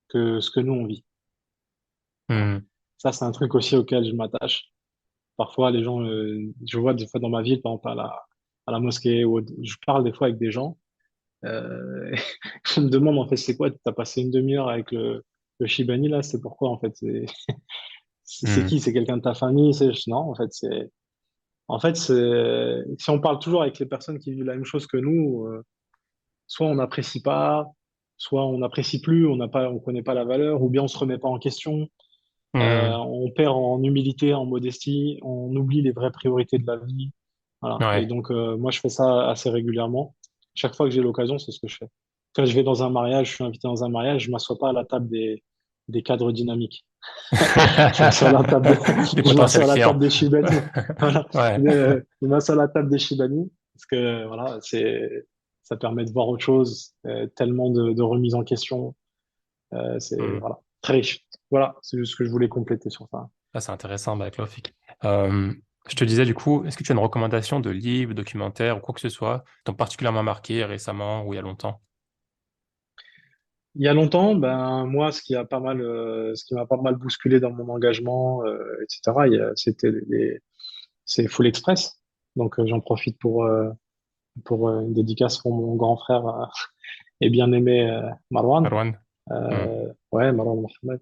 Speaker 2: que ce que nous on vit. Voilà.
Speaker 1: Hmm.
Speaker 2: Ça, c'est un truc aussi auquel je m'attache. Parfois, les gens, je vois des fois dans ma ville, par exemple à la mosquée, ou je parle des fois avec des gens. Euh, je me demande en fait, c'est quoi? T'as passé une demi-heure avec le Shibani là, c'est pourquoi en fait? C'est
Speaker 1: Hmm.
Speaker 2: qui? C'est quelqu'un de ta famille? Non, en fait, si on parle toujours avec les personnes qui vivent la même chose que nous, soit on n'apprécie pas, soit on n'apprécie plus, on connaît pas la valeur, ou bien on se remet pas en question.
Speaker 1: Hmm.
Speaker 2: On perd en humilité, en modestie, on oublie les vraies priorités de la vie. Voilà. Et
Speaker 1: Ouais.
Speaker 2: donc, moi, je fais ça assez régulièrement. Chaque fois que j'ai l'occasion, c'est ce que je fais. Quand je vais dans un mariage, je suis invité dans un mariage, je m'assois pas à la table des cadres dynamiques. Je m'assois à la table
Speaker 1: Des
Speaker 2: je m'assois
Speaker 1: potentiels
Speaker 2: à la
Speaker 1: clients.
Speaker 2: table des Shibani. Voilà.
Speaker 1: Ouais.
Speaker 2: Je m'assois à la table des Shibani parce que, voilà, ça permet de voir autre chose, tellement de remises en question. C'est,
Speaker 1: Hmm.
Speaker 2: voilà, très riche. Voilà, c'est juste ce que je voulais compléter sur ça.
Speaker 1: Ah, c'est intéressant, bah, Claude. Euh, je te disais du coup, est-ce que tu as une recommandation de livre, documentaire ou quoi que ce soit qui t'ont particulièrement marqué récemment ou il y a longtemps?
Speaker 2: Il y a longtemps, ben moi, ce qui m'a pas mal bousculé dans mon engagement, etc. C'est Full Express. Donc j'en profite pour une dédicace pour mon grand frère et bien aimé Marwan.
Speaker 1: Marwan? Hmm.
Speaker 2: Ouais, Marwan Mohamed.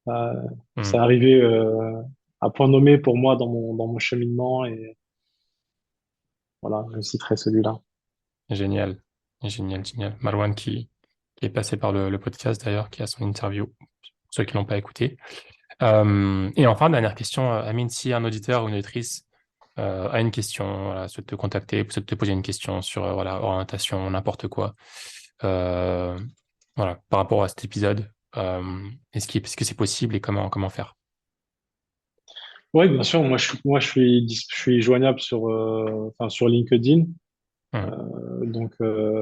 Speaker 2: Euh, c'est
Speaker 1: Hmm.
Speaker 2: arrivé à point nommé pour moi dans mon cheminement et voilà, je citerai celui-là.
Speaker 1: Génial. Génial, génial. Marwan qui est passé par le podcast d'ailleurs, qui a son interview, pour ceux qui l'ont pas écouté. Et enfin, dernière question, Amine, si un auditeur ou une auditrice a une question, voilà, souhaite te contacter, souhaite te poser une question sur voilà, orientation, n'importe quoi, euh, voilà, par rapport à cet épisode, est-ce que c'est possible et comment faire?
Speaker 2: Oui, bien sûr. Je suis joignable sur LinkedIn.
Speaker 1: Hmm.
Speaker 2: Donc,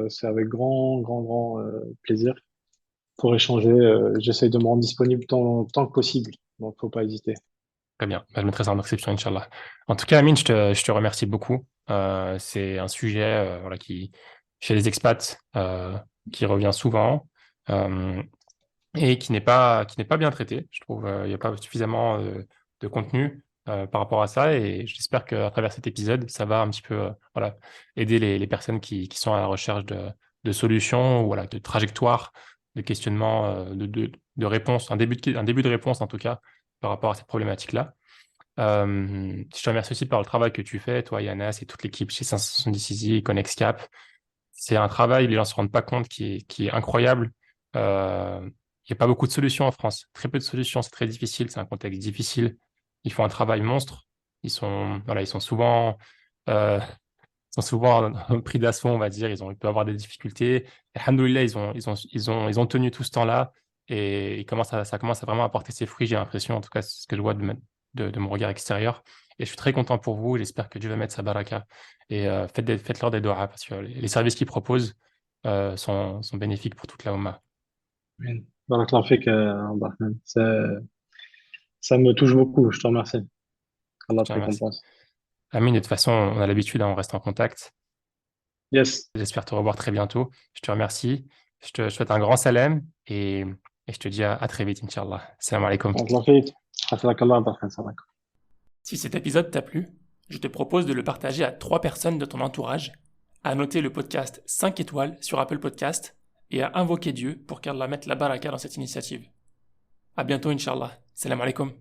Speaker 2: c'est avec grand plaisir pour échanger. J'essaye de me rendre disponible tant que possible. Donc, faut pas hésiter.
Speaker 1: Très bien. Bah, je mettrai ça en description, Inch'Allah. En tout cas, Amine, je te remercie beaucoup. C'est un sujet voilà, qui, chez les expats, qui revient souvent et qui n'est pas bien traité. Je trouve il n'y a pas suffisamment de contenu par rapport à ça et j'espère qu'à travers cet épisode, ça va un petit peu voilà, aider les personnes qui sont à la recherche de solutions ou voilà, de trajectoires, de questionnements, de réponses, un début de réponse en tout cas par rapport à cette problématique-là. Je te remercie aussi par le travail que tu fais, toi, Yanas, et toute l'équipe chez 570 Easy et ConnexCap. C'est un travail, les gens ne se rendent pas compte, qui est incroyable. Il n'y a pas beaucoup de solutions en France. Très peu de solutions, c'est très difficile, c'est un contexte difficile. Ils font un travail monstre. Voilà, euh, ils sont souvent pris d'assaut, on va dire. Ils peuvent avoir des difficultés. Et alhamdoulilah, ils ont tenu tout ce temps-là et ça commence à vraiment apporter ses fruits, j'ai l'impression. En tout cas, c'est ce que je vois de mon regard extérieur. Et je suis très content pour vous. J'espère que Dieu va mettre sa baraka. Et faites-leur des doigts parce que les services qu'ils proposent sont bénéfiques pour toute la Oumma.
Speaker 2: Amen. Barakallahu fik, Abdelrahman. Ça me touche beaucoup. Je te remercie.
Speaker 1: Je
Speaker 2: Allah
Speaker 1: te
Speaker 2: te
Speaker 1: remercie.
Speaker 2: récompense.
Speaker 1: Amine, de toute façon, on a l'habitude, hein, on reste en contact.
Speaker 2: Yes.
Speaker 1: J'espère te revoir très bientôt. Je te remercie. Je te souhaite un grand salam et je te dis à très vite, Inch'Allah. Salam alaikum.
Speaker 2: Barakallahu fik. Hafidhakallah, Abdelrahman. Salam.
Speaker 1: Si cet épisode t'a plu, je te propose de le partager à 3 personnes de ton entourage, à noter le podcast 5 étoiles sur Apple Podcast et à invoquer Dieu pour qu'Allah mette la baraka dans cette initiative. À bientôt, Inch'Allah. Salam alaikum.